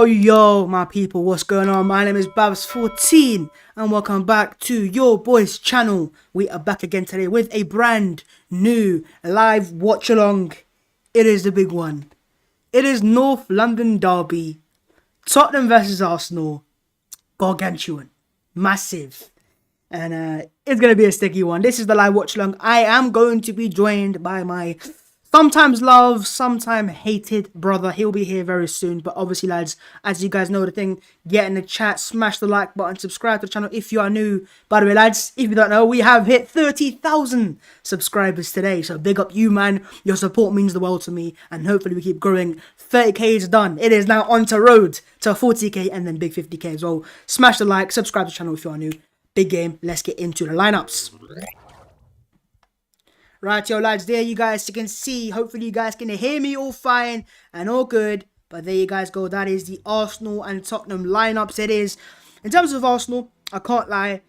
Yo, my people, what's going on? My name is Babs14 and welcome back to your boys channel. We are back again today with a brand new live watch along. It is the big one. It is North London derby. Tottenham versus Arsenal. Gargantuan. Massive. And it's going to be a sticky one. This is the live watch along. I am going to be joined by my sometimes loved, sometimes hated brother. He'll be here very soon. But obviously, lads, as you guys know the thing, get in the chat, smash the like button, subscribe to the channel if you are new. By the way, lads, if you don't know, we have hit 30,000 subscribers today. So big up you, man. Your support means the world to me. And hopefully we keep growing. 30k is done. It is now on to road to 40k and then big 50k as well. Smash the like, subscribe to the channel if you are new. Big game. Let's get into the lineups. Right, yo, lads, there you guys can see. Hopefully you guys can hear me all fine and all good. But there you guys go. That is the Arsenal and Tottenham lineups. It is. In terms of Arsenal, I can't lie.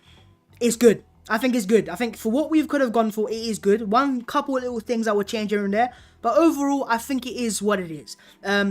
It's good. I think it's good. I think for what we could have gone for, it is good. One couple of little things I would change here and there. But overall, I think it is what it is.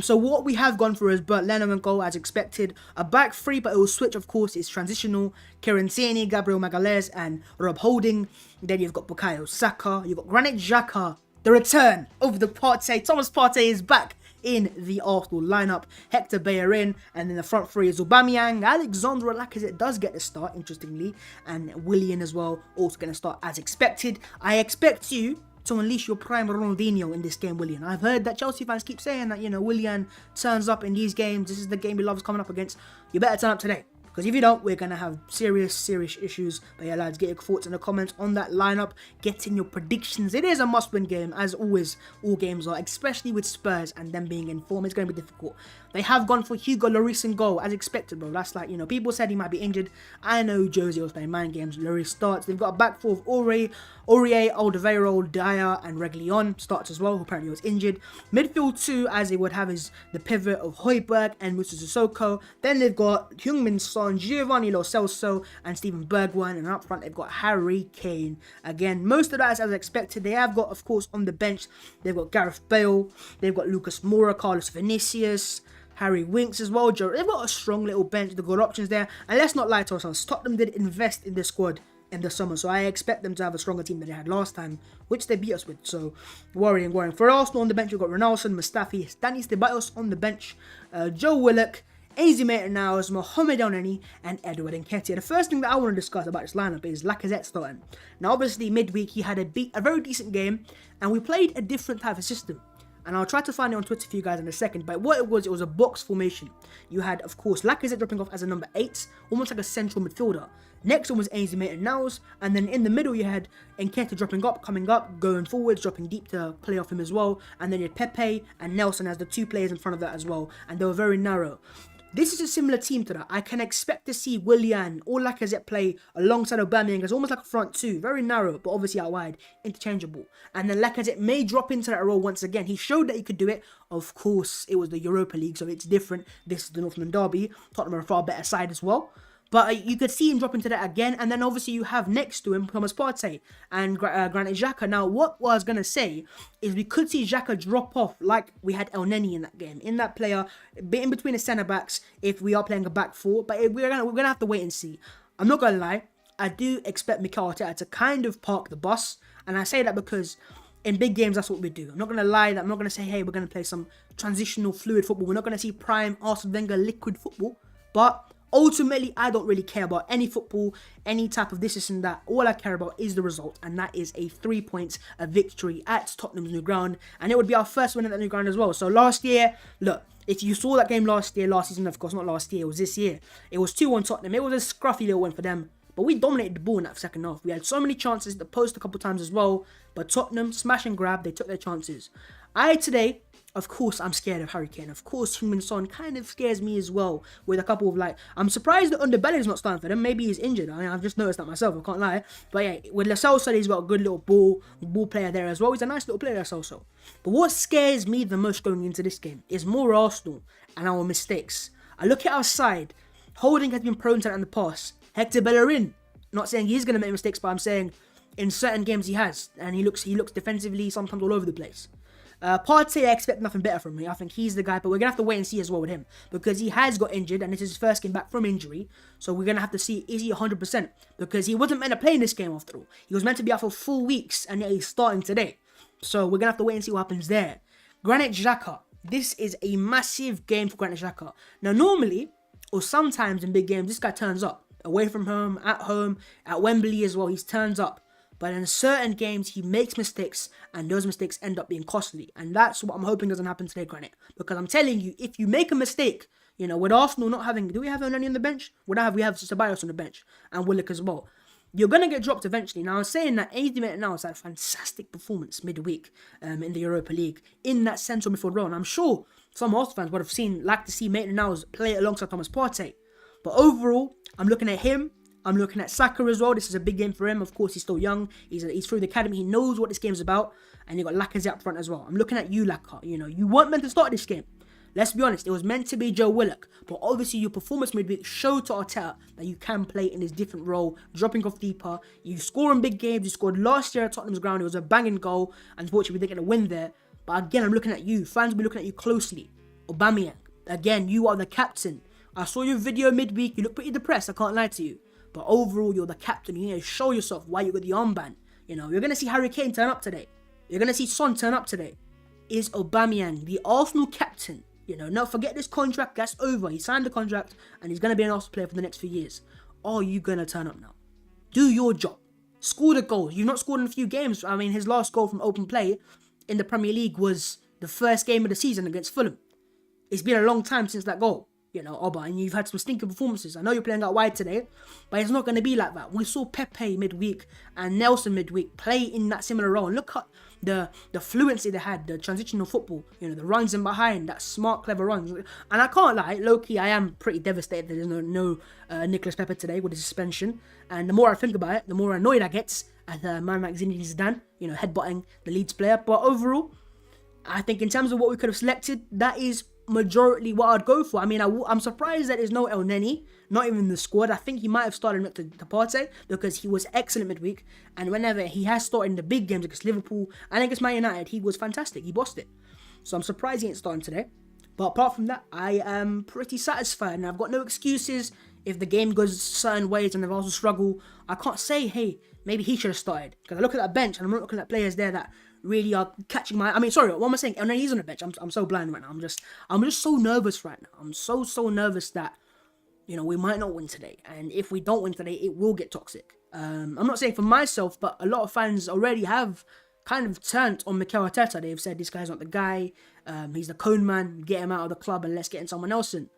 So what we have gone for is Bert Leno and goal as expected. A back three, but it will switch, of course. It's transitional. Kieran Tierney, Gabriel Magalhaes, and Rob Holding. Then you've got Bukayo Saka. You've got Granit Xhaka. The return of the Partey. Thomas Partey is back in the Arsenal lineup. Hector Bellerin, and then the front three is Aubameyang. Alexandre Lacazette does get the start, interestingly, and Willian as well, also going to start as expected. I expect you to unleash your prime Ronaldinho in this game, Willian. I've heard that Chelsea fans keep saying that, you know, Willian turns up in these games. This is the game he loves coming up against. You better turn up today. Because if you don't, we're going to have serious issues. But yeah, lads, get your thoughts in the comments on that lineup. Get in your predictions. It is a must-win game, as always, all games are. Especially with Spurs and them being in form. It's going to be difficult. They have gone for Hugo Lloris in goal, as expected, bro. That's like, you know, people said he might be injured. I know Jose was playing mind games. Lloris starts. They've got a back four of Aurier, Alderweireld, Dyer, and Reguilon starts as well, who apparently was injured. Midfield two, as they would have, is the pivot of Højbjerg and Musa Sissoko. Then they've got Heung-min Son, Giovanni Lo Celso, and Steven Bergwijn. And up front, they've got Harry Kane. Again, most of that is as expected. They have got, of course, on the bench, they've got Gareth Bale. They've got Lucas Moura, Carlos Vinicius, Harry Winks as well. They've got a strong little bench. They've got options there. And let's not lie to ourselves. Tottenham did invest in the squad in the summer, so I expect them to have a stronger team than they had last time, which they beat us with. So worrying. For Arsenal on the bench, we've got Ronaldo, Mustafi, Stanis Ceballos on the bench, Joe Willock, Ainsley Maitland-Niles, Mohamed Elneny, and Edward Nketiah. The first thing that I want to discuss about this lineup is Lacazette starting. Now, obviously, midweek he had a very decent game, and we played a different type of system. And I'll try to find it on Twitter for you guys in a second. But what it was a box formation. You had, of course, Lacazette dropping off as a number 8, almost like a central midfielder. Next one was Ainsley Maitland-Niles, and then in the middle you had Nketiah dropping up, coming up, going forwards, dropping deep to play off him as well. And then you had Pepe and Nelson as the two players in front of that as well. And they were very narrow. This is a similar team to that. I can expect to see Willian or Lacazette play alongside Aubameyang as almost like a front two. Very narrow, but obviously out wide. Interchangeable. And then Lacazette may drop into that role once again. He showed that he could do it. Of course, it was the Europa League, so it's different. This is the North London derby. Tottenham are a far better side as well. But you could see him drop into that again. And then obviously you have next to him Thomas Partey and Granit Xhaka. Now, what I was going to say is we could see Xhaka drop off like we had Elneny in that game. In that player, in between the centre-backs if we are playing a back four. But we're gonna have to wait and see. I'm not going to lie. I do expect Mikel Arteta to kind of park the bus. And I say that because in big games, that's what we do. I'm not going to lie. I'm not going to say, hey, we're going to play some transitional fluid football. We're not going to see prime Arsene Wenger liquid football. But ultimately, I don't really care about any football, any type of this and that. All I care about is the result, and that is a 3 points, a victory at Tottenham's new ground, and it would be our first win at that new ground as well. So last year, look, if you saw that game last season, of course, not last year, it was this year. It was 2-1 Tottenham. It was a scruffy little win for them. But we dominated the ball in that second half. We had so many chances at the post a couple times as well. But Tottenham, smash and grab, they took their chances. Today, of course, I'm scared of Harry Kane. Of course, Heung-min Son kind of scares me as well. With a couple of I'm surprised that Underbelly's not starting for them. Maybe he's injured. I've just noticed that myself. I can't lie. But yeah, with Lo Celso, he's got a good little ball player there as well. He's a nice little player, Lo Celso. But what scares me the most going into this game is more Arsenal and our mistakes. I look at our side. Holding has been prone to that in the past. Hector Bellerin. Not saying he's going to make mistakes, but I'm saying in certain games he has. And he looks defensively sometimes all over the place. Partey, I expect nothing better from him. I think he's the guy, but we're going to have to wait and see as well with him. Because he has got injured, and this is his first game back from injury. So we're going to have to see, is he 100%? Because he wasn't meant to play in this game after all. He was meant to be out for 4 weeks, and yet he's starting today. So we're going to have to wait and see what happens there. Granit Xhaka. This is a massive game for Granit Xhaka. Now, normally, or sometimes in big games, this guy turns up. Away from home, at Wembley as well, he turns up. But in certain games, he makes mistakes, and those mistakes end up being costly. And that's what I'm hoping doesn't happen today, Granit. Because I'm telling you, if you make a mistake, with Arsenal not having... Do we have Onani on the bench? We have Ceballos on the bench, and Willock as well. You're going to get dropped eventually. Now, I'm saying that 80 minutes now is a fantastic performance midweek in the Europa League, in that central midfield role. And I'm sure some Arsenal fans would have liked to see Maitland-Niles play alongside Thomas Partey. But overall, I'm looking at him. I'm looking at Saka as well. This is a big game for him. Of course, he's still young. He's through the academy. He knows what this game's about. And you got Lacazette up front as well. I'm looking at you, Laka. You weren't meant to start this game. Let's be honest. It was meant to be Joe Willock. But obviously, your performance midweek showed to Arteta that you can play in this different role, dropping off deeper. You score in big games. You scored last year at Tottenham's ground. It was a banging goal. Unfortunately, we didn't get a win there. But again, I'm looking at you. Fans will be looking at you closely. Aubameyang. Again, you are the captain. I saw your video midweek. You look pretty depressed. I can't lie to you. But overall, you're the captain. You need to show yourself why you got the armband. You're going to see Harry Kane turn up today. You're going to see Son turn up today. Is Aubameyang the Arsenal captain? Now forget this contract. That's over. He signed the contract and he's going to be an Arsenal player for the next few years. Are you going to turn up now? Do your job. Score the goals. You've not scored in a few games. I mean, his last goal from open play in the Premier League was the first game of the season against Fulham. It's been a long time since that goal. Oba, and you've had some stinking performances. I know you're playing out wide today, but it's not going to be like that. We saw Pepe midweek and Nelson midweek play in that similar role. And look at the fluency they had, the transitional football, the runs in behind, that smart, clever runs. And I can't lie, low-key, I am pretty devastated that there's no Nicolas Pepe today with the suspension. And the more I think about it, the more annoyed I get at man like Zinedine Zidane, headbutting the Leeds player. But overall, I think in terms of what we could have selected, that is majority what I'd go for. I mean, I'm surprised that there's no El Neni, not even in the squad. I think he might have started next to Partey because he was excellent midweek, and whenever he has started in the big games against Liverpool and against Man United, he was fantastic. He bossed it. So I'm surprised he ain't starting today. But apart from that, I am pretty satisfied, and I've got no excuses. If the game goes certain ways and they've also struggled, I can't say, hey, maybe he should have started. Because I look at that bench and I'm not looking at players there that really are catching my... what am I saying? And then he's on the bench. I'm so blind right now. I'm just so nervous right now. I'm so nervous that, we might not win today. And if we don't win today, it will get toxic. I'm not saying for myself, but a lot of fans already have kind of turned on Mikel Arteta. They've said this guy's not the guy. He's the cone man. Get him out of the club and let's get in someone else in.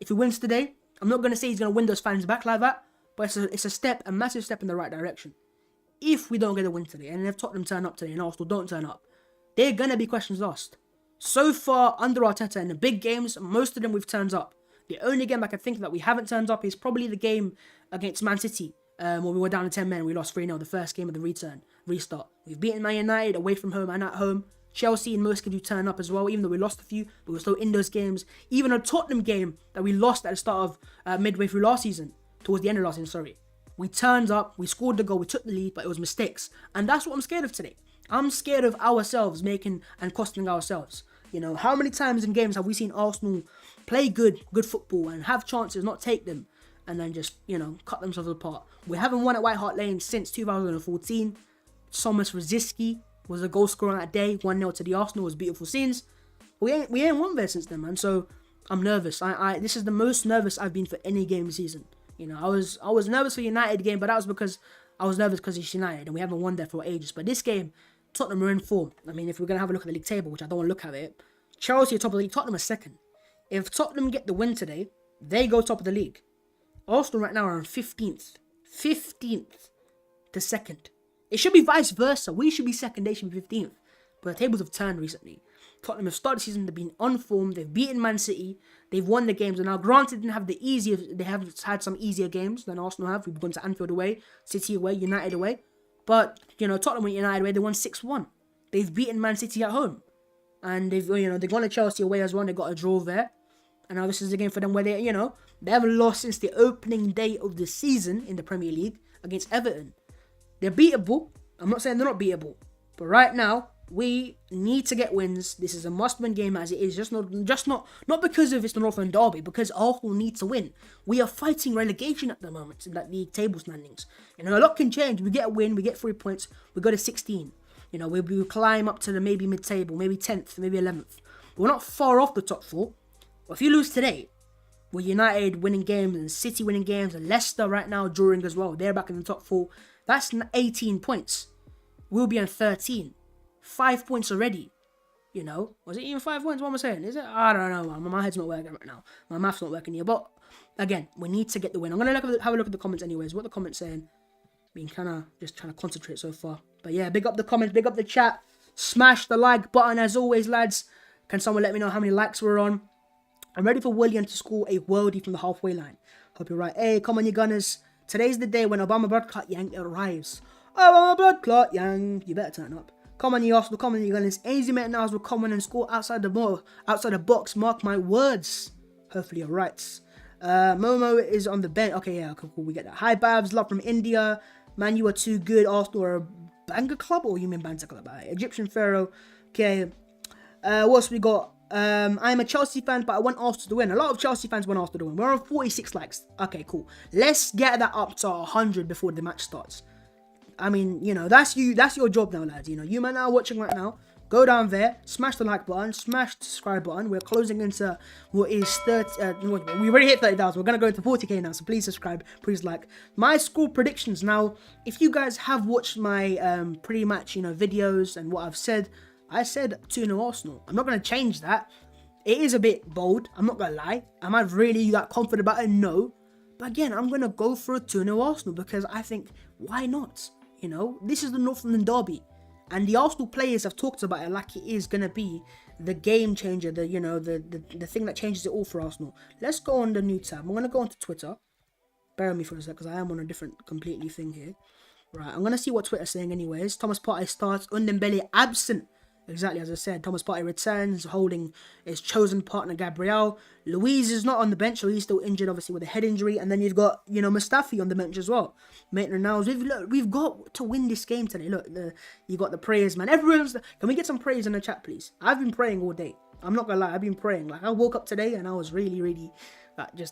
If he wins today, I'm not going to say he's going to win those fans back like that, but it's a massive step in the right direction. If we don't get a win today, and if Tottenham turn up today and Arsenal don't turn up, they're going to be questions asked. So far, under Arteta in the big games, most of them we've turned up. The only game I can think that we haven't turned up is probably the game against Man City, when we were down to 10 men and we lost 3-0, the first game of the restart. We've beaten Man United away from home and at home. Chelsea in most games we turn up as well, even though we lost a few, but we're still in those games. Even a Tottenham game that we lost at the start of midway through last season, towards the end of last season, sorry. We turned up, we scored the goal, we took the lead, but it was mistakes. And that's what I'm scared of today. I'm scared of ourselves making and costing ourselves. How many times in games have we seen Arsenal play good football and have chances, not take them, and then just, cut themselves apart. We haven't won at White Hart Lane since 2014. Thomas Rosicky was a goal scorer on that day, 1-0 to the Arsenal, was beautiful scenes. We ain't won there since then, man. So I'm nervous. This is the most nervous I've been for any game this season. I was nervous for United game, but that was because I was nervous because it's United and we haven't won there for ages. But this game, Tottenham are in form. I mean, if we're going to have a look at the league table, which I don't want to look at it, Chelsea are top of the league, Tottenham are second. If Tottenham get the win today, they go top of the league. Arsenal right now are on 15th. 15th to 2nd. It should be vice versa. We should be 2nd, they should be 15th. But the tables have turned recently. Tottenham have started the season, they've been on form, they've beaten Man City, they've won the games, and now granted they have had some easier games than Arsenal have. We've gone to Anfield away, City away, United away. But, Tottenham went United away, they won 6-1. They've beaten Man City at home. And they've gone to Chelsea away as well, they got a draw there. And now this is a game for them where they haven't lost since the opening day of the season in the Premier League against Everton. They're beatable. I'm not saying they're not beatable. But right now, we need to get wins. This is a must-win game as it is. Just not because of it's the Northern Derby, because Arsenal need to win. We are fighting relegation at the moment in that league table standings. A lot can change. We get a win, we get 3 points, we go to 16. We'll climb up to the maybe mid-table, maybe 10th, maybe 11th. We're not far off the top 4. But if you lose today, with United winning games and City winning games and Leicester right now drawing as well, they're back in the top 4. That's 18 points. We'll be on 13. 5 points already. Was it even 5 points? What am I saying? Is it? I don't know. My head's not working right now. My math's not working here. But again, we need to get the win. I'm gonna have a look at the comments anyways. What the comments saying? Been just trying to concentrate so far. But yeah, big up the comments, big up the chat. Smash the like button as always, lads. Can someone let me know how many likes we're on? I'm ready for William to score a worldie from the halfway line. Hope you're right. Hey, come on, you Gunners. Today's the day when Obama blood clot Yang arrives. Obama blood clot Yang. You better turn up. Come on, you Arsenal. Come on, you Gunners. Ainsley Maitland will come on and score outside the box. Mark my words. Hopefully you're right. Momo is on the bench. Okay, yeah, okay, cool. We get that. Hi, Babs. Love from India. Man, you are too good. Arsenal are a banger club, or you mean banter club? Egyptian Pharaoh. Okay. What else we got? I'm a Chelsea fan, but I want Arsenal to win. A lot of Chelsea fans want Arsenal to win. We're on 46 likes. Okay, cool. Let's get that up to 100 before the match starts. I mean, that's you. That's your job now, lads. You man are watching right now. Go down there, smash the like button, smash the subscribe button. We're closing into what is 30. We already hit 30,000. We're gonna go into 40k now. So please subscribe, please like. My score predictions now. If you guys have watched my pretty much videos and what I've said, I said 2-0 Arsenal. I'm not gonna change that. It is a bit bold. I'm not gonna lie. Am I really that confident about it? No. But again, I'm gonna go for a 2-0 Arsenal because I think why not? This is the North London Derby. And the Arsenal players have talked about it like it is going to be the game changer, the thing that changes it all for Arsenal. Let's go on the new tab. I'm going to go onto Twitter. Bear with me for a sec because I am on a different completely thing here. Right, I'm going to see what Twitter's saying anyways. Thomas Partey starts, Undembele absent. Exactly as I said, Thomas Partey returns, holding his chosen partner Gabriel. Luiz is not on the bench, so he's still injured, obviously, with a head injury. And then you've got, Mustafi on the bench as well. Maitland-Niles, we've got to win this game today. Look, you got the prayers, man. Can we get some praise in the chat, please? I've been praying all day. I'm not gonna lie, I've been praying. Like, I woke up today and I was really, really,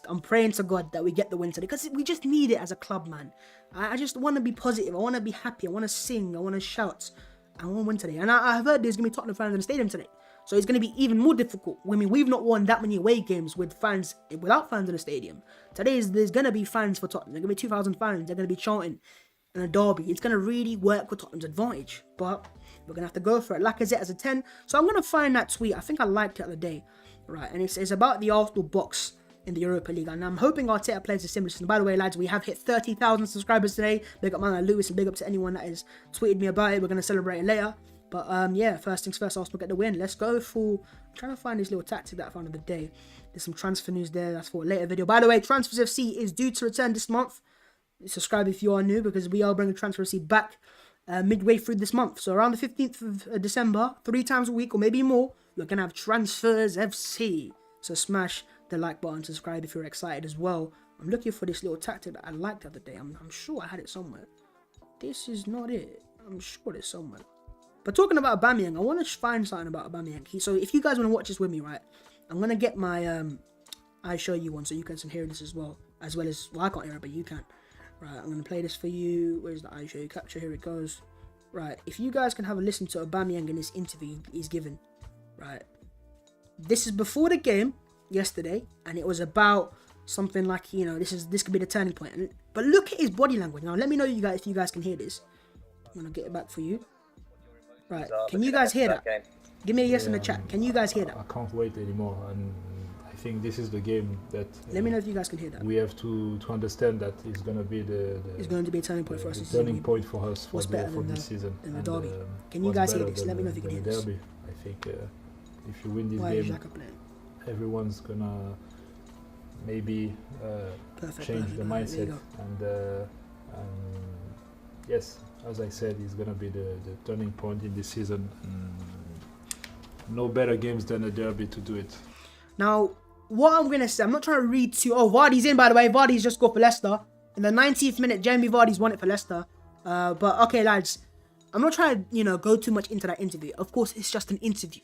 I'm praying to God that we get the win today. Because we just need it as a club, man. I just want to be positive. I want to be happy. I want to sing. I want to shout. I want to win today. And I've heard there's going to be Tottenham fans in the stadium today. So it's going to be even more difficult. I mean, we've not won that many away games without fans in the stadium. Today, there's going to be fans for Tottenham. There's going to be 2,000 fans. They're going to be chanting in a derby. It's going to really work for Tottenham's advantage. But we're going to have to go for it. Lacazette as a 10. So I'm going to find that tweet. I think I liked it the other day. Right. And it's about the Arsenal box in the Europa League, and I'm hoping Arteta plays a similar system. By the way, lads, we have hit 30,000 subscribers today. Big up man Lewis, and big up to anyone that has tweeted me about it. We're going to celebrate it later. But yeah, first things first, Arsenal get the win. Let's go for, I'm trying to find this little tactic that I found of the day. There's some transfer news there. That's for a later video. By the way, Transfers FC is due to return this month. Subscribe if you are new, because we are bringing Transfer FC back midway through this month. So around the 15th of December, 3 times a week or maybe more, we're going to have Transfers FC. So smash the like button, subscribe if you're excited as well. I'm looking for this little tactic that I liked the other day. I'm sure I had it somewhere. This is not it. I'm sure it's somewhere. But talking about Aubameyang, I want to find something about Aubameyang. So if you guys want to watch this with me, right, I'm going to get my I show you one so you can hear this as well. As well as, well, I can't hear it, but you can. Right, I'm going to play this for you. Where's the I show you capture? Here it goes. Right, if you guys can have a listen to Aubameyang in this interview he's given. Right. This is before the game yesterday, and it was about something like, you know, this could be the turning point. But look at his body language. Now let me know if you guys can hear this. I'm gonna get it back for you. Right, can you guys hear that? Give me a yes in the chat. Can you guys hear that? I can't wait anymore, and I think this is the game that Let me know if you guys can hear that. we have to understand that it's going to be it's going to be a turning point for us. Turning point for us for this season. Than the derby. Can you guys hear this? Let me know if you can hear this. Derby. I think if you win this game, everyone's gonna maybe change the mindset. And yes, as I said, it's gonna be the turning point in this season. No better games than a derby to do it. Now, what I'm gonna say, I'm not trying to read too. Oh, Vardy's in, by the way. Vardy's just scored for Leicester in the 90th minute. Jamie Vardy's won it for Leicester. But okay, lads, I'm not trying to go too much into that interview. Of course, it's just an interview.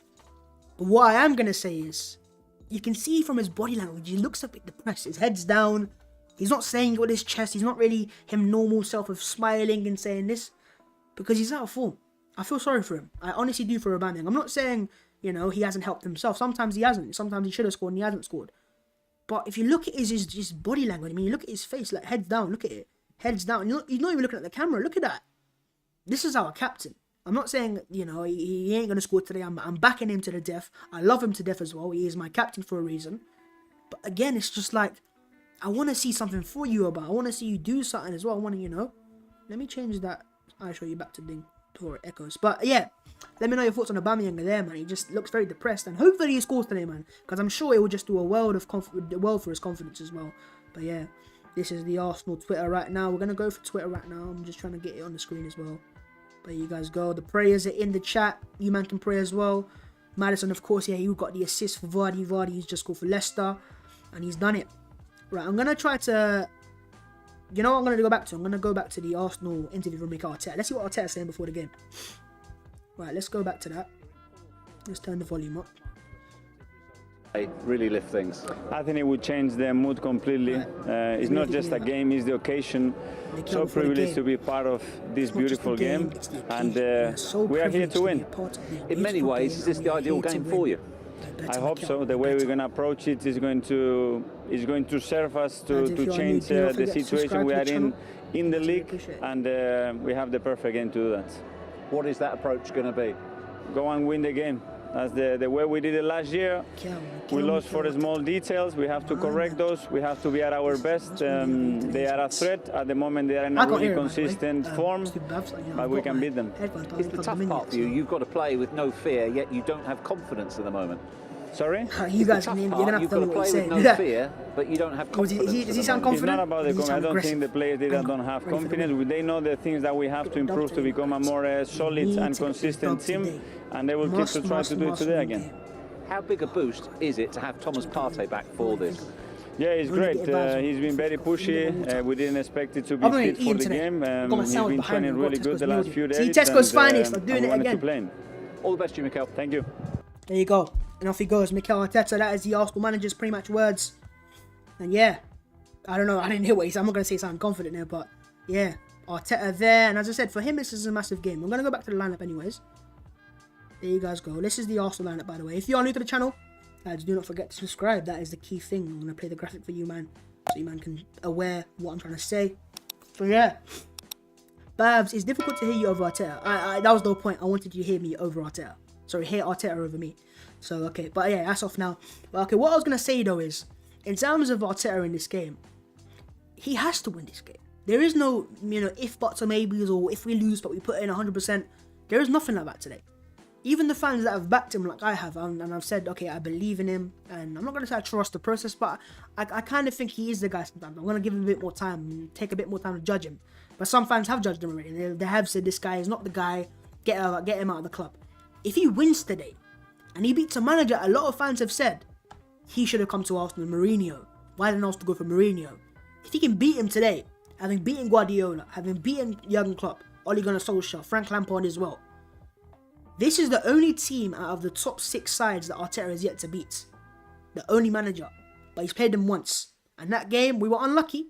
But what I am gonna say is, you can see from his body language, he looks a bit depressed. His head's down. He's not saying it with his chest. He's not really him normal self of smiling and saying this, because he's out of form. I feel sorry for him. I honestly do for Aubameyang. I'm not saying, he hasn't helped himself. Sometimes he hasn't. Sometimes he should have scored and he hasn't scored. But if you look at his body language, I mean, you look at his face, like heads down, look at it. Heads down. He's not even looking at the camera. Look at that. This is our captain. I'm not saying, he ain't going to score today. I'm backing him to the death. I love him to death as well. He is my captain for a reason. But again, it's just like, I want to see something for you about. I want to see you do something as well. I want to, let me change that. I'll show you back to Ding before it echoes. But yeah, let me know your thoughts on Aubameyang there, man. He just looks very depressed, and hopefully he scores today, man, because I'm sure it will just do a world for his confidence as well. But yeah, this is the Arsenal Twitter right now. We're gonna go for Twitter right now. I'm just trying to get it on the screen as well. But you guys go. The prayers are in the chat. You man can pray as well. Maddison, of course, yeah, he got the assist for Vardy. Vardy's just scored for Leicester, and he's done it. Right, I'm gonna try to. You know what I'm going to go back to? I'm going to go back to the Arsenal interview from Mikel Arteta. Let's see what Arteta's saying before the game. Right, let's go back to that. Let's turn the volume up. Really lift things. I think it would change the mood completely. It's not just a game, it's the occasion. So privileged to be part of this beautiful game, and we are here to win. In many ways, is this the ideal game for you? I hope so. The way we're going to approach it is going to serve us to change the situation we are in the league, and we have the perfect game to do that. What is that approach going to be? Go and win the game. That's the way we did it last year. We lost for the small details. We have to correct those. We have to be at our best. They are a threat. At the moment, they are in a really consistent form, but we can beat them. It's the tough part for you. You've got to play with no fear, yet you don't have confidence at the moment. Sorry? You guys can you're going to have to play with no fear, but you don't have confidence. Does he sound confident? It's not about the confidence. I don't think the players don't have confidence. They know the things that we have to improve to become a more solid and consistent team, and they will keep to try to do it today again. How big a boost is it to have Thomas Partey back for this? Yeah, he's great. He's been very pushy. We didn't expect it to be fit for the game. He's been training really good the last few days. See, Tesco's finest. I'm doing it again. All the best to you, Mikel. Thank you. There you go. And off he goes, Mikel Arteta. That is the Arsenal manager's pretty much words. And yeah, I don't know. I didn't hear what he said. I'm not going to say something confident there, but yeah, Arteta there. And as I said, for him, this is a massive game. I'm going to go back to the lineup anyways. There you guys go. This is the Arsenal lineup, by the way. If you are new to the channel, lads, do not forget to subscribe. That is the key thing. I'm going to play the graphic for you, man, so you man can aware what I'm trying to say. So yeah, Babs, it's difficult to hear you over Arteta. That was the whole point. I wanted you to hear me over Arteta. Sorry, hear Arteta over me. So, okay, but yeah, that's off now. But okay, what I was going to say, though, is, in terms of Arteta in this game, he has to win this game. There is no, if, buts, or maybes, or if we lose, but we put in 100%. There is nothing like that today. Even the fans that have backed him like I have, and I've said, okay, I believe in him, and I'm not going to say I trust the process, but I kind of think he is the guy sometimes. I'm going to give him a bit more time, and take a bit more time to judge him. But some fans have judged him already. They have said, this guy is not the guy, get him out of the club. If he wins today, and he beats a manager, a lot of fans have said he should have come to Arsenal, Mourinho. Why didn't Arsenal go for Mourinho? If he can beat him today, having beaten Guardiola, having beaten Jurgen Klopp, Ole Gunnar Solskjaer, Frank Lampard as well, this is the only team out of the top 6 sides that Arteta has yet to beat. The only manager. But he's played them once. And that game, we were unlucky,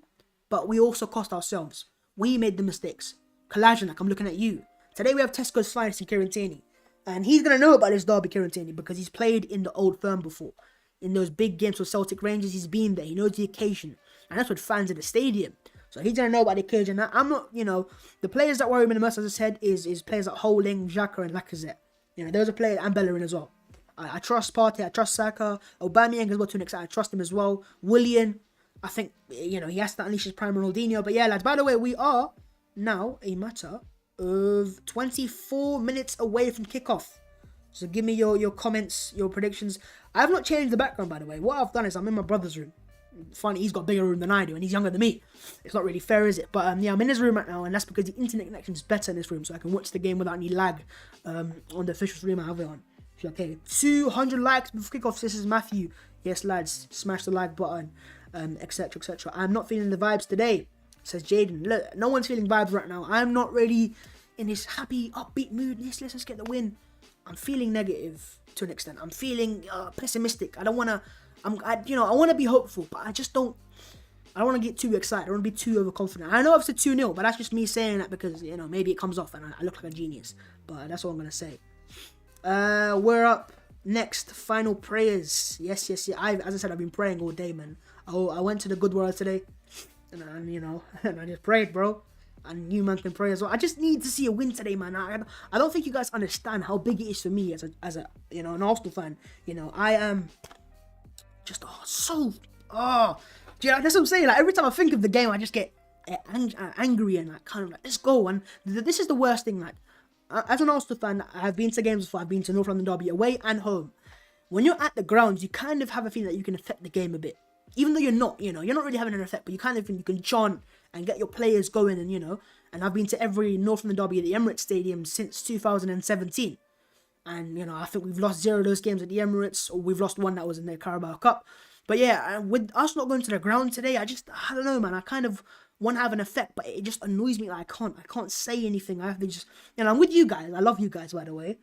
but we also cost ourselves. We made the mistakes. Kolasinac, I'm looking at you. Today we have Tesco's finest in Kieran Tierney. And he's going to know about this derby, Kieran Tierney, because he's played in the Old Firm before. In those big games with Celtic Rangers, he's been there. He knows the occasion. And that's with fans at the stadium. So he's going to know about the occasion. I'm not, the players that worry me the most, as I said, is players like Holding, Xhaka, and Lacazette. Those are players, and Bellerin as well. I trust Partey, I trust Saka, Aubameyang as well to an extent, I trust him as well. Willian, I think, you know, he has to unleash his prime Ronaldinho. But yeah, lads, by the way, we are now a matter of 24 minutes away from kickoff. So give me your comments, your predictions. I have not changed the background, by the way. What I've done is I'm in my brother's room. Funny, he's got a bigger room than I do, and he's younger than me. It's not really fair, is it? But yeah, I'm in his room right now, and that's because the internet connection is better in this room, so I can watch the game without any lag on the official stream I have it on. Okay, 200 likes before kickoff. This is Matthew. Yes, lads, smash the like button, etc., etc. I'm not feeling the vibes today, says Jaden. Look, no one's feeling vibes right now. I'm not really in this happy, upbeat mood. Let's just get the win. I'm feeling negative to an extent. I'm feeling pessimistic. I don't want to. I want to be hopeful, but I just don't. I don't want to get too excited. I don't want to be too overconfident. I know I've said 2-0, but that's just me saying that because, you know, maybe it comes off and I look like a genius. But that's all I'm going to say. We're up next. Final prayers. Yes. As I said, I've been praying all day, man. I went to the good world today, and you know, and I just prayed, bro. And you man can pray as well. I just need to see a win today, man. I don't think you guys understand how big it is for me as a you know, an Arsenal fan. You know, I am just yeah, that's what I'm saying. Like, every time I think of the game, I just get angry and like kind of like, let's go. And this is the worst thing. Like, as an Arsenal fan, I've been to games before. I've been to North London Derby away and home. When you're at the grounds, you kind of have a feeling that you can affect the game a bit, even though you're not. You know, you're not really having an effect, but you kind of think you can chant and get your players going. And you know, and I've been to every North London Derby at the Emirates Stadium since 2017. And, you know, I think we've lost 0 of those games at the Emirates, or we've lost one that was in the Carabao Cup. But yeah, with us not going to the ground today, I don't know, man. I kind of want to have an effect, but it just annoys me. Like, I can't say anything. I have to just, you know, I'm with you guys. I love you guys, by the way.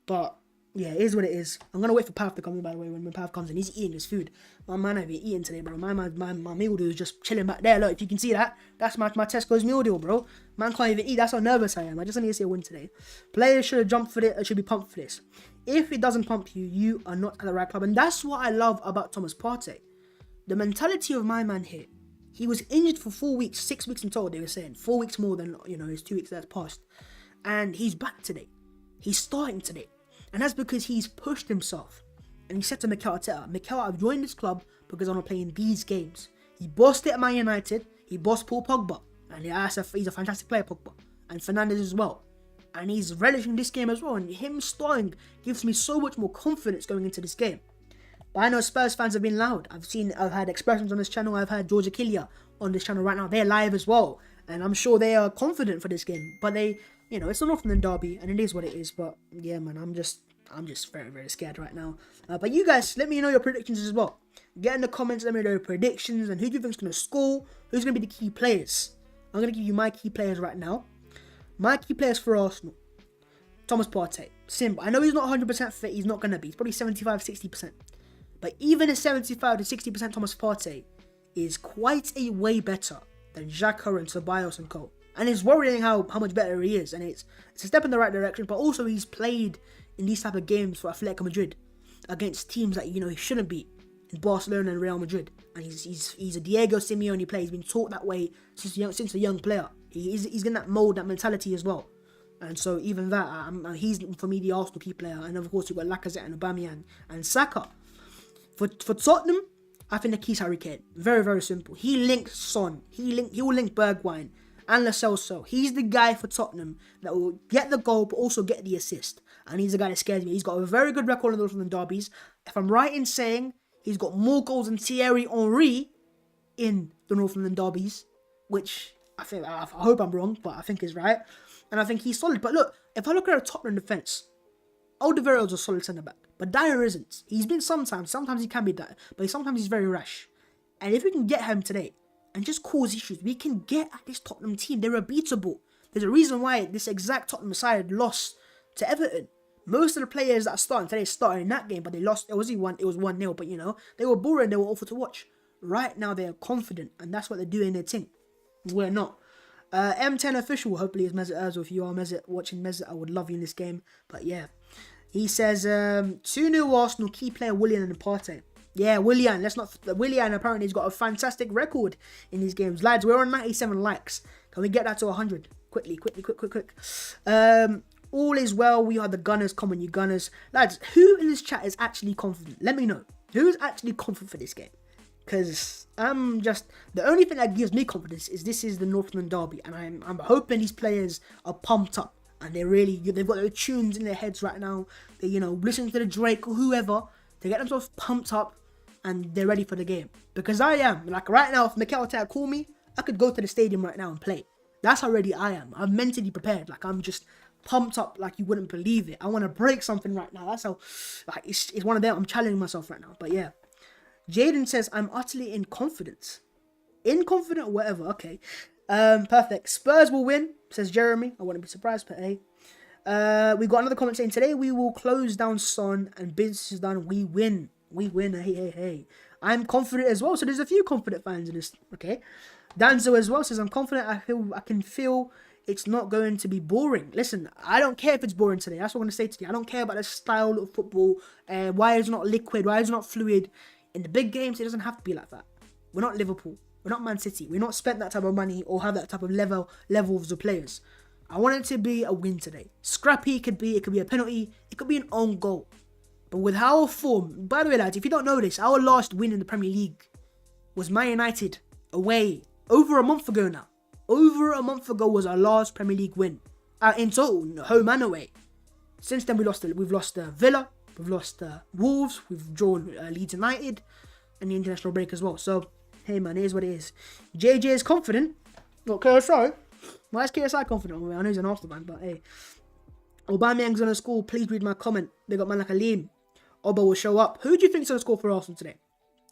But yeah, it is what it is. I'm going to wait for Pav to come in, by the way, when Pav comes in. He's eating his food. My man ain't been eating today, bro. My meal deal is just chilling back there. Look, if you can see that, that's my Tesco's meal deal, bro. Man can't even eat. That's how nervous I am. I just need to see a win today. Players should have jumped for it. It should be pumped for this. If it doesn't pump you, you are not at the right club. And that's what I love about Thomas Partey. The mentality of my man here. He was injured for 4 weeks, 6 weeks in total, they were saying. 4 weeks more than, you know, his 2 weeks that's passed. And he's back today. He's starting today. And that's because he's pushed himself. And he said to Mikel Arteta, Mikel, I've joined this club because I'm playing these games. He bossed it at Man United. He bossed Paul Pogba. And he's a fantastic player, Pogba. And Fernandes as well. And he's relishing this game as well. And him starting gives me so much more confidence going into this game. But I know Spurs fans have been loud. I've had expressions on this channel. I've had George Achillia on this channel right now. They're live as well. And I'm sure they are confident for this game. But they, you know, it's a North London derby. And it is what it is. But yeah, man, I'm just very, very scared right now. But you guys, let me know your predictions as well. Get in the comments, let me know your predictions. And who do you think is going to score? Who's going to be the key players? I'm going to give you my key players right now. My key players for Arsenal. Thomas Partey. Simple. I know he's not 100% fit. He's not going to be. He's probably 75-60%. But even a 75 to 60% Thomas Partey is quite a way better than Xhaka and Ceballos and co. And it's worrying how much better he is. And it's a step in the right direction. But also he's played in these type of games for Atletico Madrid against teams that, you know, he shouldn't beat. In Barcelona and Real Madrid. And he's a Diego Simeone player. He's been taught that way since a young player. He's getting that mold, that mentality as well. And so even that, he's for me the Arsenal key player. And of course you've got Lacazette and Aubameyang and Saka. For Tottenham, I think the key's Harry Kane. Very, very simple. He links Son. He will link Bergwijn and Lo Celso. He's the guy for Tottenham that will get the goal but also get the assist. And he's the guy that scares me. He's got a very good record in the North London derbies. If I'm right in saying he's got more goals than Thierry Henry in the North London derbies, which I hope I'm wrong, but I think is right. And I think he's solid. But look, if I look at a Tottenham defence, Alderweireld's a solid centre-back. But Dyer isn't. He's been sometimes he can be that, but sometimes he's very rash. And if we can get him today and just cause issues, we can get at this Tottenham team. They're unbeatable. There's a reason why this exact Tottenham side lost to Everton. Most of the players that are starting today started in that game, but they lost. It was 1-0, but you know, they were boring, they were awful to watch. Right now they are confident, and that's what they're doing their thing. We're not. M10 official, hopefully is Mesut Ozil. If you are watching Mesut, I would love you in this game. But yeah. He says 2-0 Arsenal, key player Willian and Partey. Yeah, Willian. Willian apparently has got a fantastic record in these games. Lads, we're on 97 likes. Can we get that to 100? Quick. All is well. We are the Gunners. Come on, you Gunners. Lads, who in this chat is actually confident? Let me know. Who is actually confident for this game? Because I'm just... The only thing that gives me confidence is this is the North London derby. And I'm hoping these players are pumped up. And they've got their tunes in their heads right now. They, listen to the Drake or whoever. They get themselves pumped up. And they're ready for the game. Because I am. Like right now, if Mikel Arteta call me, I could go to the stadium right now and play. That's how ready I am. I'm mentally prepared. Like I'm just pumped up like you wouldn't believe it. I want to break something right now. That's how, like, it's one of them. I'm challenging myself right now. But yeah. Jaden says, I'm utterly in confidence. Inconfident or whatever. Okay. Perfect. Spurs will win, says Jeremy. I wouldn't be surprised, but hey. We got another comment saying, today we will close down Son and business is done. We win. We win. Hey. I'm confident as well. So there's a few confident fans in this. Okay. Danzo as well says, I'm confident. I can feel it's not going to be boring. Listen, I don't care if it's boring today. That's what I'm going to say today. I don't care about the style of football. Why is it not liquid? Why is it not fluid? In the big games, it doesn't have to be like that. We're not Liverpool. We're not Man City. We're not spent that type of money or have that type of levels of players. I want it to be a win today. Scrappy it could be a penalty. It could be an own goal. But with our form, by the way, lads, if you don't know this, our last win in the Premier League was Man United away over a month ago now. Over a month ago was our last Premier League win. In total, home and away. Since then, we've lost Villa, we've lost Wolves, we've drawn Leeds United, and the international break as well. So, hey man, it is what it is. JJ is confident. Not KSI. Why is KSI confident? I know he's an Arsenal man, but hey. Aubameyang's gonna score. Please read my comment. They got man like a Liam. Oba will show up. Who do you think's gonna score for Arsenal today?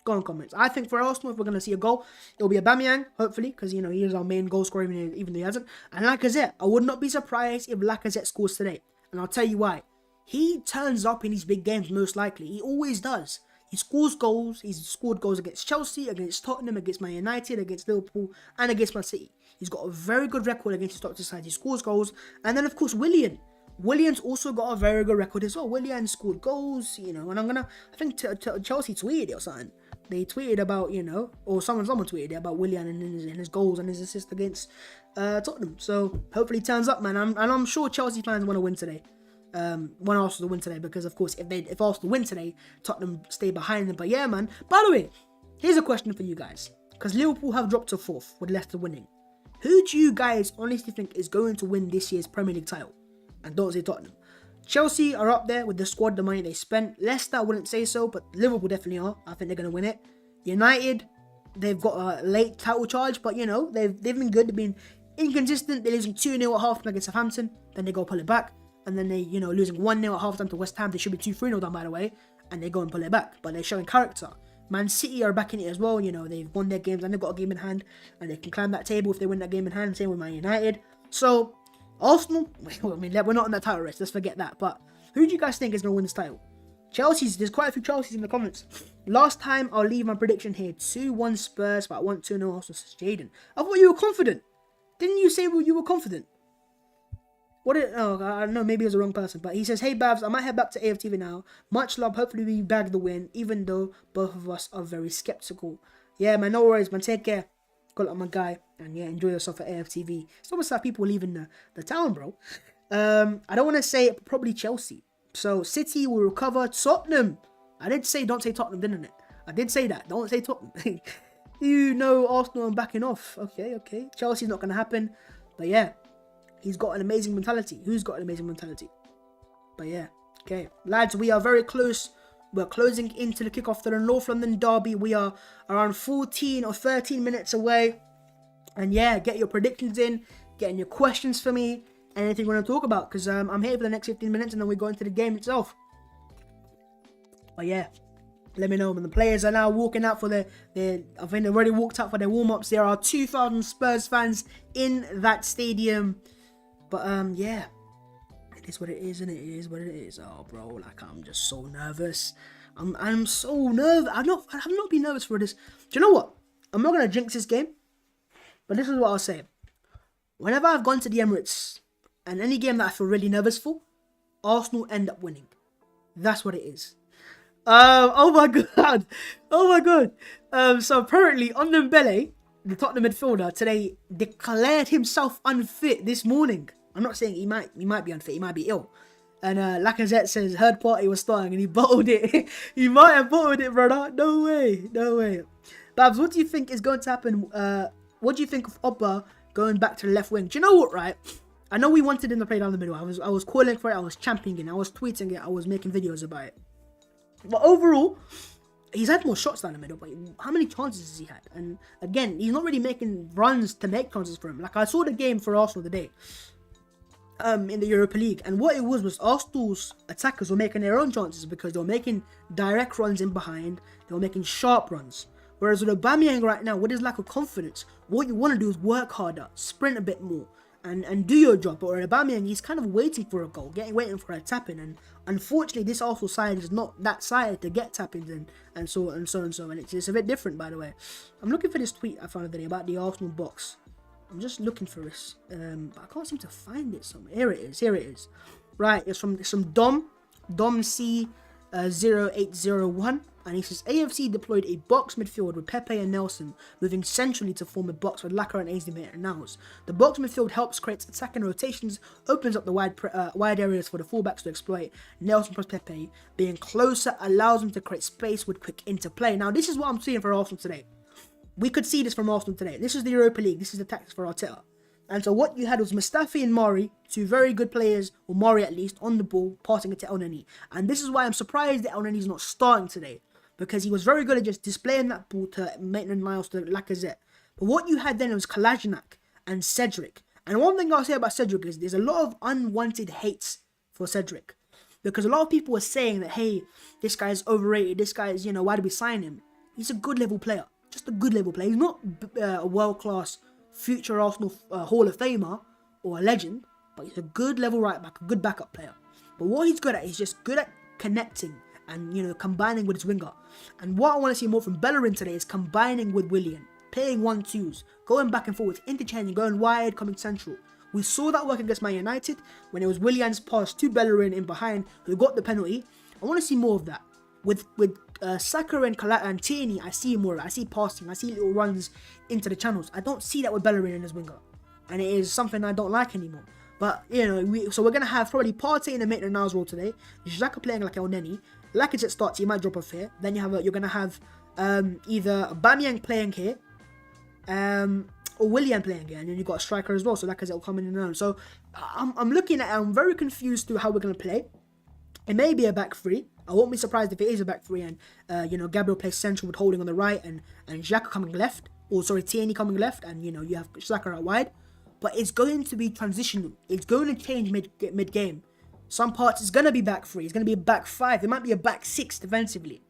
Go on comments. I think for Arsenal, if we're gonna see a goal, it'll be Aubameyang, hopefully, because he is our main goal scorer, even though he hasn't. And Lacazette, I would not be surprised if Lacazette scores today. And I'll tell you why. He turns up in these big games most likely. He always does. He scores goals. He's scored goals against Chelsea, against Tottenham, against Man United, against Liverpool, and against Man City. He's got a very good record against his top side. He scores goals. And then, of course, Willian. Willian's also got a very good record as well. Willian scored goals, and I think Chelsea tweeted it or something. They tweeted about, or someone tweeted it about Willian and his goals and his assist against Tottenham. So hopefully he turns up, man. I'm sure Chelsea fans want to win today. Want Arsenal to win today because, of course, if Arsenal win today, Tottenham stay behind them. But yeah, man. By the way, here's a question for you guys, because Liverpool have dropped to 4th with Leicester winning. Who do you guys honestly think is going to win this year's Premier League title? And don't say Tottenham. Chelsea are up there with the squad, the money they spent. Leicester, I wouldn't say so, but Liverpool definitely are. I think they're going to win it. United, they've got a late title charge, but they've been good. They've been inconsistent. They're losing 2-0 at half time against Southampton. Then they go pull it back. And then they, losing 1-0 at half time to West Ham. They should be 2-3-0 down, by the way. And they go and pull it back. But they're showing character. Man City are back in it as well. They've won their games and they've got a game in hand. And they can climb that table if they win that game in hand. Same with Man United. So, Arsenal, we're not in that title race. Let's forget that. But who do you guys think is going to win this title? There's quite a few Chelsea's in the comments. Last time, I'll leave my prediction here. 2-1 Spurs, but I want 2-0 Arsenal, says Jaden. I thought you were confident. Didn't you say you were confident? I don't know, maybe it was the wrong person. But he says, hey Babs, I might head back to AFTV now. Much love, hopefully we bag the win, even though both of us are very skeptical. Yeah, man, no worries, man, take care. Good luck, my guy. And yeah, enjoy yourself at AFTV. It's almost like people leaving the town, bro. I don't want to say it, but probably Chelsea. So, City will recover. Tottenham. I did say don't say Tottenham, didn't it? I did say that. Don't say Tottenham. Arsenal are backing off. Okay. Chelsea's not going to happen. But yeah, he's got an amazing mentality. Who's got an amazing mentality? But yeah, okay. Lads, we are very close. We're closing into the kickoff to the North London derby. We are around 14 or 13 minutes away. And yeah, get your predictions in. Get in your questions for me. Anything you want to talk about. Because I'm here for the next 15 minutes and then we go into the game itself. But yeah, let me know when the players are now walking out for I think they've already walked out for their warm-ups. There are 2,000 Spurs fans in that stadium. But yeah. It is what it is, and it is what it is. Oh, bro, like I'm just so nervous. I'm so nervous. I've not been nervous for this. Do you know what? I'm not gonna jinx this game, but this is what I'll say. Whenever I've gone to the Emirates and any game that I feel really nervous for, Arsenal end up winning. That's what it is. Oh my god. So apparently, Ndombele, the Tottenham midfielder, today declared himself unfit this morning. I'm not saying he might be unfit, he might be ill. And Lacazette says heard Partey was starting and he bottled it. He might have bottled it, brother. No way. Babs, what do you think is going to happen? What do you think of Oba going back to the left wing? Do you know what, right? I know we wanted him to play down the middle. I was calling for it. I was championing it. I was tweeting it. I was making videos about it. But overall, he's had more shots down the middle. But how many chances has he had? And again, he's not really making runs to make chances for him. Like, I saw the game for Arsenal today. In the Europa League, and what it was Arsenal's attackers were making their own chances because they were making direct runs in behind, they were making sharp runs. Whereas with Aubameyang right now, with his lack of confidence, what you want to do is work harder, sprint a bit more, and do your job. But with Aubameyang, he's kind of waiting for a goal, waiting for a tap in, and unfortunately, this Arsenal side is not that side to get tap ins and so. And it's a bit different, by the way. I'm looking for this tweet I found today about the Arsenal box. I'm just looking for this, but I can't seem to find it somewhere. Here it is. Right, it's from Dom C 0801, and he says AFC deployed a box midfield with Pepe and Nelson moving centrally to form a box with Laka and Aizdi and Niles. The box midfield helps create attacking rotations, opens up the wide areas for the fullbacks to exploit. Nelson plus Pepe being closer allows them to create space with quick interplay. Now, this is what I'm seeing for Arsenal today. We could see this from Arsenal today. This is the Europa League. This is the tactics for Arteta. And so what you had was Mustafi and Mari, two very good players, or Mari at least, on the ball, passing it to El-Neni. And this is why I'm surprised that El-Neni is not starting today. Because he was very good at just displaying that ball to Maitland-Niles, to Lacazette. But what you had then was Kolasinac and Cedric. And one thing I'll say about Cedric is there's a lot of unwanted hates for Cedric. Because a lot of people were saying that, hey, this guy's overrated, this guy's, why did we sign him? He's a good level player. Just a good level player. He's not a world-class future Arsenal Hall of Famer or a legend, but he's a good level right back, a good backup player. But what he's good at, he's just good at connecting and, combining with his winger. And what I want to see more from Bellerin today is combining with Willian, playing 1-2s, going back and forwards, interchanging, going wide, coming central. We saw that work against Man United when it was Willian's pass to Bellerin in behind who got the penalty. I want to see more of that. With Saka and Tierney, I see more of it. I see passing, I see little runs into the channels. I don't see that with Bellerin and his winger. And it is something I don't like anymore. But, so we're going to have probably Partey in the Maitland-Niles role today. Xhaka playing like El-Neni. Lacazette starts, he might drop off here. Then you're going to have either Aubameyang playing here, or Willian playing here. And then you've got a striker as well, so Lacazette will come in and out. So I'm very confused to how we're going to play. It may be a back three. I won't be surprised if it is a back three and, Gabriel plays central with Holding on the right and Xhaka coming left. Or, Tierney coming left and, you have Saka out wide. But it's going to be transitional. It's going to change mid-game. Some parts it's going to be back three. It's going to be a back five. It might be a back six defensively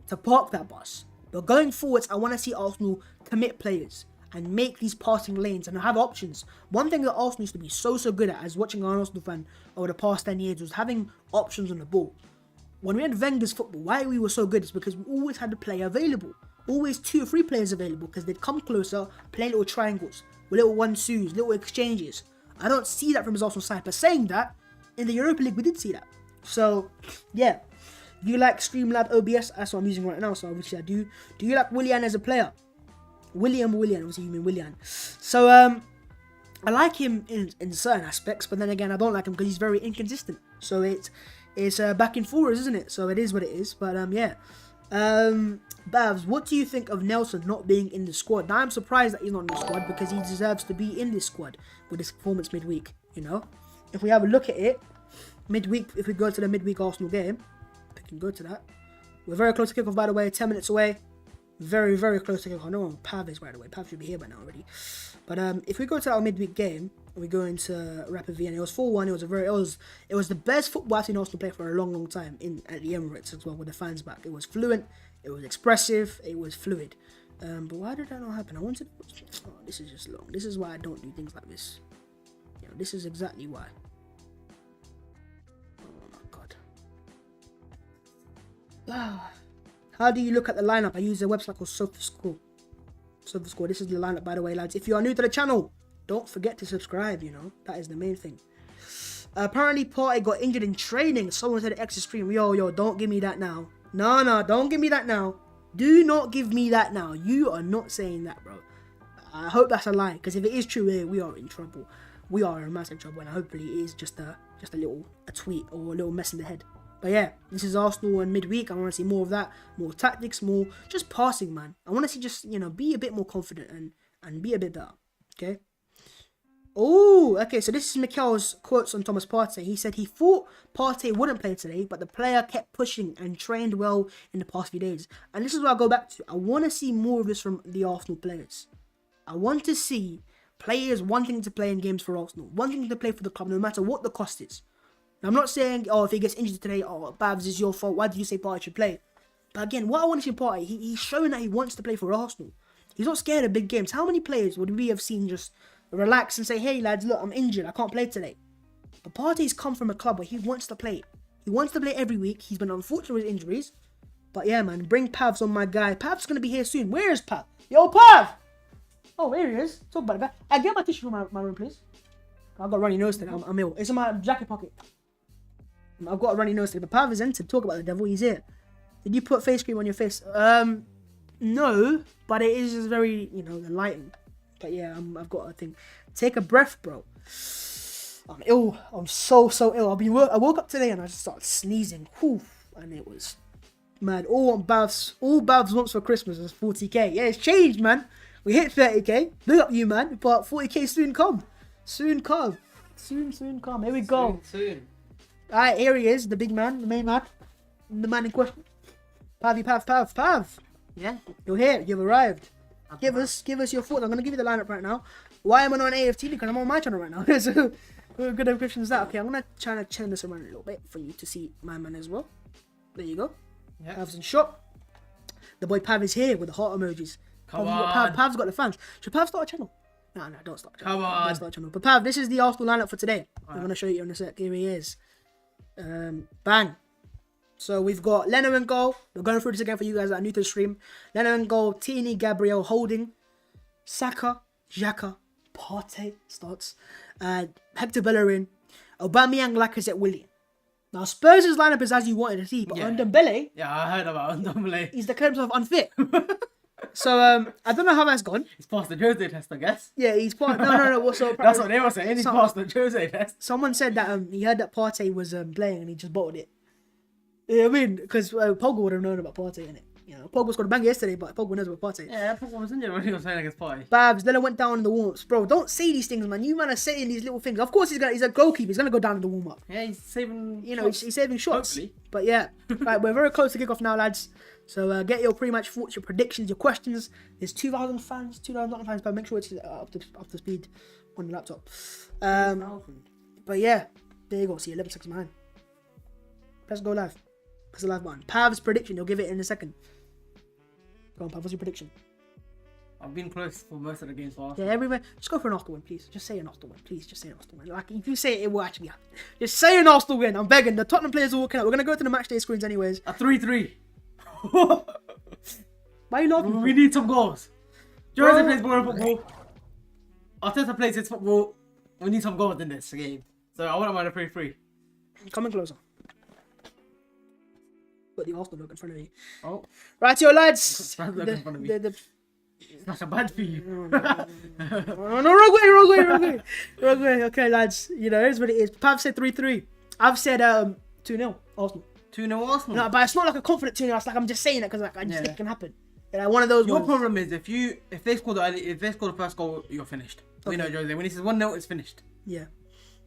to park that bus. But going forwards, I want to see Arsenal commit players and make these passing lanes and have options. One thing that Arsenal used to be so good at, as watching an Arsenal fan over the past 10 years, was having options on the ball. When we had Wenger's football, why we were so good is because we always had a player available. Always 2 or 3 players available because they'd come closer, play little triangles, with little 1-2s, little exchanges. I don't see that from his Arsenal side. But saying that, in the Europa League, we did see that. So, yeah. Do you like Streamlab OBS? That's what I'm using right now, so obviously I do. Do you like Willian as a player? Willian, obviously you mean Willian. So, I like him in certain aspects, but then again, I don't like him because he's very inconsistent. So it's back and forwards, isn't it? So it is what it is. But yeah. Bavs, what do you think of Nelson not being in the squad? Now I'm surprised that he's not in the squad because he deserves to be in this squad with his performance midweek. If we have a look at it, midweek, if we go to the midweek Arsenal game, we can go to that. We're very close to kickoff, by the way, 10 minutes away. Very, very close to kickoff. I know Pav is, by the way. Pav should be here by now already. But if we go to our midweek game, we go into Rapid Vienna. It was 4-1. It was the best football I've seen Arsenal play for a long, long time at the Emirates as well, with the fans back. It was fluent. It was expressive. It was fluid. But why did that not happen? This is just long. This is why I don't do things like this. This is exactly why. Oh my god. How do you look at the lineup? I use a website called SofaScore. This is the lineup, by the way, lads. If you are new to the channel, don't forget to subscribe, That is the main thing. Apparently, Partey got injured in training. Someone said extra stream. Yo, don't give me that now. No, don't give me that now. Do not give me that now. You are not saying that, bro. I hope that's a lie, because if it is true, we are in trouble. we are in massive trouble, and hopefully it is just a tweet or a little mess in the head. But yeah, this is Arsenal in midweek. I want to see more of that, more tactics, more just passing, man. I want to see just, be a bit more confident and be a bit better. Okay. Oh, okay. So this is Mikel's quotes on Thomas Partey. He said he thought Partey wouldn't play today, but the player kept pushing and trained well in the past few days. And this is what I go back to. I want to see more of this from the Arsenal players. I want to see players wanting to play in games for Arsenal, wanting to play for the club, no matter what the cost is. Now, I'm not saying, if he gets injured today, Babs, is your fault. Why did you say Partey should play? But again, what I want to see Partey, he's showing that he wants to play for Arsenal. He's not scared of big games. How many players would we have seen just relax and say, hey lads, look, I'm injured, I can't play today? But Partey's come from a club where he wants to play. He wants to play every week. He's been unfortunate with injuries. But yeah, man, bring Pavs on, my guy. Pav's going to be here soon. Where is Pav? Yo, Pav! Oh, here he is. Talk about it. I get my tissue from my room, please. I've got a runny nose today. I'm ill. It's in my jacket pocket. I've got a runny nose today. But Pav is entered. Talk about the devil. He's here. Did you put face cream on your face? No. But it is just very, enlightening. But yeah, I've got a thing. Take a breath, bro. I'm ill. I'm so ill. I woke up today and I just started sneezing. Whew, and it was mad. All Bavs wants for Christmas is 40k. Yeah, it's changed, man. We hit 30k. Big up you, man. But 40k soon come. Soon come. Here we go. Soon. Alright, here he is, the big man, the main man, the man in question. Pav. Yeah, you're here. You've arrived. Give us your thoughts. I'm gonna give you the lineup right now. Why am I not on AFT? Because I'm on my channel right now. So good description is that. Okay, I'm gonna try to turn this around a little bit for you to see my man as well. There you go. Yep. Pav's in shot. The boy Pav is here with the heart emojis. Pav's got the fans. Should Pav start a channel? No, don't start a channel. Come on. Don't start a channel. But Pav, this is the Arsenal lineup for today. I'm gonna show you in a sec. Here he is. Bang. So we've got Leno in goal. We're going through this again for you guys that are new to the stream. Leno in goal. Tini, Gabriel, Holding, Saka, Xhaka, Partey starts. Hector Bellerin, Aubameyang, Lacazette, Willian. Now Spurs' lineup is as you wanted to see, but Ndombele. Yeah, I heard about Ndombele. He's declared himself unfit. So I don't know how that's gone. He's passed the Jose test, I guess. Yeah, he's passed. No. So that's what they were saying. He's passed the Jose test. Someone said that he heard that Partey was playing and he just bottled it. You know what I mean? Because Pogba would have known about Partey in it. Pogba scored a bang yesterday, but Pogba knows about Partey. Yeah, Pogba was injured when he was playing against Partey. Babs, Leno went down in the warm-ups. Bro, don't say these things, man. You man are saying these little things. Of course he's a goalkeeper. He's gonna go down in the warm-up. Yeah, he's saving. He's saving shots. Hopefully. But yeah, right, we're very close to kick off now, lads. So get your pre-match thoughts, your predictions, your questions. There's 2,000 fans, but make sure it's up to speed on the laptop. But yeah, there you go. See, 11 seconds behind. Press go live. Press the live button. Pav's prediction. You'll give it in a second. Go on, Pav. What's your prediction? I've been close for most of the games for Arsenal. Yeah, everywhere. Just go for an Arsenal win, please. Just say an Arsenal win, please. Just say an Arsenal win. Like, if you say it, it will actually happen. Just say an Arsenal win. I'm begging. The Tottenham players are walking out. We're gonna go to the match day screens anyways. A 3-3. Why are you laughing? We need some goals. Jose plays boring football. Arteta plays his football. We need some goals in this game. So I wouldn't mind a 3-3. Coming closer. Put the Arsenal look in front of you. Oh. Right, yo, lads. Look in front of me. It's not so bad for you. No, wrong way. Okay, lads. Here's what it is. Pav said 3-3. I've said 2-0 Arsenal. 2-0 Arsenal? No, but it's not like a confident 2-0. It's like I'm just saying it because I just think it can happen. One of those Your ones. problem is if they score the first goal, you're finished. Okay. We know Jose. When he says 1-0, it's finished. Yeah.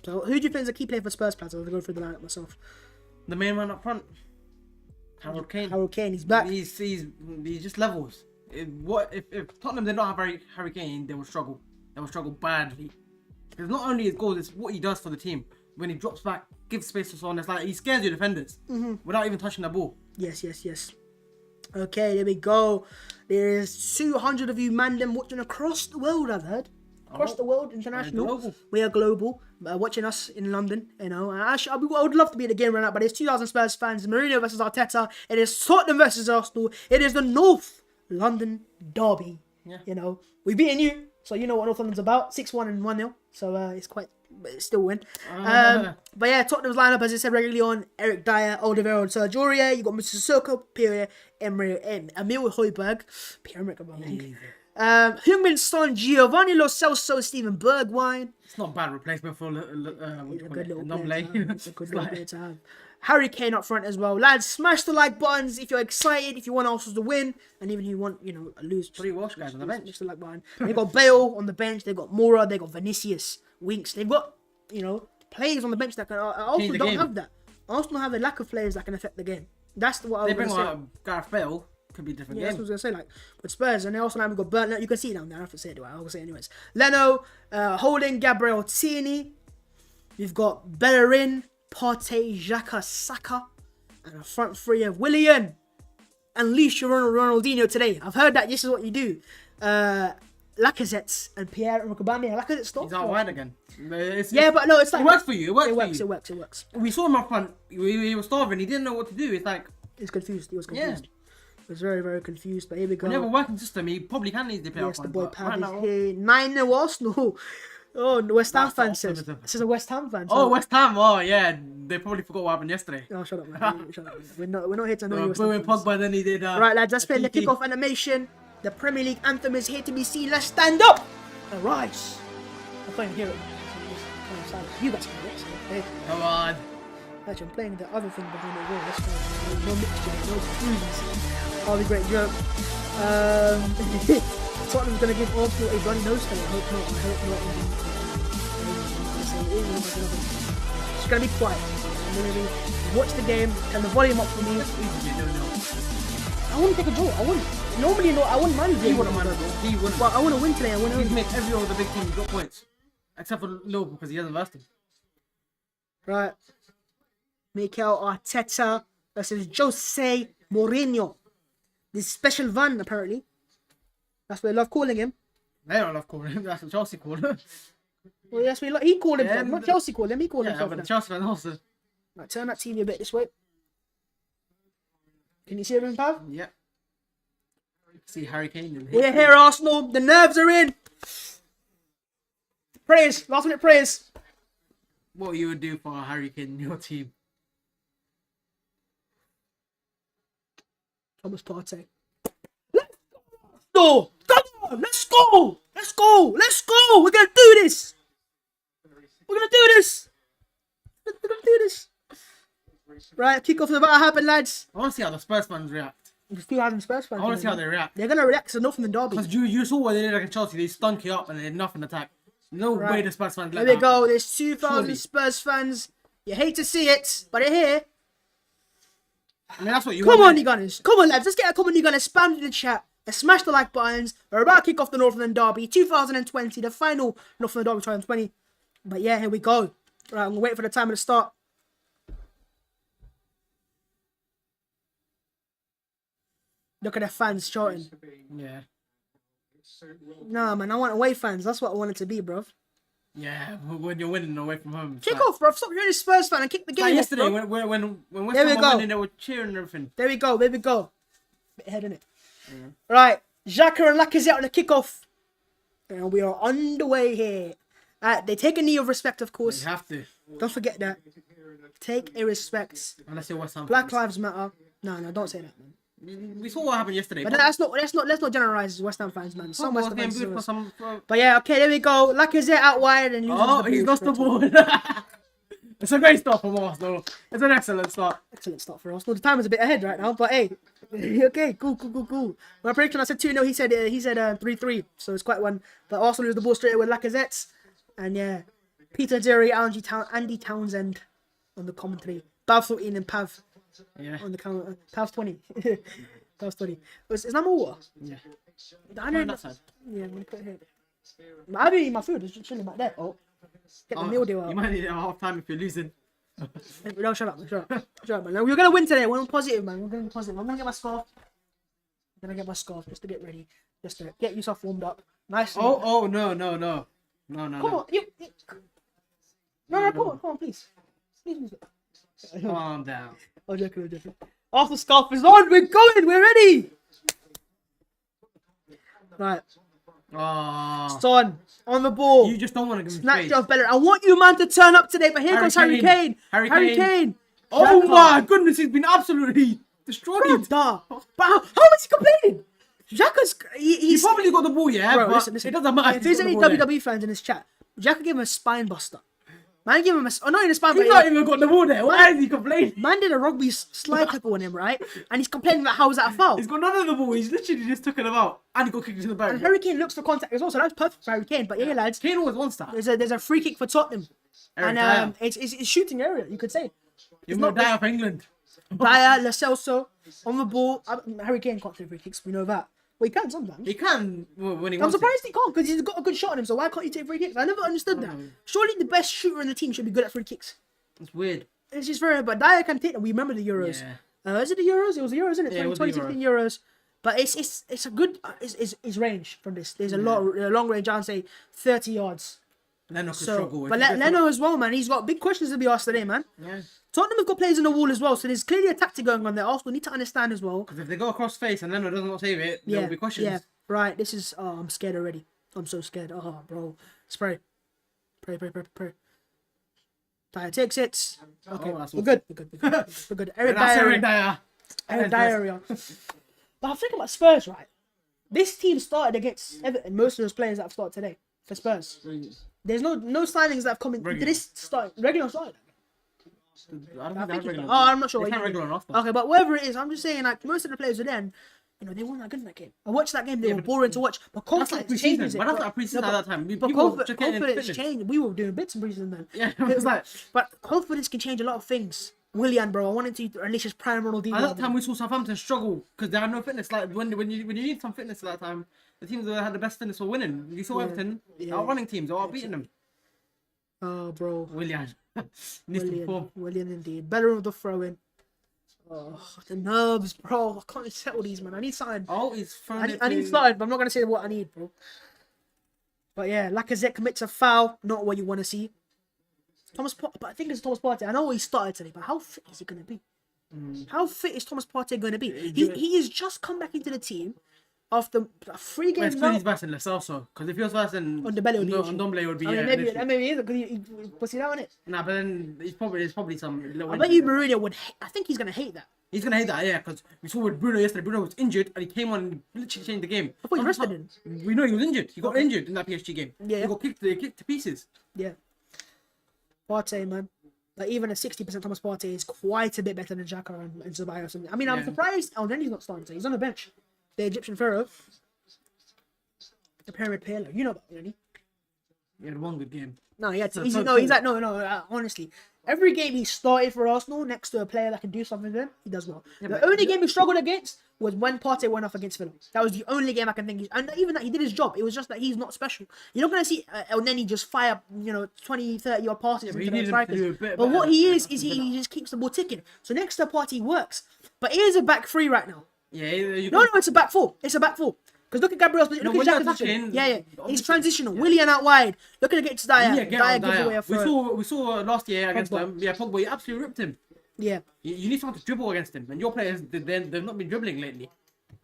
So who do you think is a key player for Spurs players? I'll go through the lineup myself. The main man up front. Harold Kane, he's back. He's just levels. If Tottenham did not have Harry Kane, they would struggle. They would struggle badly. Because not only his goals, it's what he does for the team. When he drops back, gives space to someone, it's like he scares your defenders without even touching the ball. Yes. Okay, there we go. There's 200 of you mandem watching across the world, I've heard. Across the world, international. We are global. Watching us in London, I would love to be at the game right now, but there's 2,000 Spurs fans. Mourinho versus Arteta. It is Tottenham versus Arsenal. It is the North London derby. Yeah. We've beaten you, so you know what North London's about. 6-1 and 1-0. So it's still a win. But yeah, Tottenham's lineup, as I said regularly on, Eric Dyer, Alderweireld, and Serge Aurier. You got Mr. Sissoko, Pierre, Emil Højbjerg, Pierre-Emerick Aubameyang. Heung-min Son, Giovanni Lo Celso, Steven Bergwijn. It's not a bad replacement for It's a good little It's player to have. Harry Kane up front as well. Lads, smash the like buttons if you're excited, if you want Arsenal to win, and even if you want, a lose. 3 Welsh guys on the bench. Smash the like button. They got Bale on the bench. They got Moura. They got Vinicius, Winks. They've got, players on the bench that can. Arsenal don't have that. Arsenal have a lack of players that can affect the game. That's what I was going to say. They bring out Gareth Bale. Could be a different game. That's what I was going to say. With Spurs, and they also have got Burnt. You can see it down there. I have to say it. I'll say it anyways. Leno, Holding, Gabriel Tini. We've got Bellerin, Partey, Xhaka, Saka. And a front three of Willian. Unleash your Ronaldinho today. I've heard that this is what you do. Lacazette and Pierre-Emerick Aubameyang. Lacazette stopped. He's out wide again. But no, it's like... It works for you. It works. We saw him up front. He was starving. He didn't know what to do. It's like... He was confused. He Yeah. was very, very confused. But here we go. When you have a working system, he probably can easily play up Yes, the front. boy but Pad right is now- here. 9-0 Arsenal. Oh, the West Ham That's fan the says. optimism. This is a West Ham fan. Oh, West Ham. Oh, yeah. They probably forgot what happened yesterday. Oh, shut up, man. Shut up. We're not here to know you. Booing Pogba, then he did... Right, lads, let's play the kickoff animation. The Premier League anthem is here to be seen. Let's stand up and rise. I can't even hear it. You guys can hear it. Hey. Come on. Actually, I'm playing the other thing behind it as well. That's fine. No mixture, no cruise. That'll be a great joke. Tottenham's going to give Arsenal a bloody nose cone. I hope not. It's going to be quiet. I'm going to watch the game, turn the volume up for me. I want to take a draw. I wouldn't mind. He wouldn't mind. He wouldn't. But I want to win today. I want to He's win. made every other big team drop points. Except for Liverpool because he hasn't versed him. Right. Mikel Arteta versus Jose Mourinho. This special van, apparently. That's what I love calling him. They don't love calling him. That's what Chelsea called him. Well, that's what he called himself. Not Chelsea called him. He called Yeah, himself. but the that. Chelsea fans also. Right, turn that TV a bit this way. Can you see everything, Pav? Yeah. See Harry Kane. And We're here, Arsenal. The nerves are in. Prayers. Last minute prayers. What you would do for Harry Kane in your team? Thomas Partey. Let's go! Come on! Let's go! Let's go! Let's go! We're gonna do this! We're gonna do this! We're gonna do this! Right, kickoff is about to happen, lads. I want to see how the Spurs fans react. There's still having Spurs fans. I want to see how they react. They're gonna react to nothing in Derby. Because you saw what they did against Chelsea. They stunk it up and they did nothing attack. No way the Spurs fans let There we that go. happen. There's 2,000 Surely. Spurs fans. You hate to see it, but they're here. I mean, that's what you Come want. on, you Gunners. Come on, lads. Let's get a comment, you Gunners. Spam in the chat. Let's smash the like buttons. We're about to kick off the Northern Derby 2020, the final Northern Derby 2020. But yeah, here we go. Right, I'm gonna wait for the time of the start. Look at the fans shouting. Yeah. Nah, man, I want away fans. That's what I want it to be, bro. Yeah, when you're winning away from home. Kick off, bro. Stop being a Spurs fan and kick the game Like off, yesterday, bro. when West There we Ham were go. winning, they were cheering and everything. There we go. There we go. Bit ahead in it. Right, Xhaka and Lacazette on the kickoff. And we are on the way here. They take a knee of respect, of course. You have to. Don't forget that. Take a respect. Unless you're West Ham. Black fans. Lives Matter. No, don't say that, man. We saw what happened yesterday. But let's not generalize West Ham fans, man. Some West Ham game fans. good for is- some. But yeah, okay, there we go. Lacazette out wide and loses Oh, the he's ball. lost the ball. It's a great start from Arsenal. It's an excellent start. Excellent start for Arsenal. The time is a bit ahead right now, but hey, okay, cool. My prediction, I said 2-0. He said 3-3, so it's quite one. But Arsenal lose the ball straight away with Lacazette, and yeah, Peter Derry, Andy Townsend on the commentary. Pav 14 and Pav Yeah. on the counter. Pav's 20. Pav's 20. Is that more water? Yeah. I On don't that side. Yeah, I'm gonna put it here. I haven't eaten my food. It's just chilling back there. Oh, get the meal deal out. You might need it at half time if you're losing. No, shut up, man. Shut up, man. We're gonna win today. We're positive, man. We're gonna be positive. I'm gonna get my scarf. Just to get ready. Just to get yourself warmed up. Nice. Oh, no. Come on. No, come on, please. Please. Calm down. I'm joking. After the scarf is on, we're going. We're ready. Right. Oh, Son, on the ball. you just don't want to give him Snatch space. off better. I want you, man, to turn up today, but here Harry goes Harry Kane. Kane. Harry Kane. Xhaka. Oh my goodness, he's been absolutely destroyed. But how is he complaining? Xhaka's He probably got the ball, yeah, bro, but listen. it doesn't matter. If there's any WWE fans in this chat, Xhaka gave him a spine buster. Man, give him not in a spine, He's but not even got the ball there. Why is he complaining? man did a rugby slide tackle on him, right? And he's complaining about how was that a foul. He's got none of the ball. He's literally just took it out and he got kicked in the back. And Harry Kane looks for contact as well, so that's perfect for Harry Kane. But yeah, lads, Kane always wants that. there's a free kick for Tottenham, and it's shooting area, you could say. You're not die for England. Bayer, Lo Celso on the ball. Harry Kane can't take free kicks. We know that. Well, he can sometimes. He can when he I'm wants. surprised he can't because he's got a good shot on him. So why can't he take free kicks? I never understood that. Surely the best shooter in the team should be good at free kicks. It's weird. It's just very. But Dyer can take them. We remember the Euros. Yeah. Is it the Euros? It was the Euros, isn't it? Yeah, it was the 2016 Euros. But it's a good it's range from this. There's a long range. I'd say 30 yards. Leno could struggle. But Leno as well, man. He's got big questions to be asked today, man. Yeah. Tottenham have got players in the wall as well, so there's clearly a tactic going on there. Arsenal need to understand as well. Because if they go across face and Leno does not save it, there will be questions. Yeah, right. This is. Oh, I'm scared already. I'm so scared. Oh, bro. Spray. Pray. Dyer takes it. Okay, we're good. We're good. Eric Dyer. Eric Dyer. But I'm thinking about Spurs, right? This team started against Everton. Most of those players that have started today for Spurs. There's no signings that have come in. Did this start regular started? I don't think regular. I'm not sure. It's not regular enough. Okay, but whatever it is, I'm just saying, like, most of the players were then, they weren't that good in that game. I watched that game, they were boring to watch. But confidence changes it. But that's like pre-season at that time. But confidence changed. We were doing bits in pre-season then. Yeah, it was like... But confidence can change a lot of things. Willian, bro, I wanted to unleash his prime Ronaldinho. At that time, we saw Southampton struggle because they had no fitness. Like, when you need some fitness at that time, the teams that had the best fitness were winning. You saw Everton, outrunning teams, or beating them. Oh, bro. Willian. Needs to perform. Willian indeed. Better with the throw-in. Oh, the nerves, bro. I can't settle these, man. I need something. Oh, he's thrown I need something, but I'm not going to say what I need, bro. But yeah, Lacazette commits a foul. Not what you want to see. But I think it's Thomas Partey. I know he started today, but how fit is he going to be? How fit is Thomas Partey going to be? He has just come back into the team after a 3 games. It's he's versing less also, because if he was versing on the belly would be Ndombele would be. Maybe he is because he pussy out on it. Nah, but then there's probably some. I bet you Mourinho would. I think he's going to hate that. He's going to hate that, yeah, because we saw with Bruno yesterday. Bruno was injured and he came on and literally changed the game. I thought he rested him. We know he was injured. He got injured in that PSG game. Yeah. He got kicked to pieces. Yeah. Partey, man. Like, even a 60% Thomas Partey is quite a bit better than Xhaka and Ceballos. I mean, I'm surprised Elneny's not starting today. He's on the bench. The Egyptian pharaoh. The pyramid pillar. You know about Elneny. He had one good game. No, honestly. Every game he started for Arsenal next to a player that can do something with him, he does well. Yeah, the only game he struggled against was when Partey went off against Villa. That was the only game I can think. And even that, he did his job. It was just that he's not special. You're not going to see Elneny just fire, 20, 30 yard passes into the strikers. But what he is he just keeps the ball ticking. So next to Partey works. But it is a back 3 right now. Yeah. No, it's a back 4. It's a back 4. Because look at Gabriel's position. Look at Xhaka's position. Yeah. He's transitional. Willian out wide. Looking to get to Dyer. Dyer gives away a throw. We saw last year against them. Yeah, Pogba, he absolutely ripped him. Yeah. You need someone to dribble against him. And your players, they've not been dribbling lately.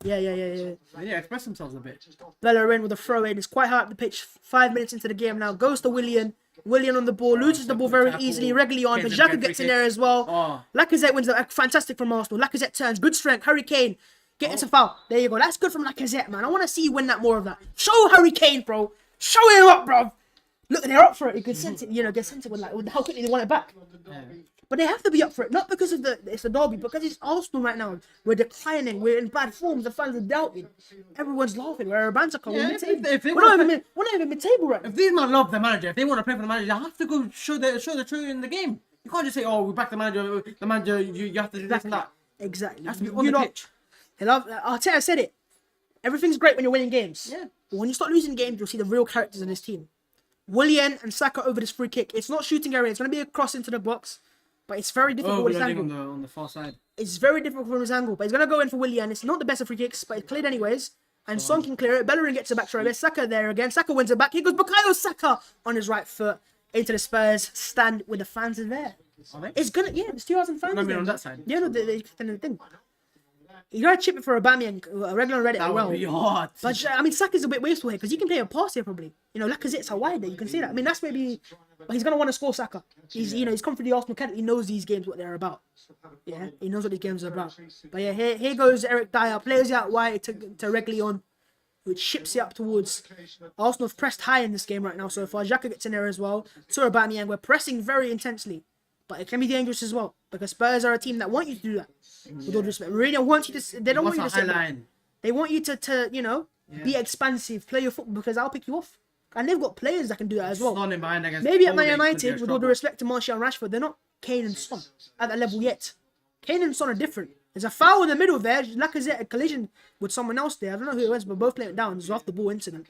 Yeah. Yeah, express themselves a bit. Bellerin with a throw in. It's quite high up the pitch. 5 minutes into the game now. Goes to Willian. Willian on the ball. Loses the ball very easily. Regularly on. But Xhaka gets in there as well. Oh. Lacazette wins that. Fantastic from Arsenal. Lacazette turns. Good strength. Harry Kane. Getting to foul. There you go. That's good from Lacazette, man. I want to see you win that more of that. Show Harry Kane, bro. Show him up, bro. Look, they're up for it. You can sense it. Get sent it with how quickly they want it back. Yeah. But they have to be up for it. Not because of it's a derby, because it's Arsenal right now. We're declining. We're in bad form. The fans are doubting. Everyone's laughing. We're a banter club. We're not even mid-table right now. If these men love the manager, if they want to play for the manager, they have to go show the truth in the game. You can't just say, "Oh, we back the manager." The manager, you have to do this and that. Exactly. You have to be on the pitch. Arteta said it. Everything's great when you're winning games. Yeah. But when you start losing games, you'll see the real characters in this team. Willian and Saka over this free kick. It's not shooting area. It's going to be a cross into the box. But it's very difficult with this angle. On the far side. It's very difficult from this angle. But he's going to go in for Willian. It's not the best of free kicks, but it's cleared anyways. And Son can clear it. Bellerin gets it back to Saka there again. Saka wins it back. Here goes Bukayo Saka on his right foot into the Spurs stand with the fans in there. It's going to, there's 2,000 fans. I mean, on that side. Yeah, no, they're the thing. You gotta chip it for Aubameyang, a regular Reddit as well. That would be hard. But I mean, Saka's a bit wasteful here because he can play a pass here probably. Lacazette's a wide there. You can see that. I mean, that's maybe But he's gonna want to score Saka. He's come from the Arsenal academy. He knows these games what they're about. Yeah, he knows what these games are about. But yeah, here goes Eric Dyer, plays it out wide to Reguilon, which ships it up towards Arsenal. Have pressed high in this game right now so far. Xhaka gets in there as well. So Aubameyang, we're pressing very intensely. But it can be dangerous as well. Because Spurs are a team that want you to do that. With all respect. Mourinho wants you to... They don't want you to sit back. They want you to be expansive, play your football, because I'll pick you off. And they've got players that can do that as well. Maybe at Man United, with all the respect to Martial and Rashford, they're not Kane and Son at that level yet. Kane and Son are different. There's a foul in the middle there. Lacazette, a collision with someone else there. I don't know who it was, but both playing it down. It was off the ball incident.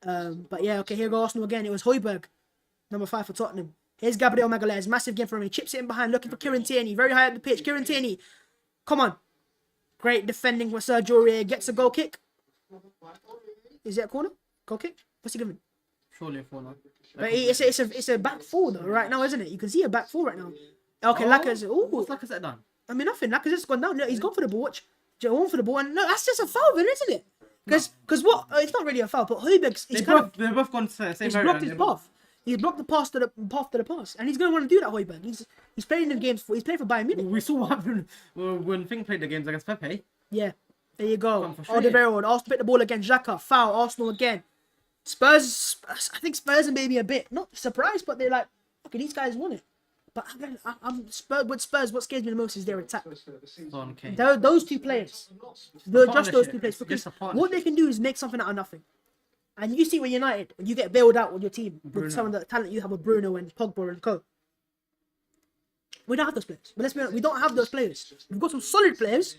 But yeah, okay, here go Arsenal again. It was Højbjerg, number 5 for Tottenham. Here's Gabriel Magalhaes. Massive game for him. He chips it in behind, looking for Kieran Tierney. Very high up the pitch. Kieran Tierney. Come on. Great defending for Sergio Aurier. Gets a goal kick. Is it a corner? Goal kick? What's he giving? Surely a corner. But it's a back four though right now, isn't it? You can see a back four right now. Okay, Lacazette. What's Lacazette done? I mean, nothing. Lacazette's gone down. Look, he's gone for the ball. Watch. Going for the ball. And no, that's just a foul then, isn't it? Because what? It's not really a foul, but Højbjerg's... They've both gone to the same area. He's blocked his path. He's blocked the path to the pass. And he's going to want to do that, Højbjerg. He's playing in games he's playing for Bayern Munich. We saw what happened when Fink played the games against Pepe. Yeah. There you go. Alderweireld. Arsenal pick the ball again. Xhaka. Foul. Arsenal again. Spurs, I think Spurs are maybe a bit, not surprised, but they're like, okay, these guys won it. But I'm Spurs, what scares me the most is their attack. Okay. Those two players. Just those two players. Because what they can do is make something out of nothing. And you see when United, when you get bailed out with your team, with some of the talent you have with Bruno and Pogba and co. We don't have those players. But let's be honest, we don't have those players. We've got some solid players,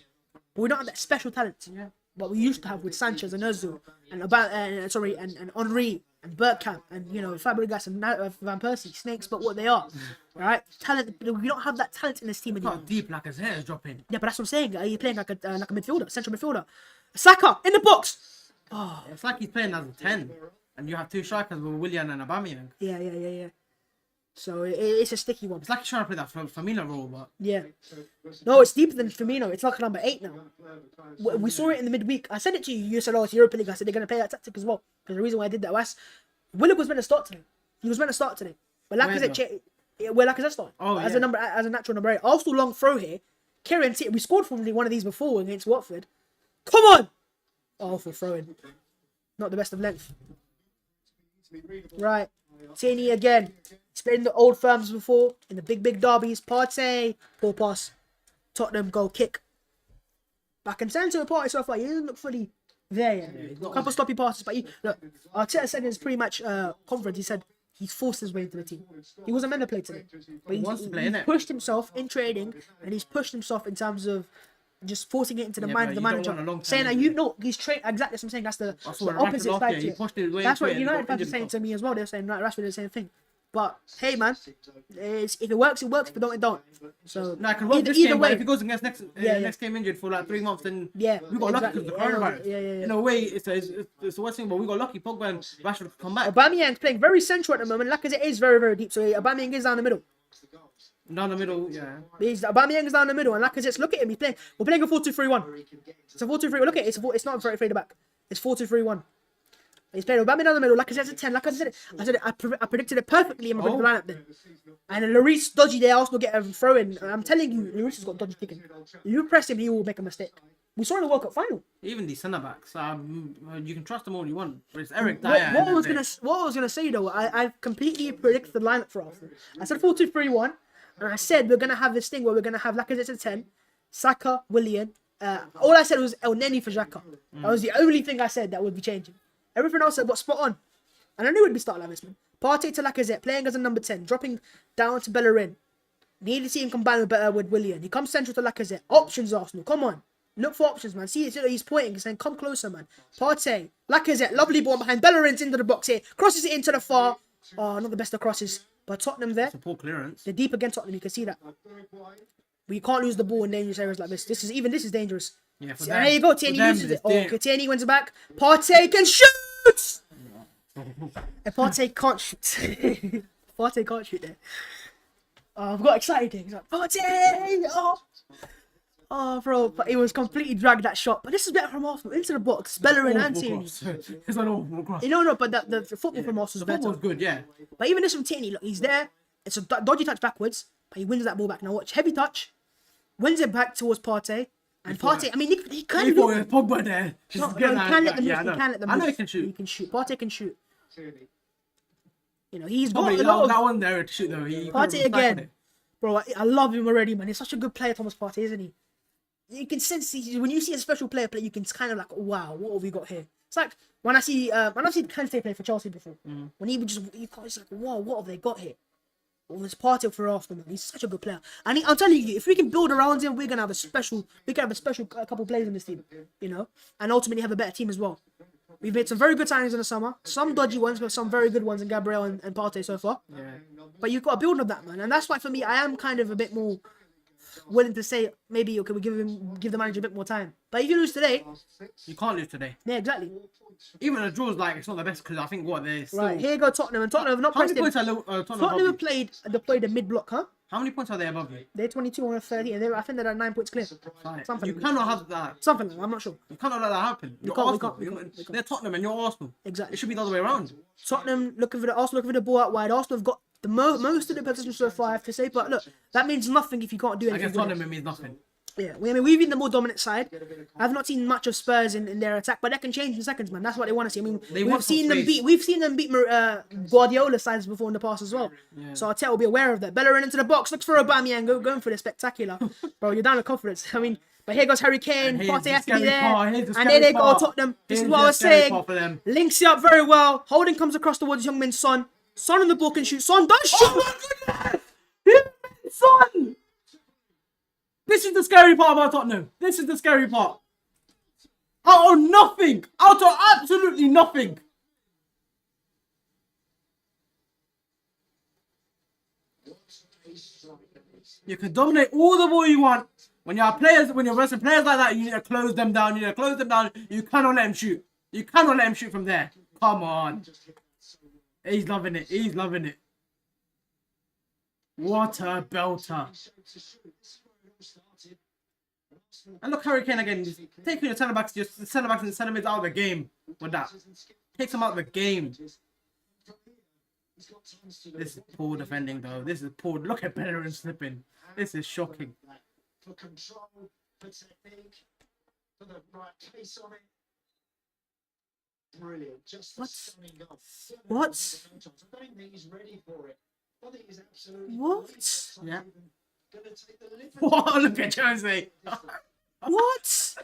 but we don't have that special talent. Yeah. What we used to have with Sanchez and Ozil and and Henry and Bergkamp and Fabregas and Van Persie, snakes, but what they are, right? Talent. We don't have that talent in this team anymore. Not deep like his hair is dropping. Yeah, but that's what I'm saying. Are you playing like a midfielder, central midfielder? Saka in the box. Oh, it's like he's playing as a 10, and you have two strikers with Willian and Aubameyang. Yeah. So it's a sticky one. It's like he's trying to play that Firmino role, but... Yeah. No, it's deeper than Firmino. It's like number 8 now. We saw it in the midweek. I said it to you. You said, oh, it's Europa League. I said they're going to play that tactic as well. Because the reason why I did that was... Willock was meant to start today. He was meant to start today. But Lacazette started. Oh, as a natural number 8. Arsenal long throw here. Kieran Tierney. We scored from one of these before against Watford. Come on! Oh, for throwing. Not the best of length. Right. Tierney again. He's played in the old firms before, in the big derbies. Partey, poor pass. Tottenham goal kick. But I can send to a party so far. He doesn't look fully there yet. A couple sloppy passes, but look, Arteta said in his pre-match conference, he said he's forced his way into the team. He wasn't meant to play today, but he's pushed himself in training, and he's pushed himself in terms of just forcing it into the mind of the manager, saying that he's trained. Exactly, that's what I'm saying. That's the opposite side to it. That's what United fans are saying to me as well. They're saying Rashford did the same thing. But hey, man, if it works, it works. If it don't, it don't. So it can work this game, but if he goes against next game injured for like 3 months, then we got lucky because of the coronavirus. In a way, it's the worst thing, but we got lucky. Pogba and Rashford could come back. Aubameyang's playing very central at the moment. Lacazette is very, very deep. So Aubameyang is down the middle. Down the middle, yeah. Aubameyang is down the middle, and Lacazette's, look at him. We're playing a 4-2-3-1. It's a 4-2-3. Look at it. It's not very fade back. It's 4-2-3-1. He's playing Aubameyang down the middle. Lacazette's a 10. I predicted it perfectly in my lineup then. And Lloris dodgy there. Arsenal get a throw in. I'm telling you, Lloris has got dodgy kicking. If you press him, he will make a mistake. We saw in the World Cup final. Even the centre backs, you can trust them all you want. But it's Eric Dyer. What I was gonna say though, I completely predicted the lineup for Arsenal. I said 4-2-3-1. And I said we're going to have this thing where we're going to have Lacazette at 10, Saka, Willian. All I said was El Neni for Xhaka. That was the only thing I said that would be changing. Everything else I got spot on. And I knew it would be starting like this, man. Partey to Lacazette, playing as a number 10, dropping down to Bellerin. Need to see him combine with Willian. He comes central to Lacazette. Options, Arsenal. Come on. Look for options, man. See, he's pointing. He's saying, come closer, man. Partey, Lacazette, lovely ball behind. Bellerin's into the box here. Crosses it into the far. Oh, not the best of crosses. But Tottenham there. It's a poor clearance. They're deep against Tottenham. You can see that. But you can't lose the ball in dangerous areas like this. This is dangerous. Yeah, for there you go. Tierney loses it. Oh, Tierney wins it back. Partey can shoot! And Partey can't shoot. Partey can't shoot there. Oh, I've got excited. He's like, Partey! Oh, bro, but it was completely dragged that shot. But this is better from Arsenal. Into the box. Bellerin and Tierney. It's an awful cross. No, but the football from Arsenal is better. The football's good, yeah. But even this from Tierney, look, he's there. It's a dodgy touch backwards, but he wins that ball back. Now watch, heavy touch, wins it back towards Partey. And Partey, I mean, he can do it. Pogba there. He can let them move. I know he can shoot. He can shoot. Partey can shoot. You know, he's got Probably a lot of... that one there to shoot though. Partey again. Bro, I love him already, man. He's such a good player, Thomas Partey, isn't he? You can sense, when you see a special player play, you can kind of like, wow, what have we got here? It's like, when I've seen Kante play for Chelsea before, when it's like, wow, what have they got here? Well, there's Partey for Arsenal, man. He's such a good player. And I'm telling you, if we can build around him, we're going to have a special couple players in this team, you know? And ultimately have a better team as well. We've made some very good signings in the summer. Some dodgy ones, but some very good ones in Gabriel and Partey so far. Yeah. But you've got to build on that, man. And that's why, for me, I am kind of a bit more willing to say, maybe, okay, we give the manager a bit more time. But if you lose today... You can't lose today. Yeah, exactly. Even a draw's like, it's not the best, because I think, they're still... Right, here go Tottenham. And Tottenham have not pressed him. How many points are Tottenham have deployed a mid-block, huh? How many points are they above you? They're 22 on 30, and I think they're at 9 points clear. Right. Something You like cannot have that. Something like that, I'm not sure. You cannot let that happen. We can't. They're Tottenham and you're Arsenal. Exactly. It should be the other way around. Tottenham Arsenal looking for the ball out wide. Arsenal have got the most of the position so far, I have to say. But look, that means nothing if you can't do anything. Against Tottenham, it means nothing. Yeah, we've been the more dominant side. I've not seen much of Spurs in their attack, but that can change in seconds, man. That's what they want to see. I mean, we've seen them beat Guardiola sides before in the past as well. Yeah. So Arteta will be aware of that. Bellerin into the box, looks for Aubameyang, going for the spectacular. Bro, you're down with confidence. I mean, but here goes Harry Kane. Partey has to be there, and there they go, Tottenham. This is what I was saying. Links it up very well. Holding comes across towards Youngmin Son. Son on the ball can shoot. Son does shoot. Oh my goodness! Son. This is the scary part about Tottenham. This is the scary part. Out of nothing. Out of absolutely nothing. You can dominate all the ball you want. When you're wrestling players like that, you need to close them down. You cannot let him shoot. You cannot let him shoot from there. Come on. He's loving it. What a belter. And look, Harry Kane again, taking your centre backs and the centre mids out of the game with that. Takes them out of the game. This is poor defending though. This is poor. Look at Bellerin slipping. This is shocking. For control, for technique, for the right pace on it. Brilliant. Just a stunning goal. What? I don't think he's ready for it. I think he's absolutely what? Yeah. What? Look at Jose. What?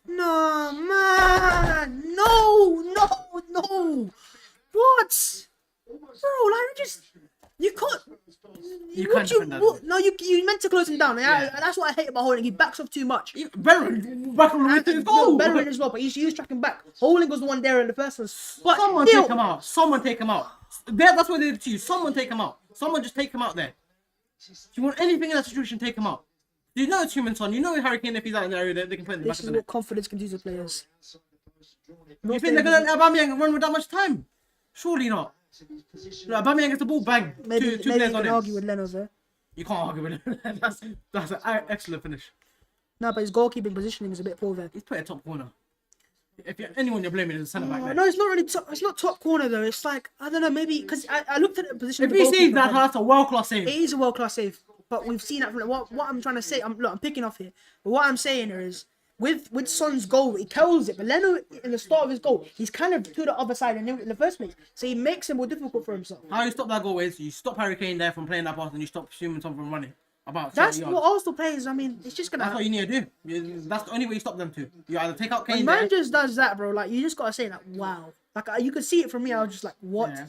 No, man. No. What? Bro, like, you can't. You can't defend that. No, you meant to close him down. Yeah. That's what I hate about Holding. He backs off too much. Bellerin back on the goal. Bellerin as well, but he's tracking back. Holding was the one there in the first one. But someone take him out. Someone take him out. That's what they did to you. Someone take him out. Someone just take him out there. If you want anything in that situation, take him out. You know it's human son. You know Harry Kane, if he's out in the area, they can put in the back of the net. This is what confidence can do to players. You think they're going to let Aubameyang run with that much time? Surely not. Look, Aubameyang gets the ball, bang. Two players on him. Maybe you can argue with Leno there. You can't argue with Leno. That's an excellent finish. No, but his goalkeeping positioning is a bit poor there. He's put a top corner. If anyone you're blaming is a centre back there. No, it's not really top. It's not top corner though. It's like, I don't know, maybe because I looked at the position. If he sees that, that's a world class save. It is a world class save, but we've seen that from what I'm trying to say. I'm picking off here, but what I'm saying here is with Son's goal, he kills it. But Leno, in the start of his goal, he's kind of to the other side in the first place, so he makes it more difficult for himself. How you stop that goal is you stop Harry Kane there from playing that pass and you stop Human Son from running. That's what Arsenal players. I mean, it's just gonna. That's what you need to do. That's the only way you stop them to. You either take out Kane. When man just does that, bro. Like you just gotta say like, wow. Like you could see it from me. I was just like, what? Yeah.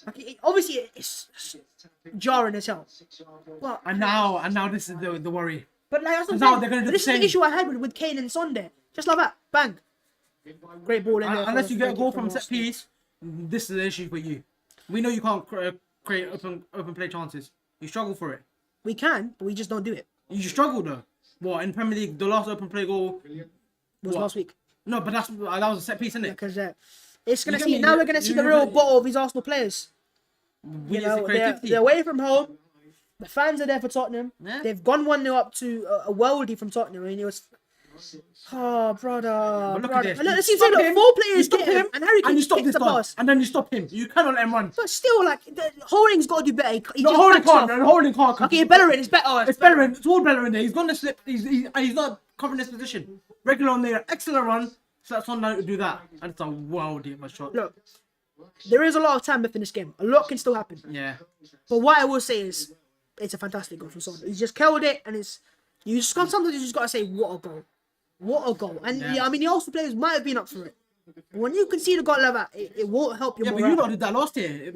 Like obviously it's jarring as hell. Well, and now this is the worry. But like now they're gonna do this is the issue I had with Kane and Son there. Just like that, bang. Great ball in there. Unless you get a goal from set piece, this is the issue for you. We know you can't create open play chances. You struggle for it. We can, but we just don't do it. You struggle though. What in Premier League? The last open play goal was last week. No, but that was a set piece, isn't it? Because it's gonna see now. We're gonna see the real bottle of these Arsenal players. You know, they're away from home. The fans are there for Tottenham. Yeah. They've gone 1-0 up to a worldie from Tottenham, and it was. Oh, brother. Look at this. Look, let's see, Stop look, him. 4 players You stop get him, and Harry Kane you just stop kicks this the guy, pass. and then you stop him. You cannot let him run. But still, like, Holding's got to do better. He No, just Holding backs off. can't. Holding can't. Okay, Bellerin is better. It's Bellerin. It's all Bellerin there. He's going to slip. He's not covering his position. Regular on there. Excellent run. So that's on now to do that. And it's a worldie of a shot. Look, there is a lot of time left in this game. A lot can still happen. Yeah. But what I will say is, it's a fantastic goal from Son. He's just killed it, and it's sometimes you just gotta say, what a goal, what a goal. And yeah, I mean, the Arsenal players might have been up for it. But when you concede a goal like that, it won't help your morale. Yeah, but you lot did that last year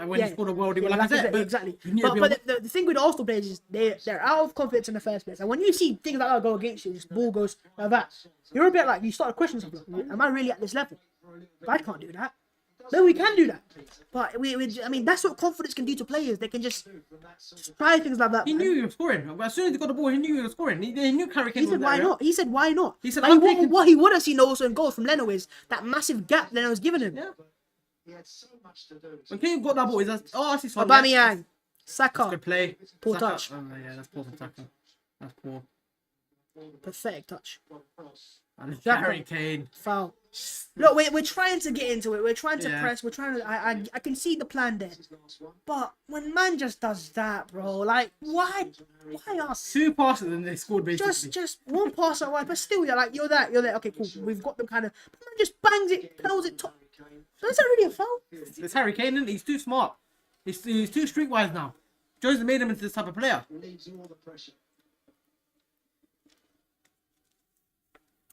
when he scored a worldie. Like I said, exactly. But the thing with the Arsenal players is they're out of confidence in the first place. And when you see things like that go against you, this ball goes like that, you're a bit like, you start questioning yourself, like, am I really at this level? But I can't do that. No, we can do that. But I mean, that's what confidence can do to players. They can just try things like that. He knew he was scoring. As soon as he got the ball, he knew he was scoring. He knew Harry Kane. He said, why not? He said, why not? He said, what he would have seen also in goals from Leno is that massive gap Leno was giving him. Yeah. He had so much to do. When Kane got that ball, he's like, I see Son. Aubameyang, Saka. Good play. Poor Saka. touch. Oh, yeah, that's poor from Saka. That's poor. Pathetic touch. And Harry Kane. Foul. Look, we're trying to get into it. We're trying to press. We're trying to. I can see the plan there. But when man just does that, bro, like why us? 2 passes and they scored basically. Just one pass at one, but still you're there. Okay, cool. We've got them kind of. But man just bangs it, pedals it top. So is that really a foul? It's Harry Kane, isn't he? He's too smart. He's too streetwise now. Jose made him into this type of player.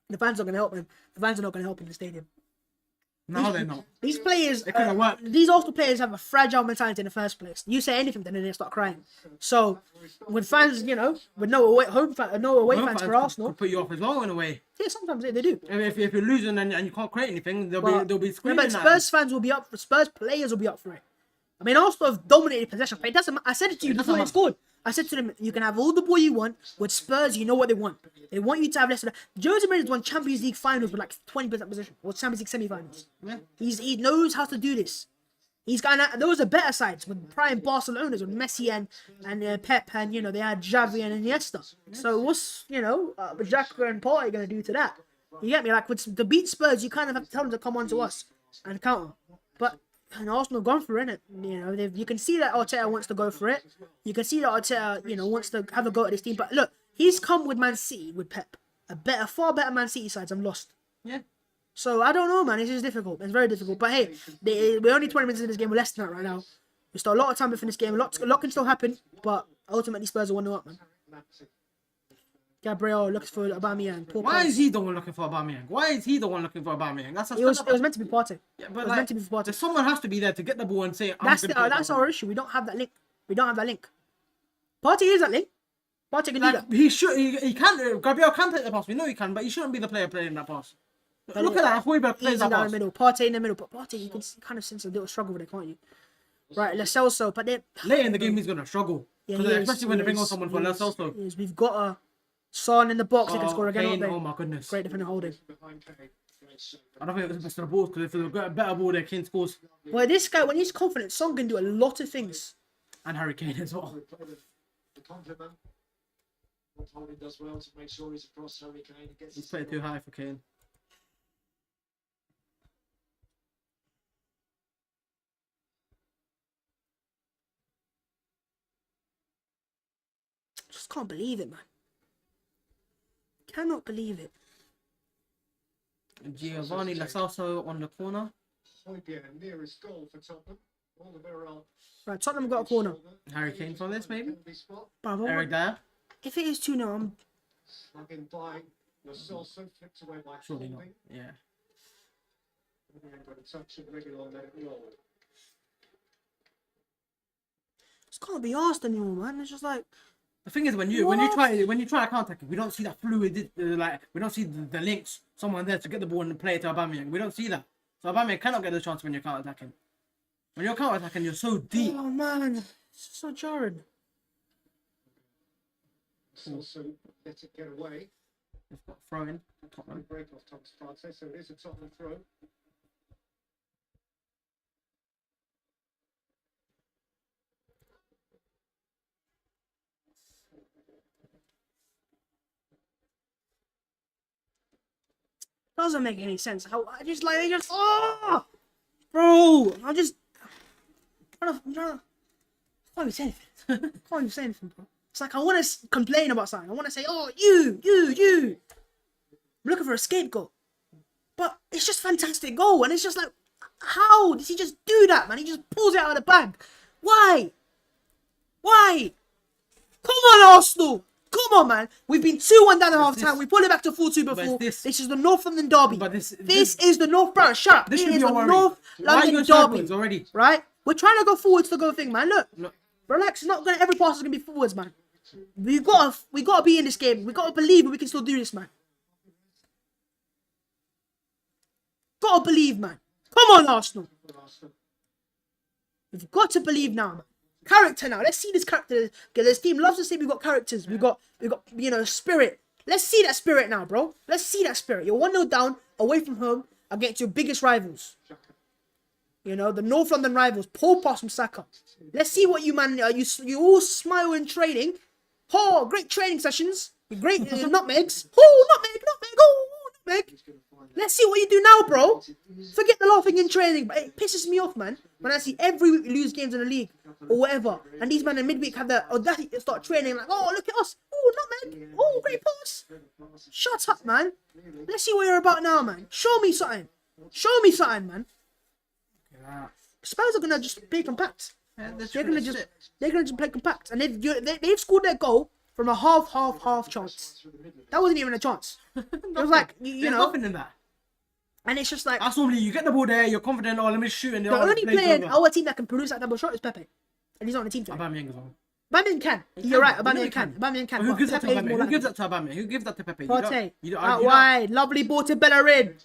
The fans are going to help him. The fans are not going to help in the stadium. No, they're not. These players, They couldn't work. These Arsenal players have a fragile mentality in the first place. You say anything, then they start crying. So, with fans, with no away fans for Arsenal, Could put you off as well in a way. yeah, sometimes they do. If you're losing and you can't create anything, they'll be screaming. But Spurs fans will be up for. Spurs players will be up for it. I mean, Arsenal have dominated possession. But it doesn't. I said it to you before they scored. I said to them, you can have all the ball you want. With Spurs, you know what they want. They want you to have less of that. Jose Mourinho's won Champions League finals with like 20% possession, or Champions League semi-finals. Yeah. He knows how to do this. He's got those are better sides with prime Barcelona's with Messi and Pep, and they had Xavi and Iniesta. So what's Xhaka and Partey gonna do to that? You get me? Like to beat Spurs, you kind of have to tell them to come on to us and counter. But Arsenal gone for it, you can see that Arteta wants to go for it. You can see that Arteta, wants to have a go at this team. But look, he's come with Man City with Pep, far better Man City sides. I'm lost. Yeah. So I don't know, man. It's just difficult. It's very difficult. But hey, we're only 20 minutes in this game. We're less than that right now. There's still a lot of time left in this game. A lot can still happen. But ultimately, Spurs are 1-0 up, man. Gabriel looks for Aubameyang. Why is he the one looking for Aubameyang? It was meant to be Partey. Yeah, it was meant to be for Partey. Someone has to be there to get the ball and say, that's our issue. We don't have that link. Partey is that link. Partey can do that. He can. Gabriel can play the pass. We know he can, but he shouldn't be the player playing that pass. But look at that. Højbjerg plays that pass. Partey in the middle. But Partey, you can kind of sense a little struggle with it, can't you? Right, Lo Celso. But then later in the game, he's gonna struggle. Yeah, especially when they bring on someone for Lo Celso. We've got a Son in the box. He can score again. Oh my goodness! Great defender holding. I don't think it was the best of the balls, because if it was a better ball there, Kane scores. Well, this guy, when he's confident, Son can do a lot of things. And Harry Kane as well. Does well to make sure he's across Harry Kane. He's playing too high for Kane. Just can't believe it, man. Cannot believe it. Giovanni Lo Celso on the corner. Nearest goal for Tottenham. Right, Tottenham got a corner. Harry Kane for this, maybe? Bravo. Eric Dyer? If it is 2-0, I'm... Surely not. Yeah. Just can't be asked anymore, man. It's just like... The thing is, when you try a counter, we don't see that fluid, we don't see the links, someone there to get the ball and play it to Aubameyang. We don't see that. So Aubameyang cannot get the chance when you're counter attacking. When you're counter attacking, you're so deep. Oh man, it's so jarring. Also, let it get away. They've got throw in. Tottenham. Break off Thomas Partey, so it is a Tottenham throw. Doesn't make any sense. How I just like they just bro. I'm trying to can't even say anything. Can't even say anything, bro. It's like I want to complain about something. I want to say, oh, you. I'm looking for a scapegoat. But it's just fantastic goal. And it's just like, how does he just do that, man? He just pulls it out of the bag. Why? Come on, Arsenal. Come on, man. We've been 2-1 down at half time. We pulled it back to 4-2 before. This is the North London derby. But this is the North Borough. Shut up. This is the North London derby. Already? Right? We're trying to go forwards to go thing, man. Look. Relax. It's not gonna every pass is gonna be forwards, man. We gotta be in this game. We gotta believe we can still do this, man. Gotta believe, man. Come on, Arsenal. We've got to believe now, man. Character now. Let's see this character. This team loves to say we've got characters. We've got spirit. Let's see that spirit now, bro. Let's see that spirit. You're 1-0 down, away from home, against your biggest rivals. The North London rivals. Poor pass from Saka. Let's see what you you all smile in training. Oh, great training sessions. Great nutmegs. Oh, nutmeg. Oh, nutmeg. Let's see what you do now, bro. Forget the laughing in training, but it pisses me off, man. When I see every week we lose games in the league or whatever, and these men in midweek have the audacity to start training like, oh, look at us. Oh, nutmeg. Oh, great pass. Shut up, man. Let's see what you're about now, man. Show me something, man. Spurs are gonna just play compact. Yeah, they're gonna just play compact, and they've scored their goal from a half chance. That wasn't even a chance. It was like you know, nothing in that. And it's just like that's normally you get the ball there, you're confident. Oh, let me shoot. And the only player in our team that can produce that double shot is Pepe, and he's not on the team today. Aubameyang as well. Aubameyang can. You're right. Aubameyang can. Aubameyang can. Who gives that to Aubameyang? Who gives that to Aubameyang? Who gives that to Pepe? Partey. Out wide. Lovely ball to Bellerin.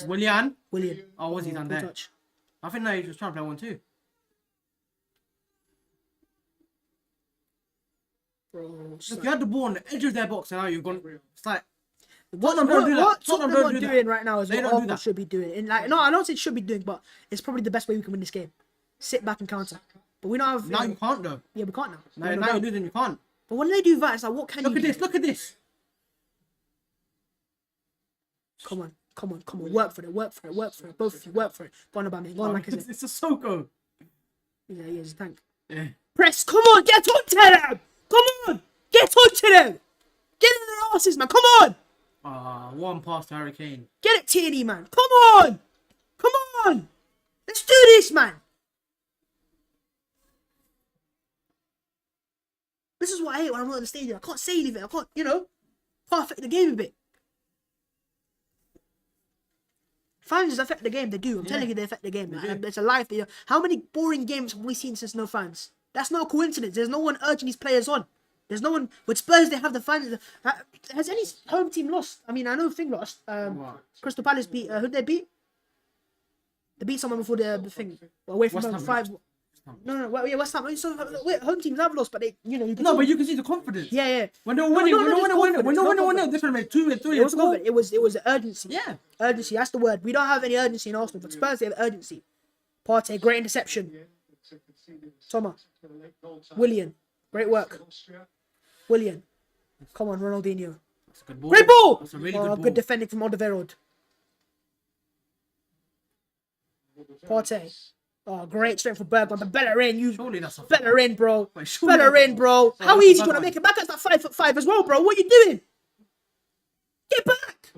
Willian. Oh, what's he done there? Touch. I think he was trying to play 1-2. Bro, look, you had the ball on the edge of their box, and now you've gone. It's like what Tottenham are doing right now is what Arsenal should be doing. And like, no, I don't say should be doing, but it's probably the best way we can win this game. Sit back and counter. But we don't have. Now you can't though. Yeah, we can't now. Now you're losing. You can't. But when they do that, it's like, what can you do? Look at this. Come on. Work for it. Both of you, work for it. Go on, Aubameyang. Go on, like it's a Soko. Yeah, he's a tank. Yeah. Press, come on, get onto them! Come on! Get onto them! Get in their asses, man, come on! One pass to Harry Kane. Get it, Tierney, man. Come on! Let's do this, man! This is what I hate when I'm not in the stadium. I can't say anything. I can't, can't affect the game a bit. Fans affect the game. They do. I'm telling you, they affect the game. It's a life. How many boring games have we seen since no fans? That's no coincidence. There's no one urging these players on. There's no one. With Spurs, they have the fans. Has any home team lost? I mean, I know Thing lost. Crystal Palace beat. Who'd they beat? They beat someone before the thing. Away from home. 5. No. West Ham. So, home teams have lost, but they, but you can see the confidence. Yeah. When they're winning, this one made 2 and 3. It was urgency. Yeah. Urgency. That's the word. We don't have any urgency in Arsenal, but Spurs they have urgency. Partey, great interception. Thomas. Willian, great work. Willian, come on, Ronaldinho. That's a good ball. Great ball. That's a really good ball. Good defending from Alderweireld. Partey. Oh, great strength for Bergman, but Bellerin, Bellerin, bro. Bellerin, bro. How easy you gonna make it back? That's like 5'5" as well, bro. What are you doing? Get back!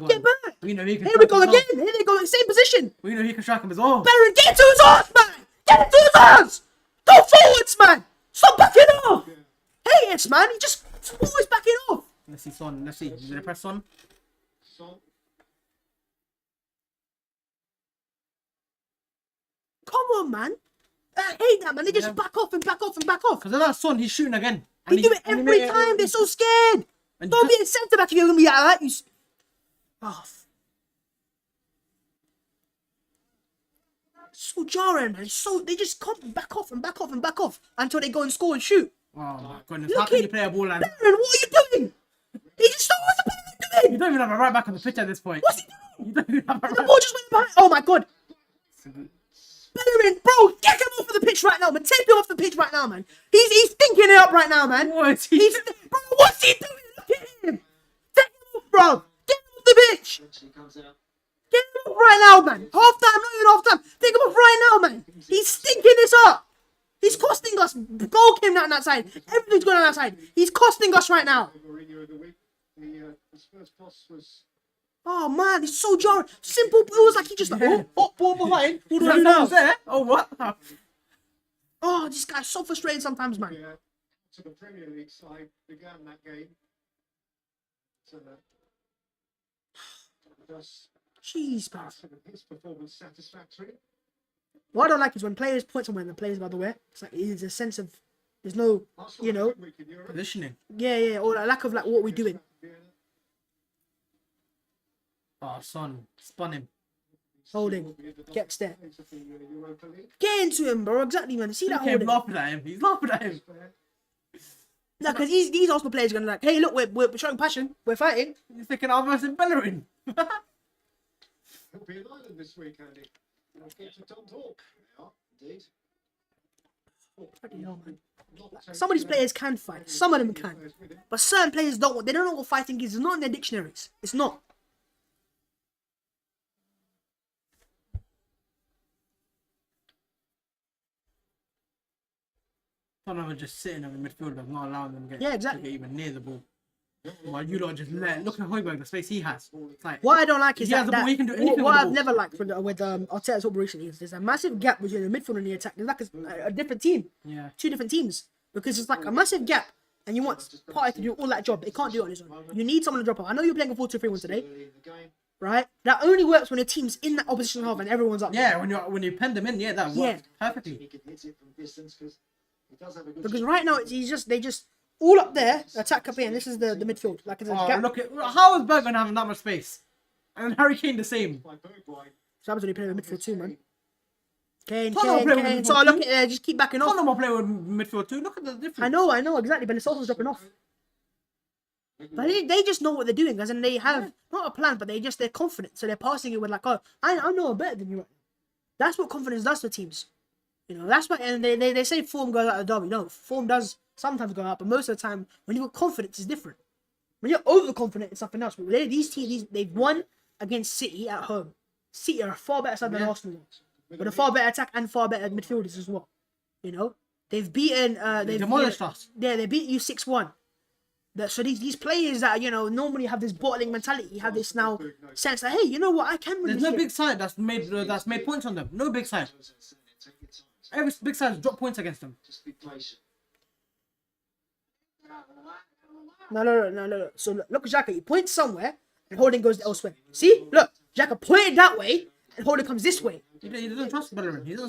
Get back! Here we go again. Here they go, same position. We know he can strike him as well. Bellerin, get to his arse, man! Get to his arse! Go forwards, man! Stop backing off! Hey, yes, man. He just always backing off. Let's see Son. Let's see. Is it a press Son? Come on, man. I hate that, man. They just back off. Because of that Son, he's shooting again. They do it every time. They're so scared. Don't be a centre back if you're going to be like that. So jarring, man. They just come back off until they go and score and shoot. Oh my goodness. How can you play a ball like that? Bellerin, what are you doing? He just don't want the Bellerin doing. You don't even have a right back on the pitch at this point. What's he doing? You don't even have a right The ball just went behind. Oh my god. Bellerin, bro, get him off of the pitch right now, man. Take him off the pitch right now, man. He's thinking it up right now, man. Bro, what's he doing? Look at him. Take him off, bro. Get him off the pitch. Get him off right now, man. Half time, not even half time. Take him off right now, man. He's stinking this up. He's costing us. Goal came down that side. Everything's going on that side. He's costing us right now. Oh man, it's so jarring. Simple. It was like he just like, oh, ball behind. What do I do now? Oh, what? Oh, this guy's so frustrating sometimes, man. To the Premier League side began that game. Jeez, man. His performance satisfactory. What I don't like is when players point somewhere and the players by the way. It's like there's a sense of there's no, you know, Positioning. yeah, or a lack of like what we're doing. Oh, son, spun him. Holding, gets there. Get into him, bro. Exactly, man. See that holding? Laughing at him. He's laughing at him. No, because these Arsenal players are gonna like, hey, look, we're showing passion. We're fighting. He's thinking Alvarez and Bellerin. He'll be an island this week, Andy. I'll get to Tom Talk. Indeed. Bloody hell, man. Some of these players can fight. Some of them can. But certain players don't. They don't know what fighting is. It's not in their dictionaries. It's not. Tottenham are just sitting in the midfield and not allowing them to Yeah, exactly. get even near the ball. While you lot just look at Højbjerg, the space he has. It's like, What I don't like is he has that, the ball, he can do anything what with the I've ball. never liked with Arteta's football recently is there's a massive gap between the midfield and the attack. There's like a different team. Yeah. Two different teams. Because it's like a massive gap and you want Partey to do all that job. It can't do it on his own. You need someone to drop off. I know you're playing a 4-2-3-1 today. Right? That only works when the team's in that opposition half and everyone's up. Yeah, when you pen them in, yeah, that works perfectly. Because right now they just all up there, attack up here, and this is the midfield. Like it's a gap. Look at how is Bergman having that much space? And Harry Kane the same. So I'm only playing with midfield too, man. Kane. Tottenham So look at it, just keep backing off. Tottenham are playing with midfield too. Look at the difference. I know, exactly, but it's also dropping off. But they just know what they're doing, guys, and they have not a plan, but they're confident. So they're passing it with like, oh, I know better than you. That's what confidence does to teams. You know, that's why, and they say form goes out of the derby. No, form does sometimes go out, but most of the time, when you've got confidence, it's different. When you're overconfident, it's something else. But these teams, they've won against City at home. City are a far better side than Arsenal, with a far better attack and far better midfielders as well. You know, they've beaten. They've demolished us. Yeah, they beat you 6-1. So these players that normally have this bottling mentality have this now sense that, hey, you know what, I can win. There's no big side that's made points on them. No big side. Every big side drop points against them. No. So look at Xhaka. He points somewhere and Holding goes elsewhere. See, look, Xhaka pointed that way and Holding comes this way. He doesn't trust Bellerin. You don't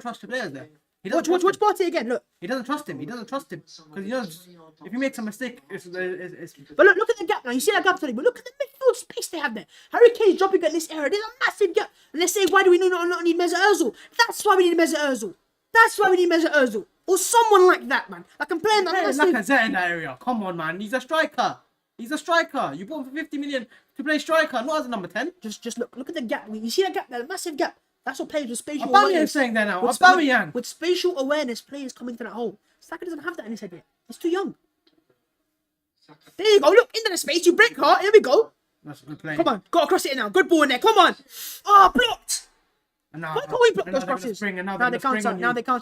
trust the players there. Watch Partey again. Look. He doesn't trust him. Because he knows if he makes a mistake, it's. But look at the gap now. You see that gap, Tony? But look at the midfield space they have there. Harry Kane's dropping at this area. There's a massive gap. And they say, why do we not need Mesut Ozil? That's why we need Mesut Ozil. Or someone like that, man. Like I'm playing that massive... Lacazette in that area. Come on, man. He's a striker. You bought him for 50 million to play striker, not as a number 10. Just look at the gap. You see that gap there? Massive gap. That's what players with spatial Aubameyang awareness. saying that now. Aubameyang. With spatial awareness, players coming to that hole. Saka doesn't have that in his head yet. He's too young. There you go. Look, into the space. You break heart. Here we go. That's a good play. Come on. Got across it now. Good ball in there. Come on. Oh, blocked. Why can't we block those crosses? Now they can't.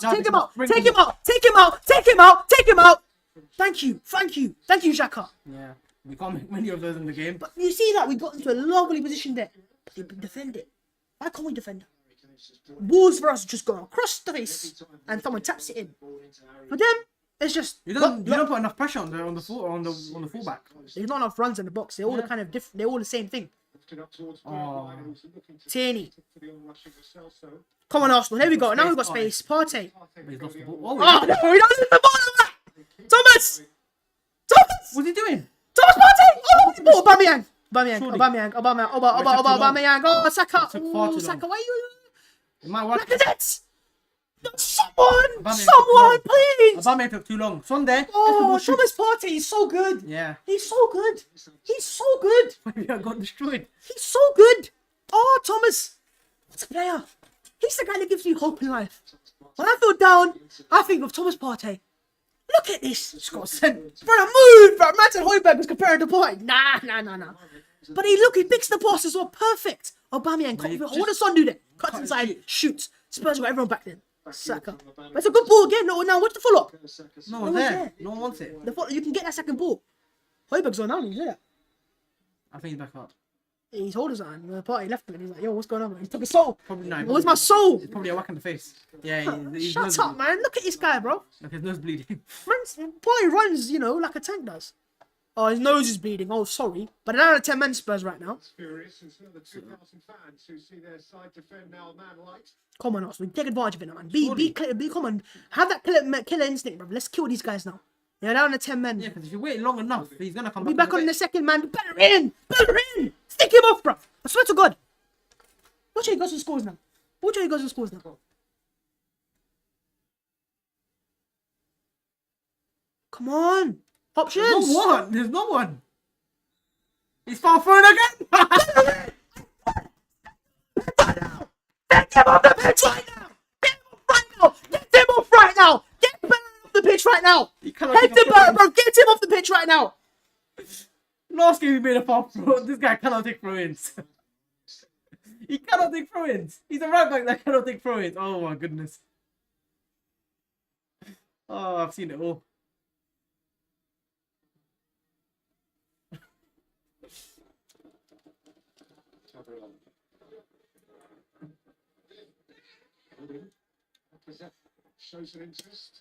Take him out. Thank you, Xhaka. Yeah, we can't make many of those in the game. But you see that we got into a lovely position there. But they defend it. Why can't we defend? Balls for us just go across the face and someone taps it in. For them, it's just you don't put enough pressure on the fullback. There's not enough runs in the box. They're all kind of different. They're all the same thing. Tierney. Come on, Arsenal. Here we go. Now we've got space. Partey. He's lost the ball. Oh no, he doesn't have the ball. Thomas. What's he doing? Thomas Partey. Oh, Aubameyang. Aubameyang. Oh, Saka. Oh, Saka. Why are you? It might work. Lacazette. Someone, please. Aubameyang took too long. Sunday. Oh, Thomas Partey. He's so good. Yeah. He's so good. Maybe I got destroyed. He's so good. Oh, Thomas. What's a player? He's the guy that gives you hope in life. When I feel down, I think of Thomas Partey. Look at this. Just got sent. Bro, move, bro. Imagine Højbjerg was comparing to Partey. Nah. But he picks the pass as well. Perfect. Aubameyang, what does Son do there? Cuts inside, shoots. Spurs got everyone back then. Saka. But it's a good ball again. No, now what's the follow-up? No one's there. No one wants it. You can get that second ball. Højbjerg's on now, you hear that? I think he's back up. He's holding his hand. The party left him and he's like, yo, what's going on, man? He took his soul. Probably not. Where's my soul? It's probably a whack in the face. Yeah, he's Shut up, man. Look at this guy, bro. Look, his nose bleeding. Party runs, like a tank does. Oh, his nose is bleeding. Oh, sorry. But they're down to 10 men Spurs right now. Furious and some of the 2,000 fans who see their side defend now a man like. Come on, Arsenal. Take advantage of it now, man. Come on. Have that killer instinct, bro. Let's kill these guys now. They're down to 10 men. Yeah, because if you wait long enough, he's going to come back. Be back on in the second, man. Better in. Stick him off, bro. I swear to God. Watch how he goes and scores now. Come on. Options. There's no one. He's far thrown again. Get him off the pitch right now. Get him off right now. Get him off the pitch right now. Head the ball, bro. Get him off the pitch right now. Last game he made a foul throw. This guy cannot take throw-ins. He cannot take throw-ins. He's a right back that cannot take throw-ins. Oh my goodness. Oh, I've seen it all. Shows an interest.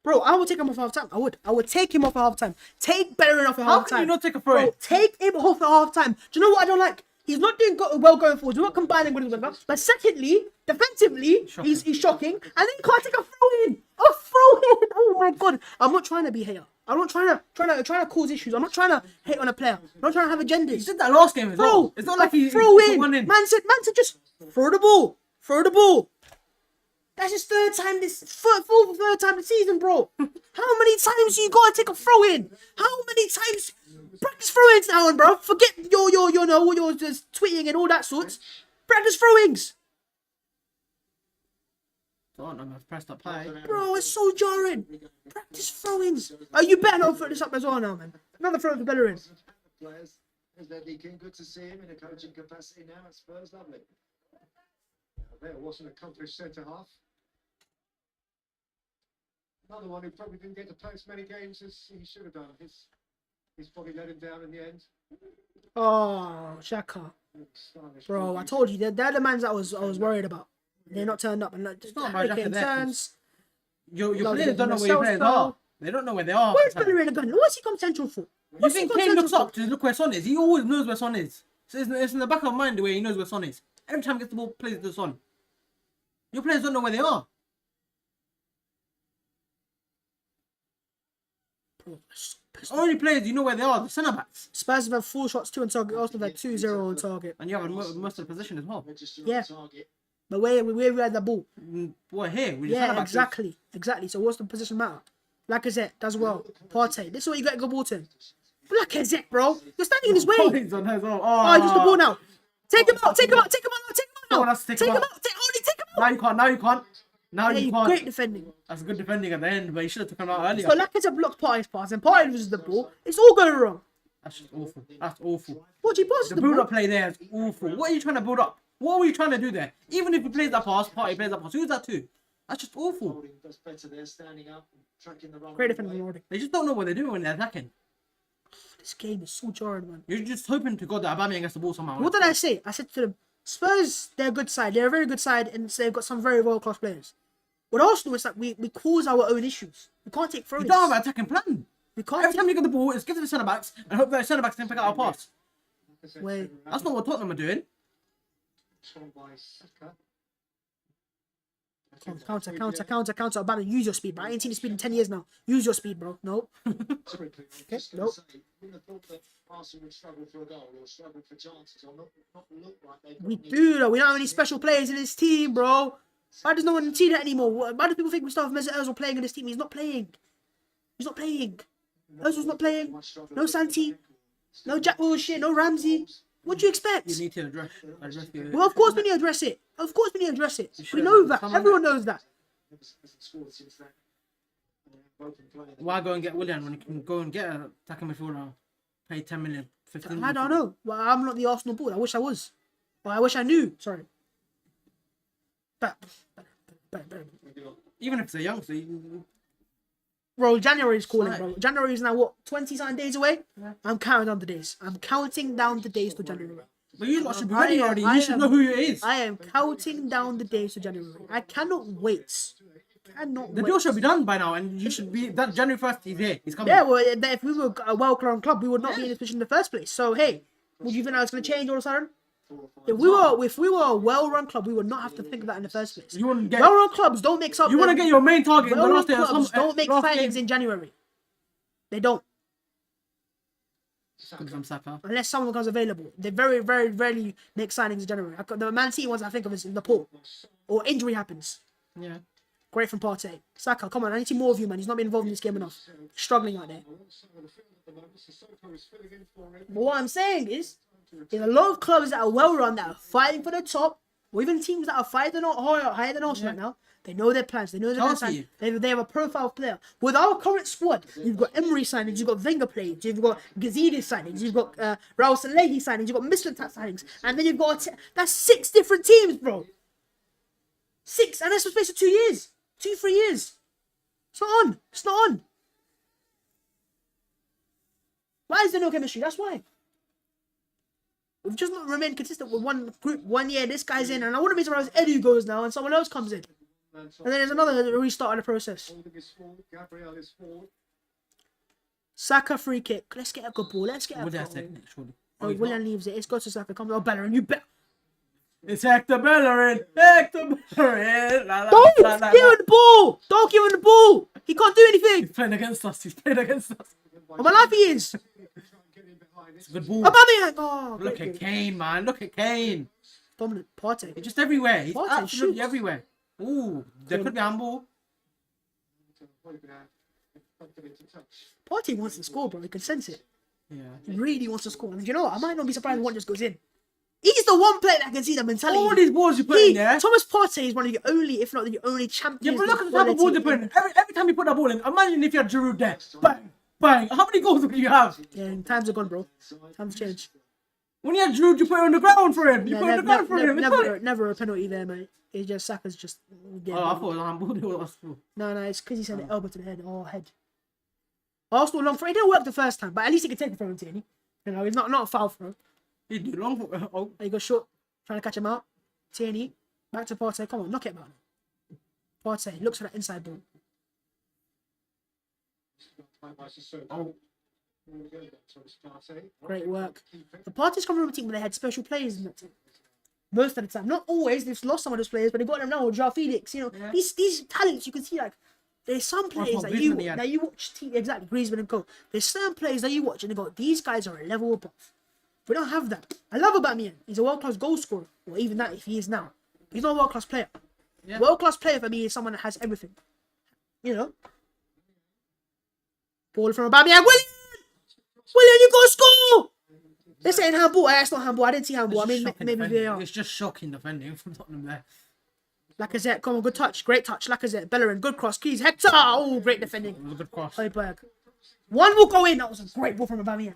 Bro, I would take him off half time. I would take him off at half time. Take Bellerin off at half time. How can you not take a throw? Bro, take him off at half time. Do you know what I don't like? He's not doing well going forward. We're not combining with him. But secondly, defensively, he's shocking. And then he can't take a throw in. Oh my God. I'm not trying to be hater. I'm not trying to cause issues. I'm not trying to hate on a player. I'm not trying to have agendas. He did that last game as well. It's not like he throw in. One in. Man said just throw the ball. Throw the ball. That's his third time this season, bro. How many times you gotta take a throw in? How many times practice throw-ins now on, bro? Forget your just tweeting and all that sorts. Practice throw-ins. I'm pressed up high. Bro, it's so jarring. Practice throw-ins. Oh, you better not put this up as well now, man. Another throw to Bellerin. Players, good to see him in a coaching capacity now at Spurs. Lovely. There was an accomplished centre half. Another one who probably didn't get to play as many games as he should have done. His body let him down in the end. Oh, Xhaka. Bro, I told you, they're the mans that I was worried about. They're not turned up. And it's not about Xhaka turns. Your players don't know where your players are. They don't know where they are. Where's Bellerin going? What's he come central for? You think Kane looks up to look where Son is? He always knows where Son is. So it's in the back of mind the way he knows where Son is. Every time he gets the ball, plays to Son. Your players don't know where they are. Only players you know where they are, the centre backs. Spurs have had 4 shots, 2 on target. Arsenal have had 2-0 on target. And you have most of the position as well. Yeah. But where we had the ball? Well, here. Yeah, exactly. So what's the position matter? Lacazette does well. Partey. This is what you got to go ball to him. Lacazette, bro. You're standing in his way. Oh, just the ball now. Take him out. Take him out. Now you can't. Great defending. That's good defending at the end, but you should have taken him out earlier. So Lacazette blocked Partey's pass, and Partey loses the ball. It's all going wrong. That's just awful. That's awful. What do you pass? The build-up play there is awful. What are you trying to build up? What are we trying to do there? Even if he plays that pass, Partey plays that pass. Who's that to? That's just awful. Great defending. They just don't know what they're doing when they're attacking. This game is so jarring, man. You're just hoping to God that Aubameyang gets the ball somehow. What did I say? I said to them, Spurs, they're a good side. They're a very good side, and they've got some very world-class players. With Arsenal, it's like we cause our own issues. We can't take throw-ins. You don't have an attacking plan. We can't. Every time you get the ball, it's give to the centre-backs and hope that centre-backs can pick out our pass. Wait. That's not what Tottenham are doing. Counter. Aubameyang, use your speed, bro. I ain't seen the speed in 10 years now. Use your speed, bro. No. Okay, nope. We do, though. We don't have any special players in this team, bro. Why does no one see that anymore? Why do people think Mustafa Ozil playing in this team? He's not playing. Ozil's not playing. No Santi. No Jack Wilshere. No Ramsey. What do you expect? You need to address it. Well, of course we need to address it. We know that. Everyone knows that. Why go and get Willian when you can go and get an attacking midfielder? Pay 10 million, 15 million. I don't know. Well, I'm not the Arsenal board. I wish I was. Or I wish I knew. Sorry. But. Even if it's a youngster, Bro, January is calling, bro. January is now what? 20-something days away? Yeah. I'm counting down the days. I'm counting down the days to January. But you lot should be ready already. You should know who it is. I am counting down the days to January. I cannot wait. The deal should be done by now, and you should be. That January 1st, he's here. He's coming. Yeah, well, if we were a well-run club, we would not be in this position in the first place. So, hey, would you think that was going to change all of a sudden? If we were a well-run club, we would not have to think of that in the first place. You wouldn't get well-run clubs don't make up. You want to get your main target. Well-run clubs don't make signings in January. They don't. Unless someone becomes available, they very, very rarely make signings in January. The Man City ones I think of is Laporte, or injury happens. Yeah. Great from Partey. Saka, come on, I need to see more of you, man. He's not been involved in this game enough. Struggling out there. But what I'm saying is, there's a lot of clubs that are well run that are fighting for the top, or even teams that are fighting higher than us right now. They know their plans. They know their plans. They have a profile player. With our current squad, you've got Emery signings, you've got Wenger plays, you've got Gazidis signings, you've got Raul Salehi signings, you've got Mislintat signings, and then you've got that's 6 different teams, bro. 6, and that's for the space of 2 years, 2-3 years. It's not on. It's not on. Why is there no chemistry? That's why. We've just not remained consistent with one group 1 year. This guy's in, and I wouldn't be surprised if Edu goes now and someone else comes in. And then there's another restart of the process. Saka free kick. Let's get a good ball. Let's get a good ball. Oh, Willian leaves it. It's got to Saka. Come on, Bellerin. You bet. It's Hector Bellerin. Hector Bellerin. Don't give him the ball. Don't give him the ball. He can't do anything. He's playing against us. He's playing against us. On my life he is. It's a good ball. Aubameyang. Oh, look at Kane, man. Look at Kane. Dominant. Partey. He's just everywhere. He's Partey absolutely shoots. everywhere. Ooh, there could be handball. Partey wants to score, bro. He can sense it. Yeah. He really wants to score. And you know what? I might not be surprised if one just goes in. He's the one player that can see the mentality. All these balls you put in there. Thomas Partey is one of the only, if not the only champions. Yeah, but look at the type of ball you put in. Every time you put that ball in, imagine if you had Giroud there. Bang, bang. How many goals would you have? Yeah, times are gone, bro. Times change. When you had Giroud, you put it on the ground for him. You put it on the ground for him. Never a penalty there, mate. It's just Saka's just. I thought it was a handball. No, it's because he said the elbow to the head or head. Arsenal long for it. It didn't work the first time, but at least he could take it from him, Tierney. You know, it's not a foul for him. He did long for it. Oh, he goes short, trying to catch him out. Tierney, back to Partey. Come on, knock it out. Partey looks for that inside ball. Oh. Great work. The Partey's come from a team where they had special players in that team. Most of the time, not always. They've lost some of those players, but they got them now. Joao Felix, you know, these talents you can see. Like there's some players that you watch. Exactly, Griezmann and co. There's certain players that you watch and they go, these guys are a level above. We don't have that. I love Aubameyang. He's a world class goal scorer, or even that if he is now. He's not a world class player. Yeah. World class player for me is someone that has everything. You know. Ball from Aubameyang. Willian, you go score! This ain't handball. It's not handball. I didn't see handball. I mean, maybe VAR. It's just shocking defending from Tottenham there. Lacazette, come on, good touch. Great touch. Lacazette, Bellerin, good cross. Keys, Hector. Oh, great defending. It was a good cross. Højbjerg. One will go in. That was a great ball from Aubameyang.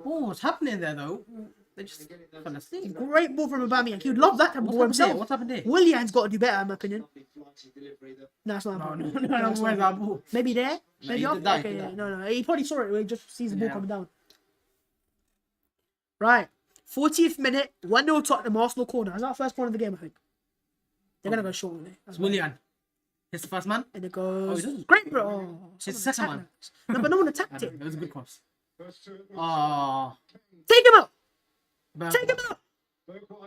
Oh, what's happening there, though? They just fell asleep. Great ball from Aubameyang. He would love that type of ball himself. What's happened here? Willian's got to do better, in my opinion. No, it's not. No, where's that ball? Maybe there? Maybe up? Okay, yeah. No. He probably saw it. He just sees the ball coming down. Right. 40th minute. 1-0 Tottenham, Arsenal corner. That's our first point of the game, I think. They're going to go short on it. It's Willian. He's the first man. And it goes. Great, bro. Oh, it's the second man. No, but no one attacked it. It was a good cross. Oh. Take him out. Take him out.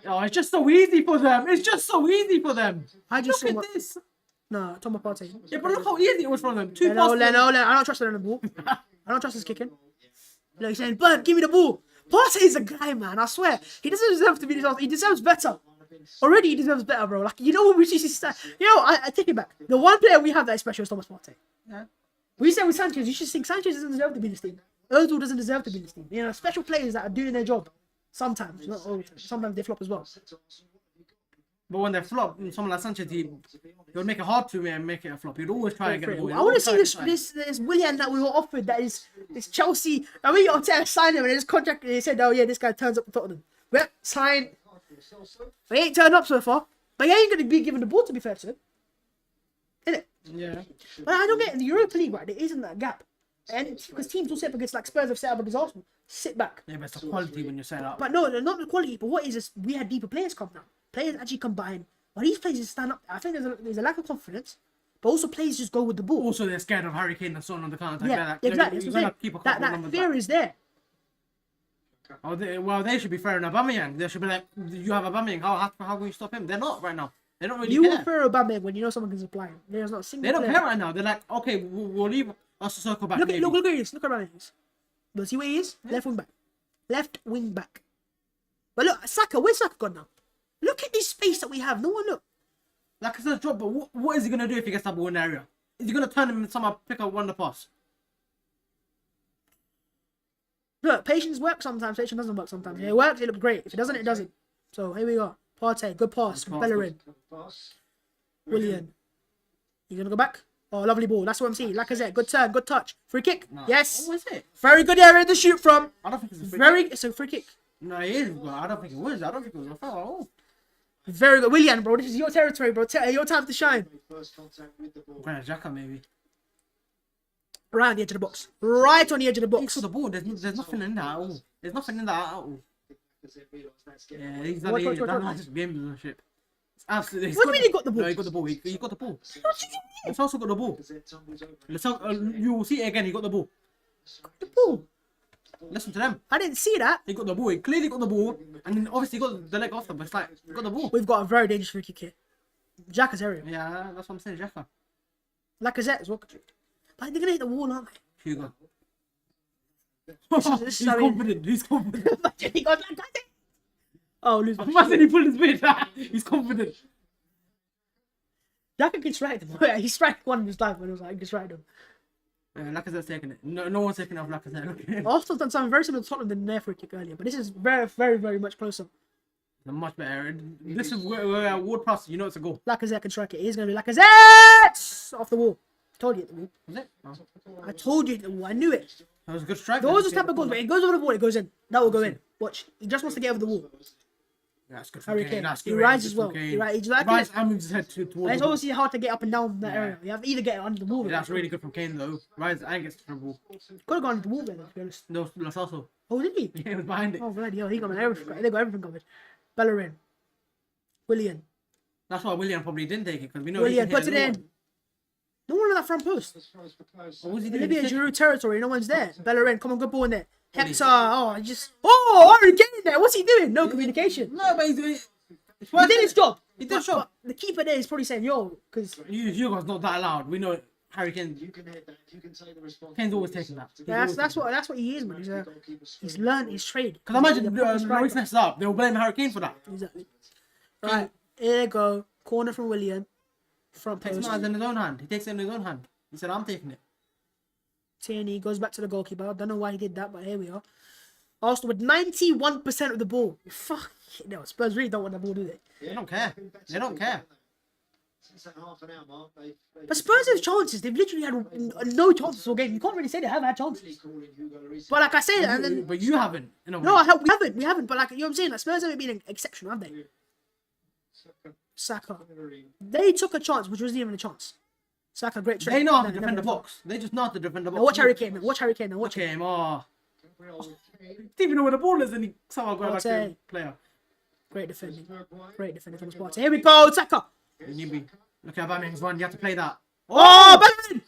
Oh, it's just so easy for them. It's just so easy for them. Look at this. No, Thomas Partey. Yeah, but look how easy it was for them. No, I don't trust him on the ball. I don't trust his kicking. Look, he's saying, "Bud, give me the ball." Partey is a guy, man. I swear, he doesn't deserve to be this. He deserves better. Already, he deserves better, bro. Like, you know what we should start. You know, I take it back. The one player we have that is special is Thomas Partey. Yeah. We said with Sanchez, you should think Sanchez doesn't deserve to be in this team. Ozil doesn't deserve to be in this team. You know, special players that are doing their job. Sometimes, not all the time. Sometimes they flop as well. But when they flop, someone like Sanchez, he would make it hard to make it a flop. He'd always try and get a goal. I want to see this Willian that we were offered. That is this Chelsea. I mean, Arteta signed him and his contract. They said, "Oh yeah, this guy turns up for Tottenham." Well, sign. He ain't turned up so far, but he ain't gonna be given the ball. To be fair to him, isn't it? Yeah. But I don't get in the Europa League, right? There isn't that gap, and because teams will set up against like Spurs have set up against Arsenal. Sit back. Yeah, but it's the quality when you set up. But no, not the quality. But what is this? We had deeper players come now. Players actually combine. But these players just stand up. I think there's a lack of confidence. But also players just go with the ball. Also, they're scared of Harry Kane and so on the counter. Yeah, exactly. That fear is there. Oh, they should be fair enough. Aubameyang, they should be like, you have Aubameyang. How can you stop him? They're not right now. They don't really care. You will fear Aubameyang when you know someone can supply him. There's not a single. They don't care right now. They're like, okay, we'll leave us to circle back. Look at this. Look at Aubameyang. But see where he is? Yeah. Left wing back. But look, Saka. Where's Saka gone now? Look at this space that we have. No one look. Like I said, drop. But what is he gonna do if he gets that ball in the area? Is he gonna turn him and somehow pick up one of the pass? Look, patience works sometimes. Patience doesn't work sometimes. If it works, it looks great. If it doesn't, it doesn't. So here we go. Partey, good pass. Bellerin. Willian. You gonna go back? Oh, lovely ball. That's what I'm seeing. Lacazette, good turn, good touch. Free kick. No. Yes. What was it? Very good area to shoot from. I don't think it's a free kick. It's a free kick. No, it is, but I don't think it was. I don't think it was a foul at all. Very good. Willian, bro. This is your territory, bro. Your time to shine. Granit Xhaka, maybe. Right on the edge of the box. Right on the edge of the box. Thanks for the ball. There's nothing in that at all. There's nothing in that at all. Yeah, he's done his gamesmanship. It's absolutely. What do you mean he got the ball? No, he got the ball. He got the ball. He's also got the ball. You will see it again. He got the ball. The ball. Listen to them. I didn't see that. He got the ball. He clearly got the ball, and then obviously he got the leg off them. But it's like he got the ball. We've got a very dangerous free kick here. Xhaka's area. Yeah, that's what I'm saying. Xhaka. Lacazette as well. But they're gonna hit the wall, aren't they? Hugo. He's confident. He's confident. He got Lacazette. Oh, lose. Imagine he pulled his beard. He's confident. Xhaka can strike them. He struck one in his life when it was like, he can strike them. Lacazette's taking it. No one's taking it off Lacazette. Arsenal's done something very similar to Tottenham than their free kick earlier, but this is very, very, very much closer. Much better. This is where Ward passes. You know it's a goal. Lacazette can strike it. It is going to be Lacazette! Off the wall. Told you at the wall. Was it? Oh. I told you at the wall. I knew it. That was a good strike. Those are the type of goals, but it goes over the wall, it goes in. That will go in. Watch. He just wants to get over the wall. Yeah, that's good. Harry Kane. He rises well. He rises and moves his head towards. It's obviously hard to get up and down that area. You have to either get it under the wall. Yeah, that's really good from Kane though. Rise and gets to the ball. Could have gone under the wall then, to be honest. No, that's also. Oh, did he? Yeah, he was behind it. Oh, bloody hell. He got everything. They got everything covered. Bellerin. Willian. That's why Willian probably didn't take it because we know. Willian puts it in. No one on that front post. What was he doing? Libya Giroud territory. No one's there. Bellerin, come on, good ball in there. Hector. Oh, Harry Kane in there. What's he doing? No communication. No, but he's doing. He did his job. He did his job. The keeper there is probably saying, yo, because Hugo's not that loud. We know Harry Kane. Kane's always taking that. Yeah, that's what he is, man. He's learned his trade. Because imagine Lloris messes up, they'll blame Harry Kane for that. Exactly. Right, here they go. Corner from Willian. Front post. Takes it in his own hand. He takes it in his own hand. He said, I'm taking it. Tierney goes back to the goalkeeper. I don't know why he did that, but here we are. Arsenal with 91% of the ball. Fuck. No, Spurs really don't want the ball, do they? They don't care. They don't care. But Spurs have chances. They've literally had no chances all game. You can't really say they haven't had chances. But like I say, and then but you haven't. No, we haven't. But like you know what I'm saying, like Spurs haven't been exceptional, have they? Saka. They took a chance, which wasn't even a chance. Saka, great trick. They know how to defend the box. They just know how to defend the box. Now watch Harry Kane. Watch Harry Kane. Watch him. Oh. Didn't even know where the ball is, and he somehow got back to the player. Great defending. Great defending from Sparta. Here we go, Saka. Look at Aubameyang's run. You have to play that. Oh, Bellerin!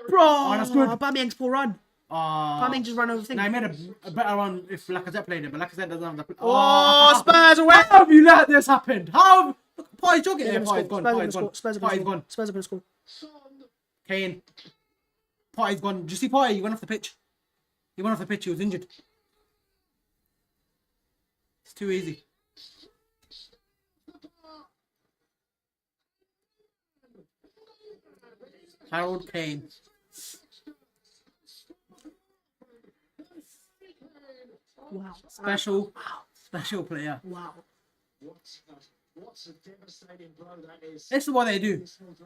Bro, oh, that's good. Aubameyang's poor run. Aubameyang just ran over things. Now, he made a better run if Lacazette played it, but Lacazette doesn't have the... Oh, Spurs away! How have you let this happen? How? Look, Partey's jogging there. Partey's gone. Partey's gone. Spurs are going to score. Kane. Partey's gone. Did you see Partey? He went off the pitch. He went off the pitch. He was injured. It's too easy. Harold Kane. Wow. Special player. Wow. What a devastating blow that is. This is what they do.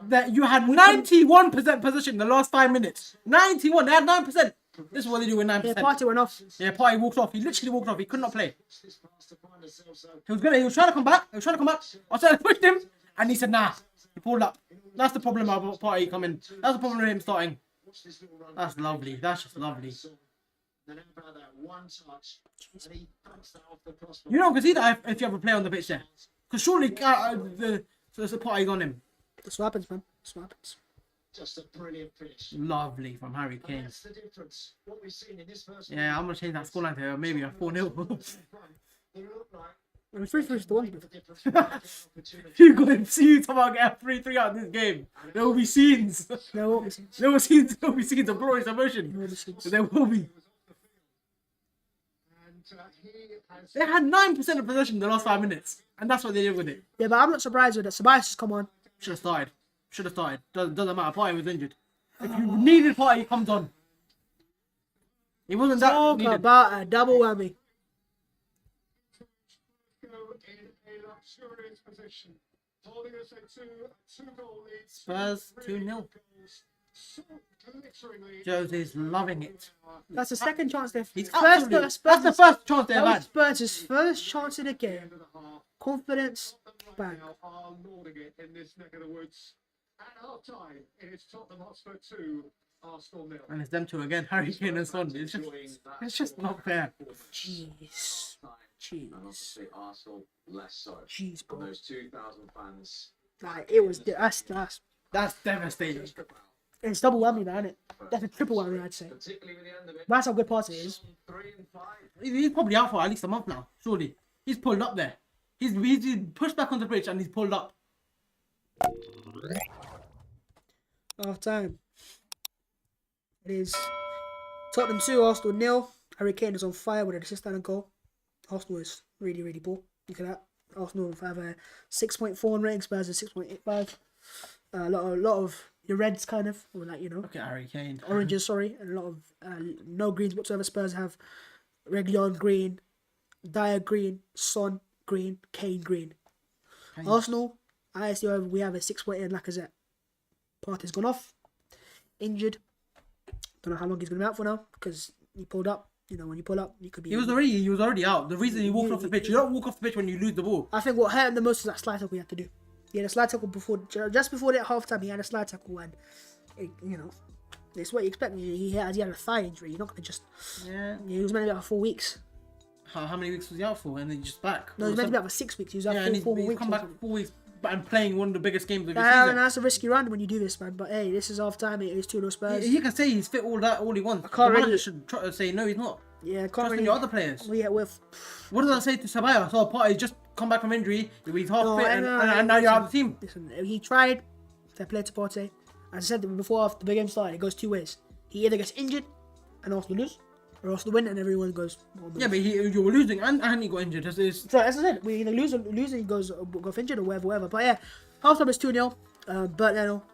That you had 91% position in the last 5 minutes. 91. They had 9%. This is what they do with 9%. Yeah, Partey went off. Yeah, Partey walked off. He literally walked off. He could not play. He was trying to come back. I said I pushed him, and he said nah. He pulled up. That's the problem about Partey coming. That's the problem with him starting. That's lovely. That's just lovely. You don't concede that if you have a player on the pitch there. Because surely the Partey's on him. That's what happens, man. That's what happens. Just a brilliant finish. Lovely from Harry Kane. That's the difference. What we've seen in this first Yeah, I'm going to change that scoreline to maybe a 4-0. I mean, 3-3 is the one. You talking about getting 3-3 out of this game. There will be scenes. There won't be scenes. There will be scenes of glorious emotion. There will be. They had 9% of possession in the last 5 minutes. And that's what they did with it. Yeah, but I'm not surprised with that. Substitutions, come on. Should have started. Doesn't matter. Partey was injured. If you needed Partey, he comes on. He wasn't that Talk needed. about a double whammy. Spurs 2-0. Jose's loving it. That's the second chance they've... He's That's the first chance they've had. Spurs' first chance in the game. Confidence, bang. And it's them two again, Harry Kane and Son. It's just not fair. Jeez. Jeez, bro. Those 2,000 fans. Like, it was... That's devastating. It's double whammy, man, isn't it? That's a triple whammy, I'd say. That's how good Partey is. He's probably out for at least a month now, surely. He's pulled up there. He's pushed back on the bridge and he's pulled up. Half time. It is Tottenham 2, Arsenal 0. Harry Kane is on fire with an assist and a goal. Arsenal is really, really poor. Look at that. Arsenal have a 6.4 in rating, Spurs a 6.85. A lot of your reds, kind of, or like, you know. Look at Harry Kane. Oranges, sorry. And a lot of no greens whatsoever. Spurs have Reguilon green, Dyer green, Son green, Kane green. Arsenal, we have a 6.8 in Lacazette. Partey's gone off, injured. Don't know how long he's going to be out for now, because he pulled up. You know, when you pull up, you could be... He was already out. The reason he walked off the pitch, you don't walk off the pitch when you lose the ball. I think what hurt him the most was that slide tackle he had to do. He had a slide tackle just before that half time. He had a slide tackle, and you know, it's what you expect. He had a thigh injury. You're not gonna just... Yeah. He was meant to be out for 4 weeks. How many weeks was he out for? And then he's just back. No, he was meant to be out for 6 weeks. He was out for 4 he's weeks. come back 4 weeks and playing one of the biggest games of the season. And that's a risky run when you do this, man. But hey, this is half time. It is 2-0 Spurs. He can say he's fit all he wants. I can't the manager really... should try to say no, he's not. Yeah, can't Trust really... in your other players. Well, yeah, what does that say to Sabaya? So Partey just come back from injury. He's half fit, and now you're out of the team. Listen, he tried. Fair play to Partey. As I said before, after the game started, it goes 2 ways. He either gets injured and Arsenal lose, or Arsenal win and everyone goes... Yeah, but you were losing and he got injured. So as I said, we either lose and he goes injured or whatever. But yeah, half time is 2-0. But you know,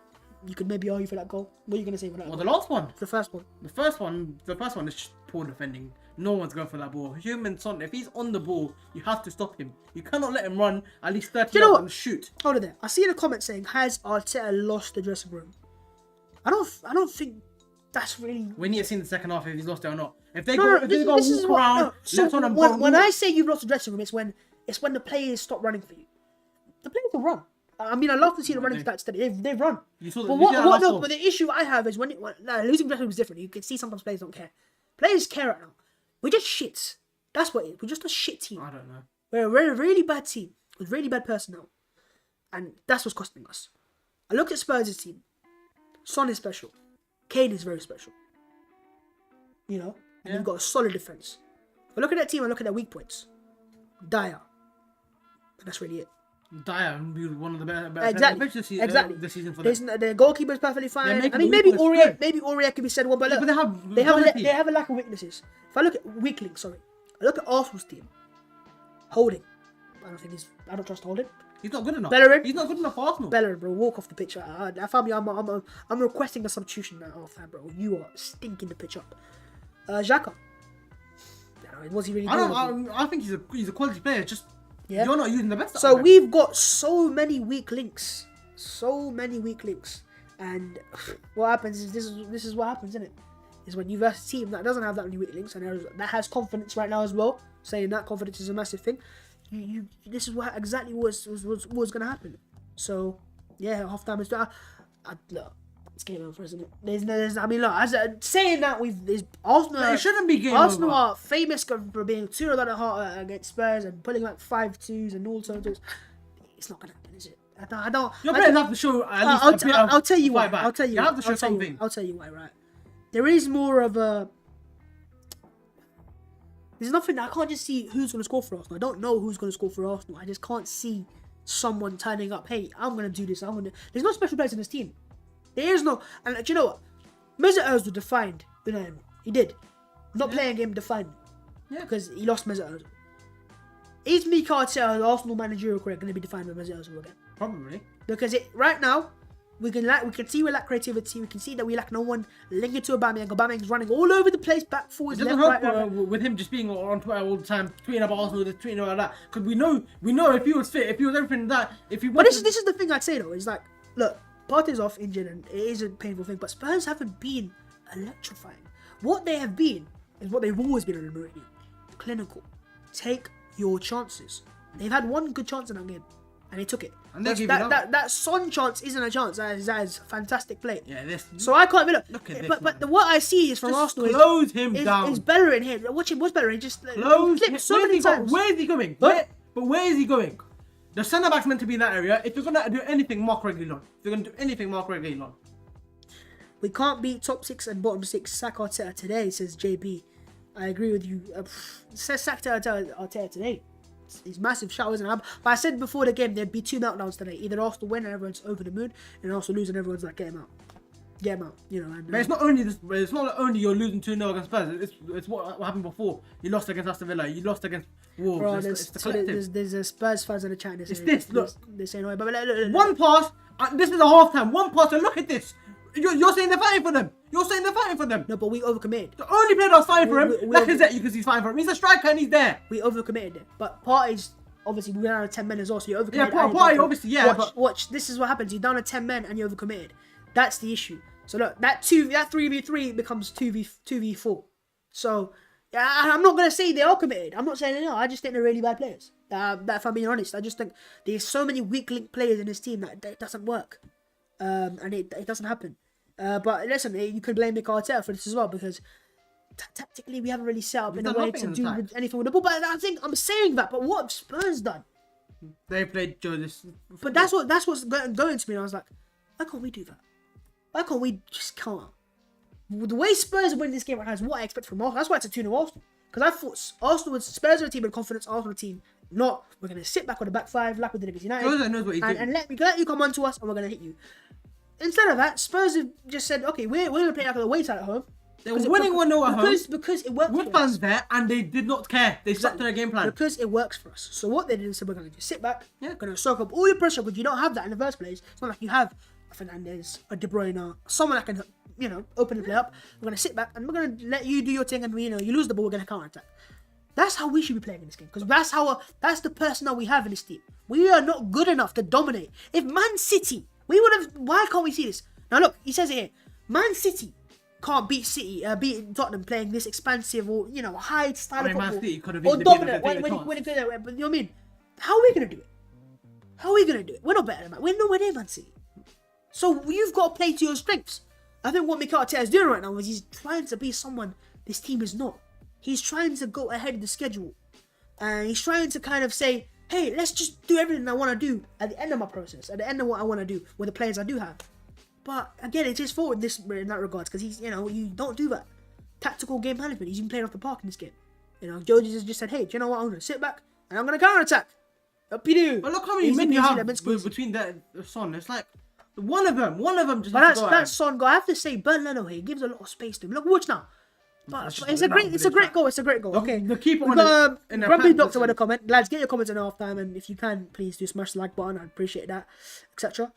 you could maybe argue for that goal. What are you gonna say for that? Well, the last one. The first one. The first one is just poor defending. No one's going for that ball. Human Son, if he's on the ball, you have to stop him. You cannot let him run at least 30 yards and shoot. Hold it there. I see in a comment saying, has Arteta lost the dressing room? I don't think that's really... We need to see in the second half if he's lost it or not. If they When I say you've lost the dressing room, it's when the players stop running for you. The players will run. I mean, I love to see the running stats today. They've run. But the issue I have is when losing dressing room is different. You can see sometimes players don't care. Players care right now. We're just shits. That's what it is. We're just a shit team. I don't know. We're a really bad team with really bad personnel. And that's what's costing us. I looked at Spurs' team. Son is special. Kane is very special. You know? And you've got a solid defence. If I look at that team, I look at their weak points. Dyer. And that's really it. Dyer will be one of the better this season for them. The goalkeeper is perfectly fine. I mean, maybe Aurier could be said one, but look, they have a lack of weaknesses. If I look at weaklings, I look at Arsenal's team. Holding. I don't trust Holding. He's not good enough. Bellerin. He's not good enough for Arsenal. Bellerin, bro, walk off the pitch. Family, I'm requesting a substitution now, half time, bro. You are stinking the pitch up. Xhaka. Was he really? I think he's a quality player. Just Yeah? You're not using the best. So we've got so many weak links. And what happens is this is what happens, isn't it? Is when you versus a team that doesn't have that many weak links and that has confidence right now as well. Saying that confidence is a massive thing. This is exactly what's going to happen. So yeah, half time is. Look, it's game over, isn't it? There's I mean, look, saying that Arsenal. It shouldn't be game Arsenal over. are famous for being 2-0 at heart against Spurs and pulling like 5-2s and all sorts of. It's not going to happen, is it? I don't. Your players have to show at least a bit of I'll tell you why. fight back. I'll tell you. You have to show I'll tell you something. I'll tell you why. Right. There is more of a. There's nothing. I can't just see who's going to score for Arsenal. I don't know who's going to score for Arsenal. I just can't see someone turning up. Hey, I'm going to do this. There's no special players in this team. There is no. And do you know what? Mesut Ozil defined Unai. He did. Not playing game defined. Yeah. Because he lost Mesut Ozil. Is Mikel Arteta's Arsenal managerial career going to be defined by Mesut Ozil again? Probably. Because right now, we can see we lack creativity. We can see that we lack no one linking to Aubameyang. Aubameyang's running all over the place, back, forwards, It left, doesn't right, help with him just being on Twitter all the time, tweeting about Arsenal, tweeting about that. Because we know if he was fit, if he was everything that, if he. But this is the thing I'd say though. Is like, look, Partey's off injured and it is a painful thing. But Spurs haven't been electrifying. What they have been is what they've always been under Mourinho: clinical. Take your chances. They've had one good chance in that game, and they took it. And they gave it up. That Son chance isn't a chance. That is fantastic play. Yeah, this. So I can't Look at this. But what I see is from Just Arsenal close him down. is better in here. Watch him. What's better? He just Close. flipped so many times. Where is he going? Huh? Where is he going? The centre back's meant to be in that area. If you're gonna do anything, mark Reguilon. If you're gonna do anything, mark Reguilon. We can't beat top 6 and bottom 6. Sack Arteta today, says JB. I agree with you. Says sack Arteta today. These massive showers and but I said before the game there'd be 2 meltdowns today. Either Arsenal win and everyone's over the moon, and Arsenal lose and everyone's like, get him out. You know. And, But it's not only this. It's not only you're losing 2-0 against Spurs. It's what happened before. You lost against Aston Villa. You lost against Wolves. bro, It's the collective. there's a Spurs fans in the chat. It's this, look. They're saying, oh, but look. One pass. This is a half time. One pass. And look at this. You're saying they're fighting for them. You're saying they're fighting for them. No, but we overcommitted. The only player that's fighting for him, We Lacazette, because he's fighting for him. He's a striker and he's there. We overcommitted it. But Partey's obviously we were down to 10 men as well, so you overcommitted. Yeah, and you Partey, overcommitted. obviously, yeah. Watch. This is what happens. You're down to 10 men and you overcommitted. That's the issue. So look, that 3v3 becomes 2v4. So yeah, I'm not gonna say they are committed. I'm not saying they are. I just think they're really bad players. That if I'm being honest, I just think there's so many weak link players in this team that it doesn't work, and it doesn't happen. But listen, you could blame Mikel Arteta for this as well because tactically we haven't really set up in a way to do anything with the ball. But I think I'm saying that. But what have Spurs done? They played Joe this. But that's what's going to me. And I was like, why can't we do that? Why can't we just counter? The way Spurs are winning this game right now is what I expect from Arsenal. That's why it's a 2-0 Arsenal. Because I thought Spurs are a team with confidence, Arsenal a team not. We're going to sit back on the back 5 like we did against United. Jose knows what he's doing. And let you come on to us and we're going to hit you. Instead of that, Spurs have just said, okay, we're going to play like the away side at home. They were winning 1-0 at home. Because it works With for us. fans there, and they did not care. They stuck to their game plan. Because it works for us. So what they did is we're going to just sit back. Yeah. We're going to soak up all your pressure because you don't have that in the first place. It's not like you have a Fernandes, a De Bruyne, someone that can, open the play up. We're going to sit back and we're going to let you do your thing and, you lose the ball, we're going to counter-attack. That's how we should be playing in this game. Because that's the personnel we have in this team. We are not good enough to dominate. If Man City, why can't we see this? Now look, he says it here. Man City can't beat Tottenham playing this expansive or high style of football. Man City could have or easily dominant. been When it goes that way, but you know what I mean? How are we gonna do it? How are we gonna do it? We're not better than that. We're nowhere near Man City. So you've got to play to your strengths. I think what Mikel Arteta is doing right now is he's trying to be someone this team is not. He's trying to go ahead of the schedule, and he's trying to kind of say, "Hey, let's just do everything I want to do at the end of my process, at the end of what I want to do with the players I do have." But again, it's his fault in that regards because he's, you don't do that. Tactical game management. He's been playing off the park in this game. George has just said, "Hey, do you know what? I'm gonna sit back and I'm gonna counter attack." Up you do. But look how many men you have between the Son. It's like one of them just. But that's Son. I have to say, Bernd Leno here gives a lot of space to him. Look, watch now. But it's a great goal. It's a great goal. Okay, the keeper we got Grumpy Doctor with a comment. Lads, get your comments in half time, and if you can, please do smash the like button. I'd appreciate that, etc.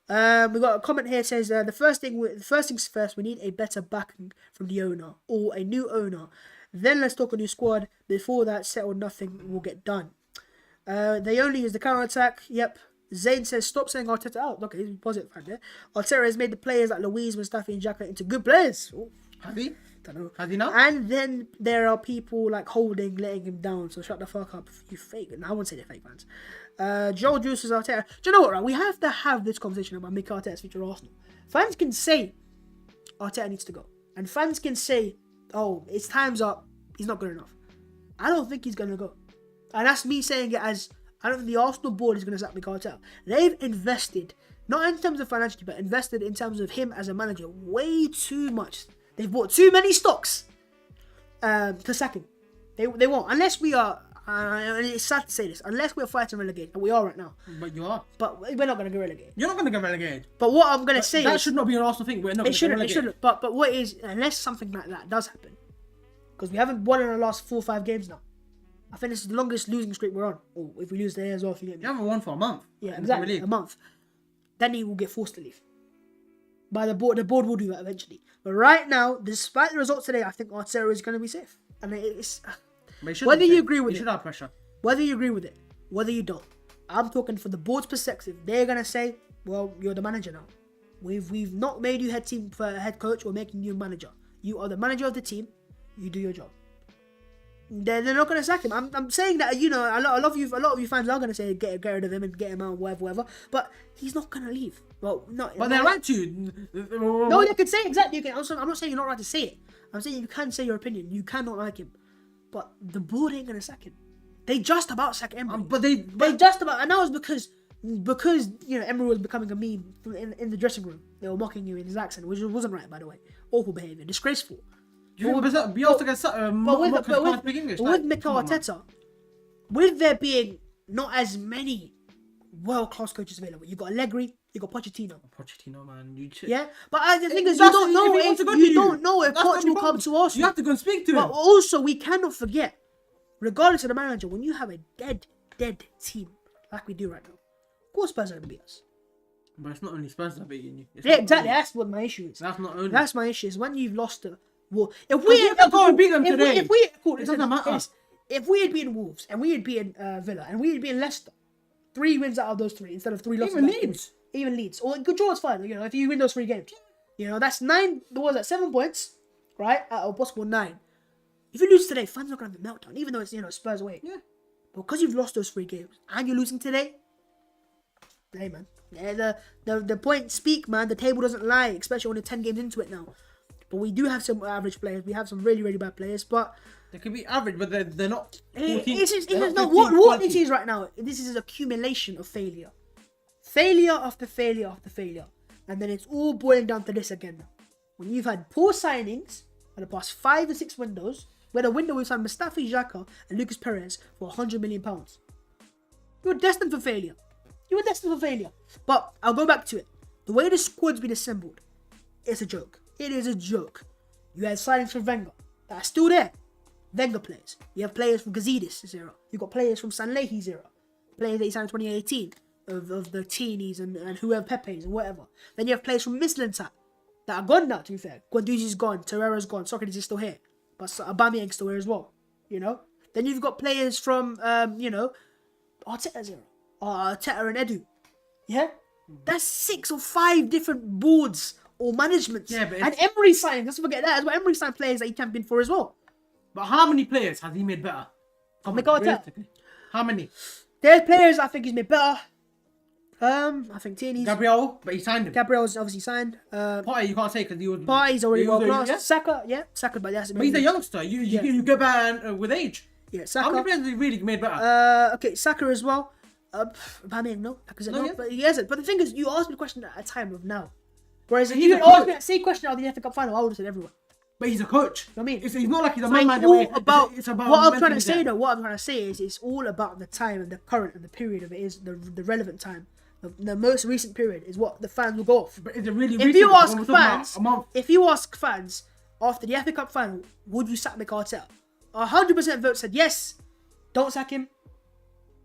We got a comment here says the first things first. We need a better backing from the owner or a new owner. Then let's talk a new squad. Before that, settle nothing will get done. They only use the counter attack. Yep. Zayn says, stop saying Arteta out. Okay, he's positive fan there. Arteta has made the players like Louise, Mustafi, and Xhaka into good players. Ooh. Has he? Don't know. Has he not? And then there are people like Holding, letting him down. So shut the fuck up, you fake. No, I won't say they're fake fans. Joel Juice is Arteta. Do you know what, right? We have to have this conversation about Mikel Arteta's future Arsenal. Fans can say Arteta needs to go. And fans can say, oh, it's time's up. He's not good enough. I don't think he's going to go. And that's me saying it as, I don't think the Arsenal board is going to sack Mikel Arteta. They've invested, not in terms of financially, but invested in terms of him as a manager way too much. They've bought too many stocks to sack him. They won't. Unless we are, and it's sad to say this, unless we're fighting relegation, and we are right now. But you are. But we're not going to get relegated. You're not going to get relegated. But what I'm going to say that is, should not be an Arsenal thing. We're not. It shouldn't. But what is, unless something like that does happen, because we haven't won in the last 4 or 5 games now. I think this is the longest losing streak we're on. Or if we lose today as well, if you get me. You haven't won for a month. Yeah, exactly. A month. Then he will get forced to leave. By the board will do that eventually. But right now, despite the results today, I think Arteta is going to be safe. And it's whether you agree with it, should have pressure. Whether you agree with it, whether you don't, I'm talking for the board's perspective. They're going to say, "Well, you're the manager now. We've not made you head coach. We're making you manager. You are the manager of the team. You do your job." They're not going to sack him. I'm saying that, you know, a lot of you fans are going to say get rid of him and get him out, whatever. But he's not going to leave. Well, no. But they're right to. No, you can say exactly. I'm not saying you're not right to say it. I'm saying you can say your opinion. You cannot like him, but the board ain't going to sack him. They just about sack Emery. But they just about, and that was because you know Emery was becoming a meme in the dressing room. They were mocking you in his accent, which wasn't right, by the way. Awful behaviour, disgraceful. But with Mikel Arteta, with there being not as many world-class coaches available, you got Allegri, you got Pochettino. Pochettino, man, yeah. But the thing is, you don't know if Poch will come to Arsenal. You have to go and speak to him. But also, we cannot forget, regardless of the manager, when you have a dead team like we do right now, of course Spurs are going to beat us. But it's not only Spurs that are beating you. Yeah, exactly. That's what my issue is. That's not only. That's my issue is when you've lost a. Well, if we go and beat them today, it doesn't matter. If we had beaten Wolves and we had beaten Villa and we had beaten Leicester, 3 wins out of those 3 instead of 3 losses. Even Leeds, or good draw is fine. You know, if you win those 3 games, you know that's 9. What was that? 7 points, right? Out of possible 9. If you lose today, fans are gonna have a meltdown, even though it's Spurs away. Yeah. But because you've lost those 3 games and you're losing today, hey man, yeah, the points speak, man. The table doesn't lie, especially when you're 10 games into it now. But we do have some average players. We have some really, really bad players. But they can be average, but they're not. What it is right now. This is an accumulation of failure, failure after failure after failure, and then it's all boiling down to this again. When you've had poor signings in the past 5 or 6 windows, where the window we've signed Mustafi, Xhaka, and Lucas Perez for £100 million, you were destined for failure. But I'll go back to it. The way the squad's been assembled, it's a joke. It is a joke. You had signings from Wenger that are still there. Wenger players. You have players from Gazidis' era. You got players from Sanlehi's era. Players that he signed in 2018 of the Teenies and whoever Pepe's and whatever. Then you have players from Mislintat that are gone now, to be fair. Guendouzi's gone. Torreira's gone. Socrates is still here. But Aubameyang's still here as well. You know? Then you've got players from, Arteta's era. Arteta and Edu. Yeah? That's 6 or 5 different boards or managements. Yeah, but and Emery signed, let's forget that as well. Emery signed players that he championed for as well. But how many players has he made better? How many? There's players I think he's made better. I think Tierney's. Gabriel, but he signed him. Gabriel's obviously signed. Partey, you can't say because he was. Partey's already world class. Saka, but that's. But he's a youngster. You get better with age. Yeah, Saka. How many players has he really made better? Okay, Saka as well. Aubameyang, no, but he hasn't. But the thing is, you asked me the question at a time of now. Whereas if you had asked me that same question out of the FA Cup final, I would have said everyone. But he's a coach. You know what I mean? He's not like he's a so man. It's about what I'm trying to say though. What I'm trying to say is it's all about the time and the current and the period of it is the relevant time. The most recent period is what the fans will go off. But is it really? If you ask fans after the FA Cup final, would you sack Mikel Arteta? 100% vote said yes. Don't sack him.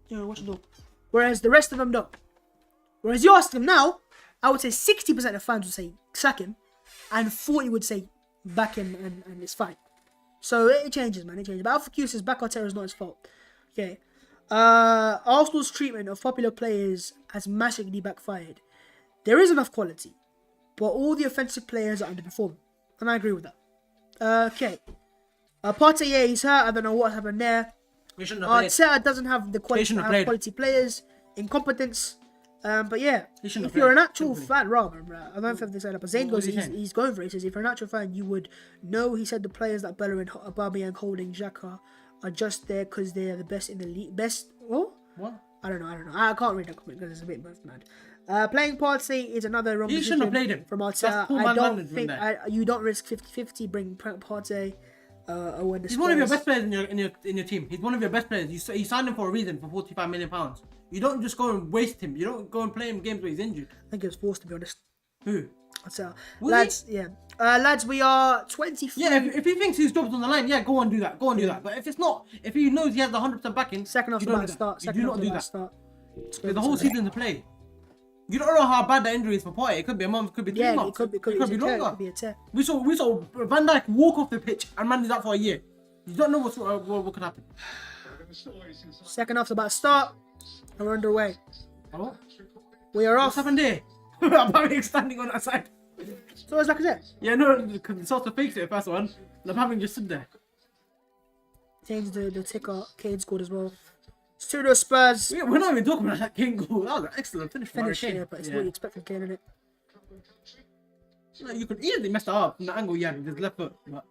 You know what you do. Whereas the rest of them don't. Whereas you ask them now, I would say 60% of fans would say sack him, and 40 would say back him and it's fine. So it changes, man. It changes. But Alpha Q says back Arteta is not his fault. Okay. Arsenal's treatment of popular players has massively backfired. There is enough quality, but all the offensive players are underperforming. And I agree with that. Okay. Partey, yeah, he's hurt. I don't know what happened there. Arteta doesn't have the quality to have quality players. Incompetence. But yeah, if you're an actual fan, I don't know if this said up, but Zayn goes, he's going for it. He says, if you're an actual fan, you would know. He said the players like Bellerin, Aubameyang, Holding, Xhaka are just there because they are the best in the league. Best? What? I don't know. I can't read that comment because it's a bit mad. Playing Partey is another wrong decision. You shouldn't have played him. From Arteta. I don't think you don't risk 50-50. Bring Partey. He's one of your best players in your team. He's one of your best players. You signed him for a reason for £45 million. You don't just go and waste him. You don't go and play him games where he's injured. I think he was forced, to be honest. Who? Lads, yeah. Lads, we are 23. Yeah, if he thinks his job's on the line, yeah, go and do that. But if it's not, if he knows he has the 100% backing, second half about to start. You do not do that. The whole season to play. You don't know how bad that injury is for Partey. It could be a month, could be 3 months. It could be longer. It could be a tear. We saw Van Dijk walk off the pitch and man is out for a year. You don't know what could happen. Second half's about to start. And we're underway. Hello? We are off. What's happened there? Aubameyang standing on that side. So it's like I said. Yeah, no, because the sort of fakes it the first one. Aubameyang just stood there. Changed the ticker. Kane scored as well. Studio Spurs. We're not even talking about that Kane goal. That was an excellent finish. Yeah, but it's what you expect from Kane, isn't it? No, you could easily mess that up from the angle you had with his left foot, but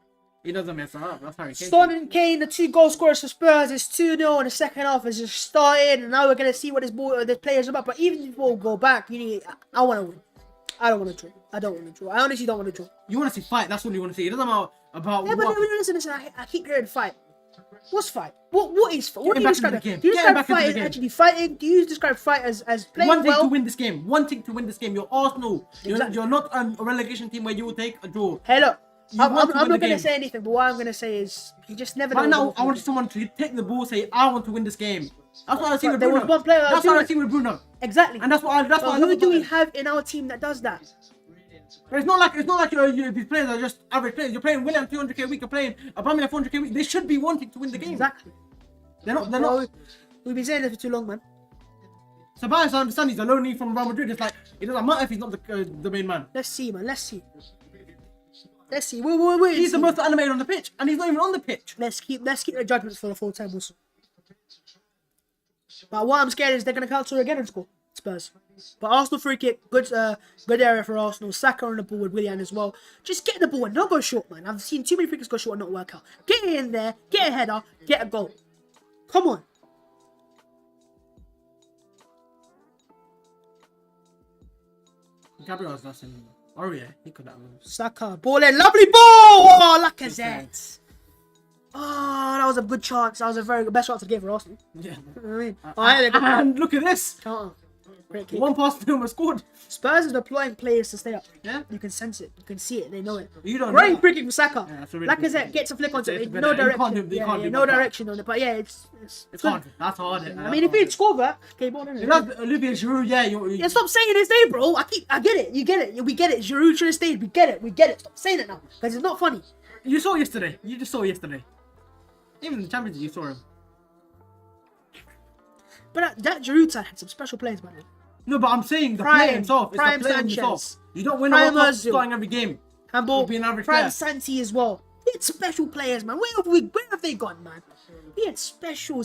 he doesn't mess that up. That's Harry Kane. Son Kane, the 2 goal scorers for Spurs. It's 2-0 and the second half has just started, and now we're gonna see what this players about. But even before we go back, I want to win. I don't want to draw. I don't want to draw. I honestly don't want to draw. You want to see fight. That's what you want to see. It doesn't matter about. Yeah, but listen. I keep hearing fight. What's fight? What is fight? What do you describe it? Do you describe fight as actually fighting? Do you describe fight as playing well? Wanting to win this game. Wanting to win this game. You're Arsenal. Exactly. You're not a relegation team where you will take a draw. Hey, look. I'm not going to say anything, but what I'm going to say is he just never. Right now, I want someone to take the ball, say, "I want to win this game." That's what I see with Bruno. There was one player. That's what I see with Bruno. Exactly. And that's what. Who do we have in our team that does that? But it's not like these players are just average players. You're playing William 200k a week. You're playing Aubameyang 400k a week. They should be wanting to win the game. Exactly. They're not. We've been saying this for too long, man. Ceballos, I understand he's a loanee from Real Madrid. It's like it doesn't matter if he's not the main man. Let's see, man. Let's see. He's the most animated on the pitch, and he's not even on the pitch. Let's keep the judgments for the full time whistle. But what I'm scared is they're gonna cancel again and score. Spurs. But Arsenal free kick, good area for Arsenal. Saka on the ball with Willian as well. Just get the ball and don't go short, man. I've seen too many free kicks go short and not work out. Get it in there, get a header, get a goal. Come on. Gabriel's lost him. Oh yeah, he could have moved. Saka, ball in, lovely ball! Oh, Lacazette. Oh, that was a good chance. That was a very good best chance to give for Arsenal. Yeah. You know what I mean? And look at this. Great kick. One pass to him was scored. Spurs is deploying players to stay up. Yeah. You can sense it. You can see it. They know it. You don't Great know. free kick from Saka. Yeah, really Lacazette gets a flick onto it. No direction. No direction on it. But yeah, it's hard. That's hard. I mean, if he'd score that, okay, ball in it. Olivier Giroud, yeah, stop saying his name, bro. I get it. You get it. We get it. Giroud should have stayed. We get it. Stop saying it now, because it's not funny. You saw yesterday. You just saw yesterday. Even in the Champions League, you saw him. But that Giroud side had some special players, man. No, but I'm saying the player himself. It's the player himself. You don't win a World Cup starting every game. Handball. Be an average player. Santi as well. We had special players, man. Where have they gone, man? We had special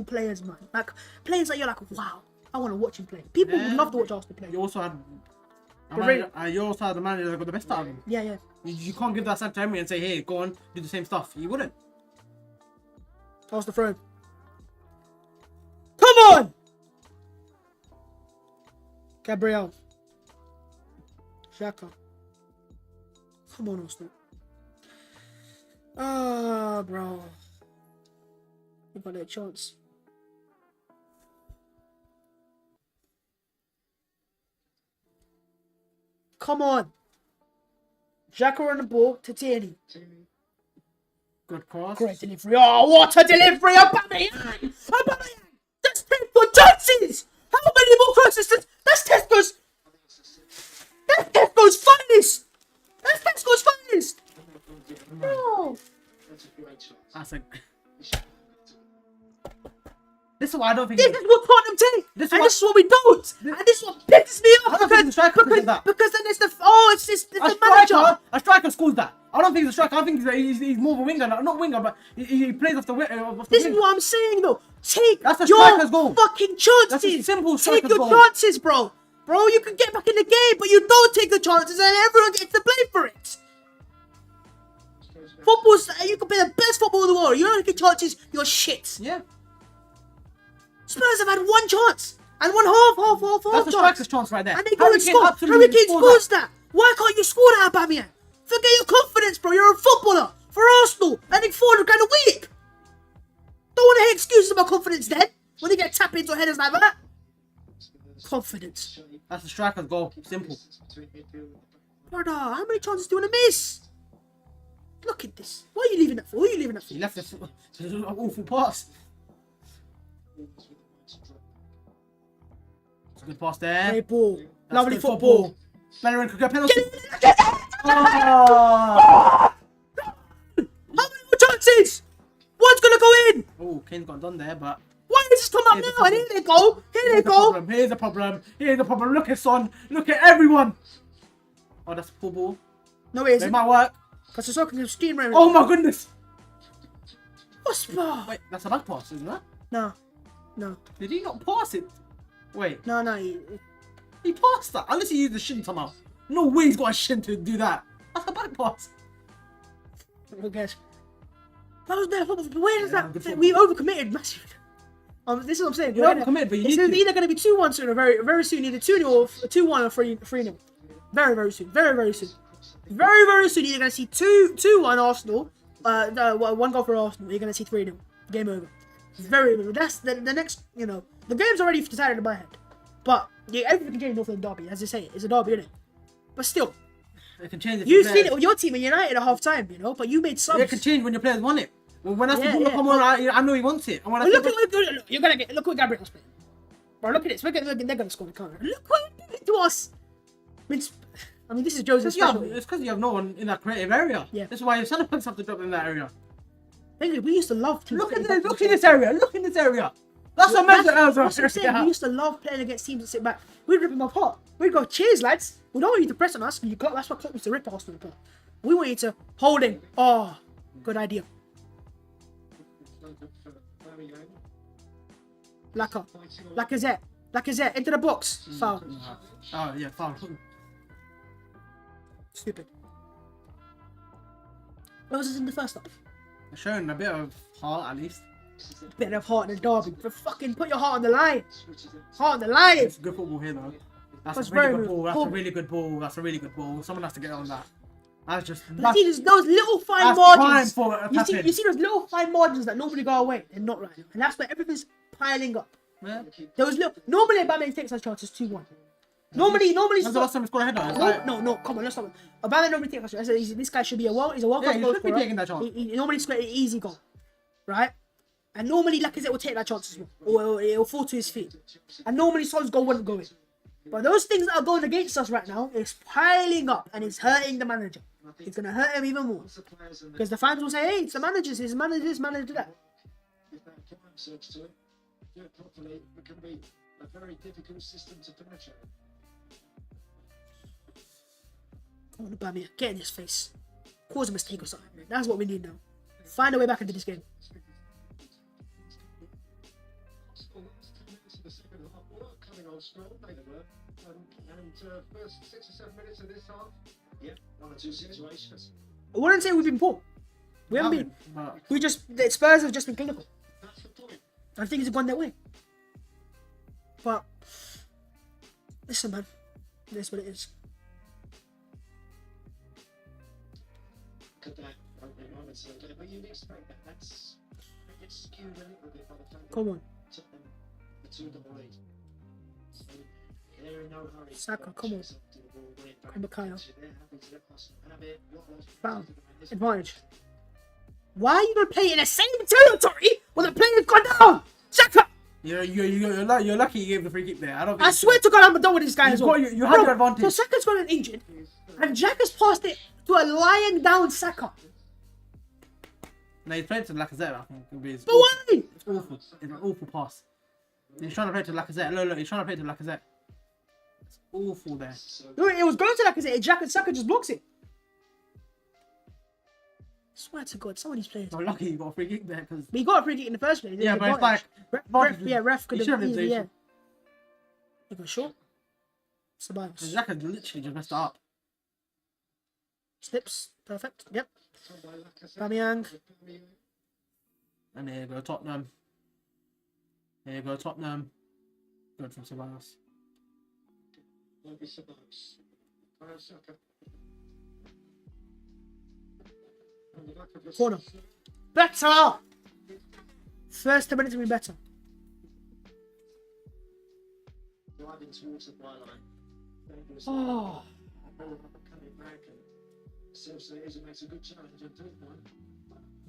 players, man. Like players that you're like, wow, I want to watch him play. People would love to watch Arsenal play. You also had the manager that got the best out of him. Yeah. You can't give that to Emery and say, hey, go on, do the same stuff. He wouldn't. Toss the throw. Come on! Gabriel. Xhaka. Come on, Arsenal. Ah, bro. We got a chance. Come on. Xhaka on the ball to Tierney. Good cross. Great delivery. Oh, what a delivery! Aubameyang! That's 10 good chances! How many more crosses? That's Tesco's finest! That's Tesco's finest! No! That's a... This is why I don't think. This is what Tottenham take, This is and what- this is what we don't. And this is what pisses me off I don't think the striker could do that. because then it's the A manager. striker scores that. I don't think he's a striker. I think he's more of a winger. Not winger, but he plays off the wing. This is what I'm saying though. Take That's a your striker's goal. fucking That's a chances. simple Take striker's your goal. chances, bro. Bro, you can get back in the game, but you don't take the chances, and everyone gets to play for it. Football's you can play the best football in the world. You don't take chances. You're shit. Yeah. Spurs have had one chance and one half That's the chance. striker's chance right there. And they go and score. Harry Kane scores that. Why can't you score that, Aubameyang? Forget your confidence, bro. You're a footballer for Arsenal. Earning 400 grand a week. Don't want to hear excuses about confidence then. When they get tapped into headers like that. Confidence. That's the striker's goal. Simple. Brother, how many chances do you want to miss? Look at this. What are you leaving that for? What are you leaving that for? He left this awful pass. It's a good pass there. Great ball. That's Lovely good football. Bellerin could get a penalty. How many more chances? One's gonna go in. Oh, Kane's got done there, but Why did this come up Here's the now? And here they go. Here they here's the go. problem. Here's the problem. Here's the problem. Look at Son. Look at everyone. Oh, that's a full ball. No, it It isn't. might work. Because it's talking to steam right Oh my goodness. What's bar? Wait, that's a back pass, isn't that? No. No. Did he not pass it? Wait, No. he passed that. Unless he used the shin somehow. No way he's got a shin to do that. That's a back pass. Who cares? That was their football. Where does Yeah, that? good football. We overcommitted massively. This is what I'm saying. You're overcommitted, but you it's need to. either going to be 2-1 soon or very soon. Either 2-0 or 2-1 or 3-0. Very soon. Very soon. Very soon. You're going to see 2-1 Arsenal. One goal for Arsenal. You're going to see 3-0. Game over. That's the next. The game's already decided in my head. But yeah, everything can change north of the derby. As they say, it's a derby, isn't it? But still, It can change. If you've your seen players- it with your team at United at half time, But you made subs. It can change when your players want it. Well, when that's Yeah, the ball yeah. come on, I know he wants it. And when I Look, see you're gonna get. Look what Gabriel's playing. Bro, look at this. Look, they're gonna score the counter. Look what he did to us. I mean, this is Jose's special. it's because you have no one in that creative area. Yeah. That's why your centre backs have to drop in that area. We used to love teams. Look that at sit this. back Look to in the this area. Look in this area. That's a That's mental what I'm saying. We used to love playing against teams that sit back. We'd rip them apart. We'd go, cheers, lads. We don't want you to press on us. That's what Klopp used to rip Arsenal apart. We want you to hold in. Oh, good idea. Lacazette, into the box. Foul. Oh yeah, foul. Stupid. What was this in the first half? Showing a bit of heart at least. Bit of heart in the derby. But fucking put your heart on the line. Heart on the line. It's good football here though. That's That's a really very good ball. That's cool. a really good ball. That's a really good ball. Someone has to get on that. That's just. But see, there's those little fine that's prime margins. for a You tap-in. see those little fine margins that normally go away. They're not right now. And that's where everything's piling up. Yeah. Those little. Normally, Aubameyang takes our chances 2-1. Normally. When's the last time he scored a header? No, come on, let's stop. Aubameyang normally takes our chances. This guy should be he's a World Yeah, Cup he goal should be scorer. taking that chance. He normally scores an easy goal, right? And normally, Lacazette will take that chance as well, or it'll fall to his feet. And normally, Son's goal wouldn't go in. But those things that are going against us right now is piling up, and it's hurting the manager. It's gonna hurt him even more because the fans will say, "Hey, it's the manager's. His manager's manager that." If they apply themselves to it, do it properly, it can be a very difficult system to penetrate. Come on, Aubameyang, get in his face, cause a mistake or something. Man. That's what we need now. Find a way back into this game. The second half were coming on strong, they were. And first 6 or 7 minutes of this half, yeah, 1 or 2 situations. I wouldn't say we've been poor. We haven't been. But The Spurs have just been clinical. That's the point. And things have gone their way. But listen, man, that's what it is. Look at that opening moments of the game, but you'd expect that. That's it's skewed a little bit by the fact that Come on, Tottenham the 2-double lead. So they're in no hurry. Saka, come on. Come on, Kyle. They're happy to let us have it. Foul. Advantage. Why are you gonna play in the same territory when the player's gone down? Saka! you're lucky you gave the free kick there. I don't. I swear to God, I'm done with this guy as well. You had your advantage. So Saka's got an injured, and Jack has passed it to a lying down Saka. No, he's playing to Lacazette, I think. But why? It's awful. It's an awful pass. He's trying to play to Lacazette. Look, he's trying to play to Lacazette. It's awful there. Look, it was going to Lacazette. Jack and Saka just blocks it. Swear to God, some of these players. I'm lucky you got a free kick there because. But he got a free kick in the first place. Yeah, but it's like. Ref could have easily, yeah. He got short. Survives. Xhaka literally just messed it up. Slips. Perfect. Yep. Aubameyang. And here you go, Tottenham. Here you go, Tottenham. Good from Ceballos. Corner. Better! First 10 minutes will be better. Oh.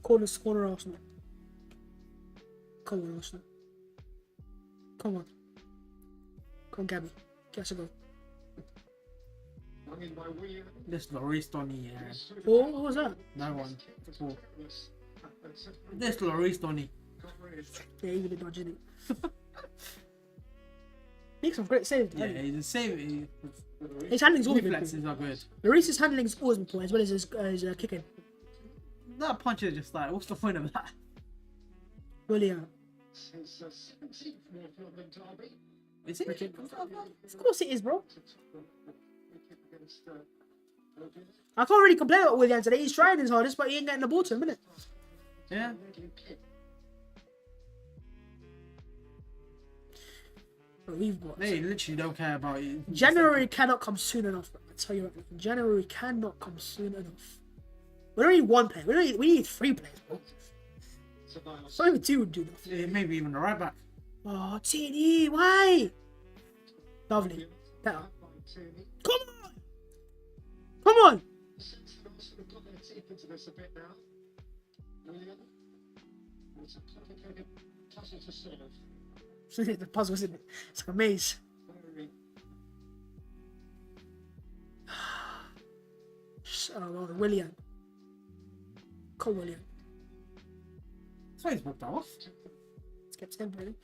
Corner Arsenal. Come on, Arsenal. Come on. Come on, Gabby. Get a go. This Lloris Donny, yeah. Oh, what was that? No one. Four. This Lloris Donny. Yeah, even a dodge, isn't it? Makes some great saves. Yeah, he's a save. His handling's always been Reflexes are good. Lloris's handling's always been poor, as well as his kicking. That punch is just like, what's the point of that? William. Is it? Of course it is, bro. I can't really complain about William today. He's trying his hardest, but he ain't getting the ball to him, innit? Yeah. But we've got. They literally don't care about you. January cannot come soon enough, bro. I tell you what, January cannot come soon enough. We don't need one player. We need 3 players, bro. So even 2 would do enough. Yeah, maybe even the right back. Oh, TNE, why? Lovely. Better. Come on! Come on! The puzzle, isn't it? It's like a maze. William. Call William. So he's walked off. Let's get to him, really.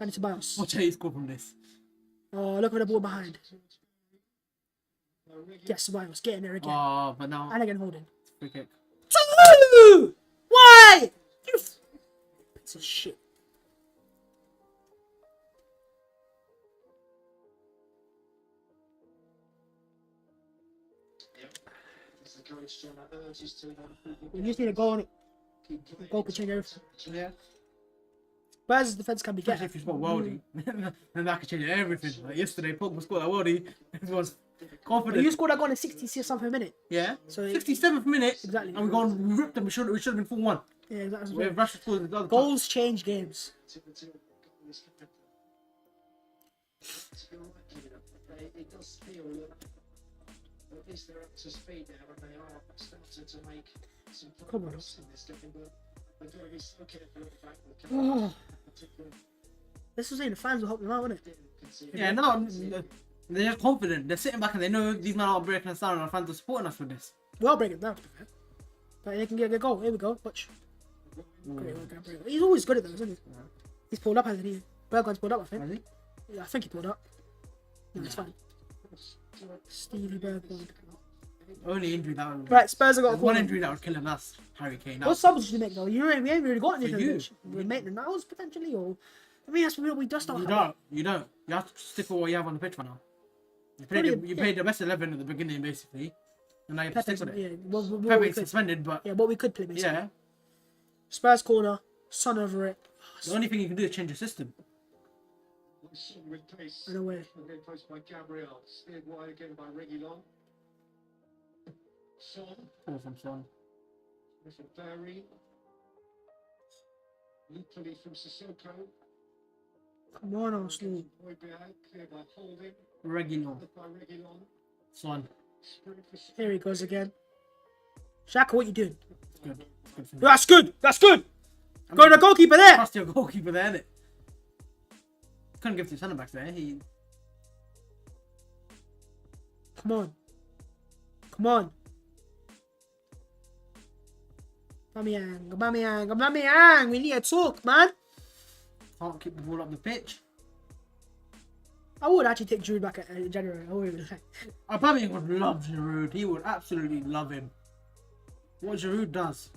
And it's a bounce. Watch how he scored from this. Oh, look at the ball behind. Yes, Ceballos, get in there again. Oh, but now. And again, holding. Free kick. Why? You piece of shit. We just need a goal on it. A goal can change everything. Yeah. Spurs' defense can be Especially get. if you spot Worldy. Then that could change everything. Like yesterday, Pogba scored that Worldy. Everyone's confident. You scored that goal in 60 something minute. Yeah. So 67th minute. Exactly. And we ripped them. We should have been 4-1. Yeah, exactly. We have Rashford scored the other Goals change games. It does feel that at least they're up to speed now and they are starting to make some progress in this game, but they've got to be so careful of the fact that Oh. This was saying the fans will help them out, wouldn't it? Yeah, no, they're just confident. They're sitting back and they know these men aren't breaking us down and our fans are supporting us with this. We'll break it down, to be fair. But they can get a good goal. Here we go. Watch. Great work, Gabriel. He's always good at those, isn't he? Yeah. He's pulled up, hasn't he? Bergwijn's pulled up, I think. Has he? Yeah, I think he pulled up. No, it's fine. Stevie Bergwijn. Only injury that would... Right, Spurs have got a one corner. injury that would kill him, that's Harry Kane. What subs did you make though? We ain't really got anything. you. We're making those potentially, or I mean, that's what we just don't. You don't. You have to stick with what you have on the pitch for now. You played the best 11 at the beginning, basically, and now you have to stick with it. Yeah, well, Pepe's suspended, but yeah, what we could play basically. yeah, Spurs corner, Son over it. the only thing you can do is change the system. In a way. Replaced by Gabriel, steered wide again by Reguilon. Son, Pull from Son. from Barry. Lupoli from Sissoko. Come on, Arsenal. Højbjerg, cleared by Holding. Reguilon. By Reguilon. Son. Sprint for Here he goes again. Shaka, what you doing? It's good. It's good for me. That's good. That's good. Go to the goalkeeper there. Trust your goalkeeper there, innit? Couldn't give it to centre backs there. Come on. Come on. Aubameyang. We need to talk, man. Can't keep the ball up the pitch. I would actually take Giroud back in January. I would. Aubameyang would love Giroud. He would absolutely love him. What Giroud does.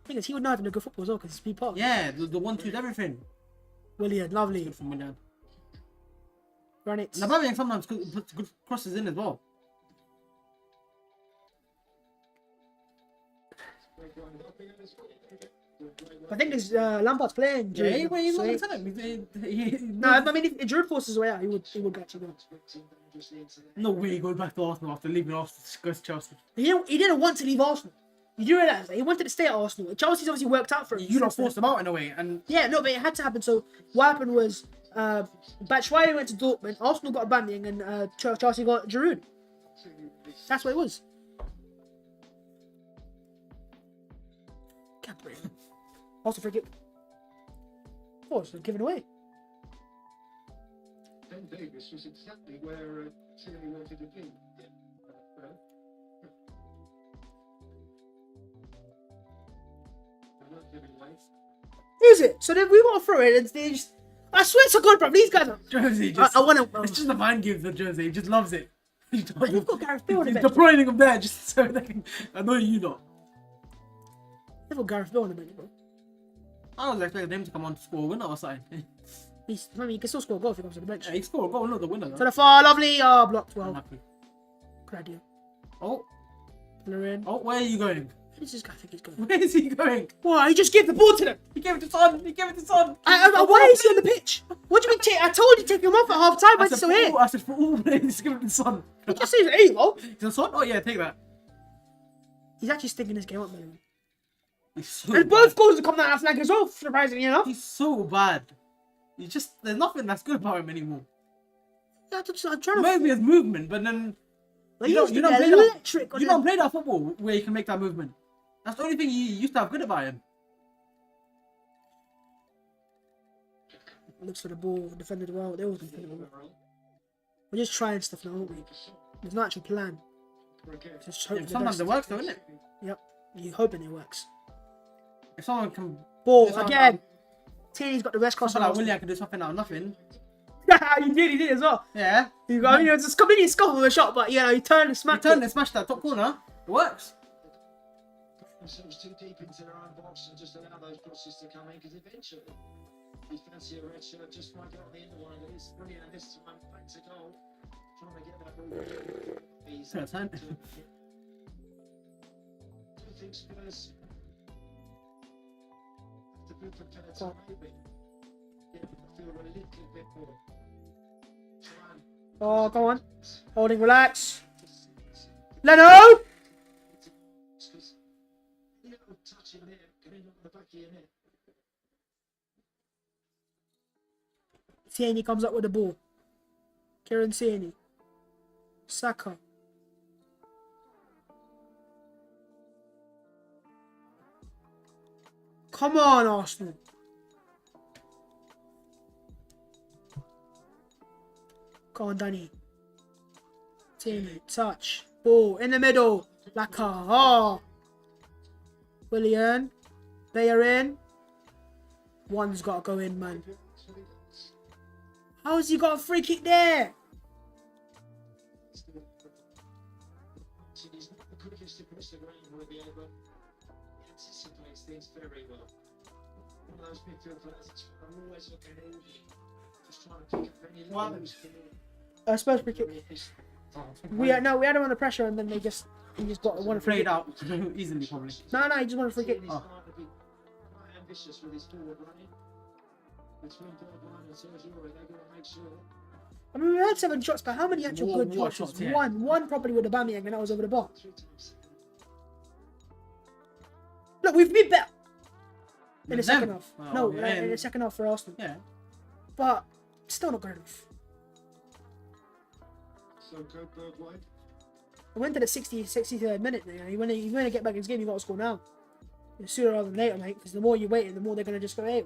The thing is, he would know how to look at football as well because he's speed part. Yeah, the 1-2's everything. Willian, lovely. Good from Willian. Run it. And Aubameyang sometimes puts good crosses in as well. I think this Lampard's playing. Yeah, Giroud, he's so not he- going to tell him. No, I mean, if Giroud forces his way out, he would actually go. No way he goes back to Arsenal after leaving Arsenal to go to Chelsea. He didn't want to leave Arsenal. You do realise that he wanted to stay at Arsenal. Chelsea's obviously worked out for him. You don't force him out in a way. And Yeah, no, but it had to happen. So what happened was, Batshuayi went to Dortmund, Arsenal got Aubameyang, and Chelsea got Giroud. That's what it was. Can't believe it. Also free kick. Oh, it's given away. Ben Davis was exactly where Tierney wanted to be. I'm not giving away. Is it? So then we got to throw it, and they just. I swear to God, bro, these guys are. Josie just... I want to. It's just the mind games of Josie. He just loves it. He's But you've got Gareth Bale on the He's bench. deploying him there just so they can annoy you lot. They've got Gareth Bale on the bench, bro. I was expecting him to come on to score a winner or something. I mean, he can still score a goal if he comes to the bench. Yeah, he scored a goal, not the winner. To the far, lovely. Oh, blocked well. Unhappy. Good idea. Oh, Pillar in. oh, where are you going? Where does this guy think he's going? Where is he going? Why? He just gave the ball to them. He gave it to Son. He gave it to Son. Why is he on the pitch? What do you mean? I told you to take him off at half time. Why is he still here? I said for all players, give it to Son. He just says, "Hey, go." To Son? Oh yeah, take that. He's actually stinking this game up, man. He's so And both goals have come down our flank as well, surprisingly enough. He's so bad. He just there's nothing that's good about him anymore. I'm trying to. Maybe his movement, but then Like, you he used to don't be play that. electric. You don't play that football where you can make that movement. That's the only thing you used to have good about him. Looks for the ball, defended well. They always defend well. We're just trying stuff now, aren't we? There's no actual plan. Just hope Yeah, for the sometimes best. it works though, isn't it? Yep. You're hoping it works. If someone can Ball if someone- again. Tierney's got the best cross. Someone like Willian can do something out of nothing. You did as well. Yeah. You got, you know, just come in and score with a shot, but you know, you turn and He smack. turned and smashed that top corner. It works. Themselves too deep into their own box and just allow those crosses to come in because eventually you fancy a red shirt just might get on the end of one of these. Brilliant this time, back to goal. Trying to get that ball. He's Fair time. do you think Spurs have to be prepared to maybe get the field a little bit more? Try and Oh, go on. Holding, relax. Leno! touching there, getting on the back of your net. Tierney comes up with the ball. Kieran Tierney. Saka. Come on, Arsenal. Go on, Danny. Tierney, touch. Ball in the middle. Laka. Oh. Willian. Bayer in. One's got to go in, man. How's he got a free kick there? He's not the quickest to push the ground with the elbow. He anticipates things very well. One of those midfield players that's always looking at you, just trying to pick up any little Spurs free kick. We had him under pressure and then he just got one free Played kick. out easily, probably. No, he just wanted a free kick. He's starting to be quite ambitious with his forward running. Between Bergwijn and Sergio, they've got to make sure. I mean, we had 7 shots, but how many actual More- good more shots? shots, yeah. One probably with Aubameyang, and that was over the bar. 3 times. Look, we've been better in the With second them? half. Oh, No, yeah. in the second half for Arsenal, Yeah. but still not good enough. So go Bergwijn. I went to the 63rd minute. You know, you want to get back in this game, you got to score now. Sooner rather than later, mate. Because the more you wait, the more they're gonna just go, hey,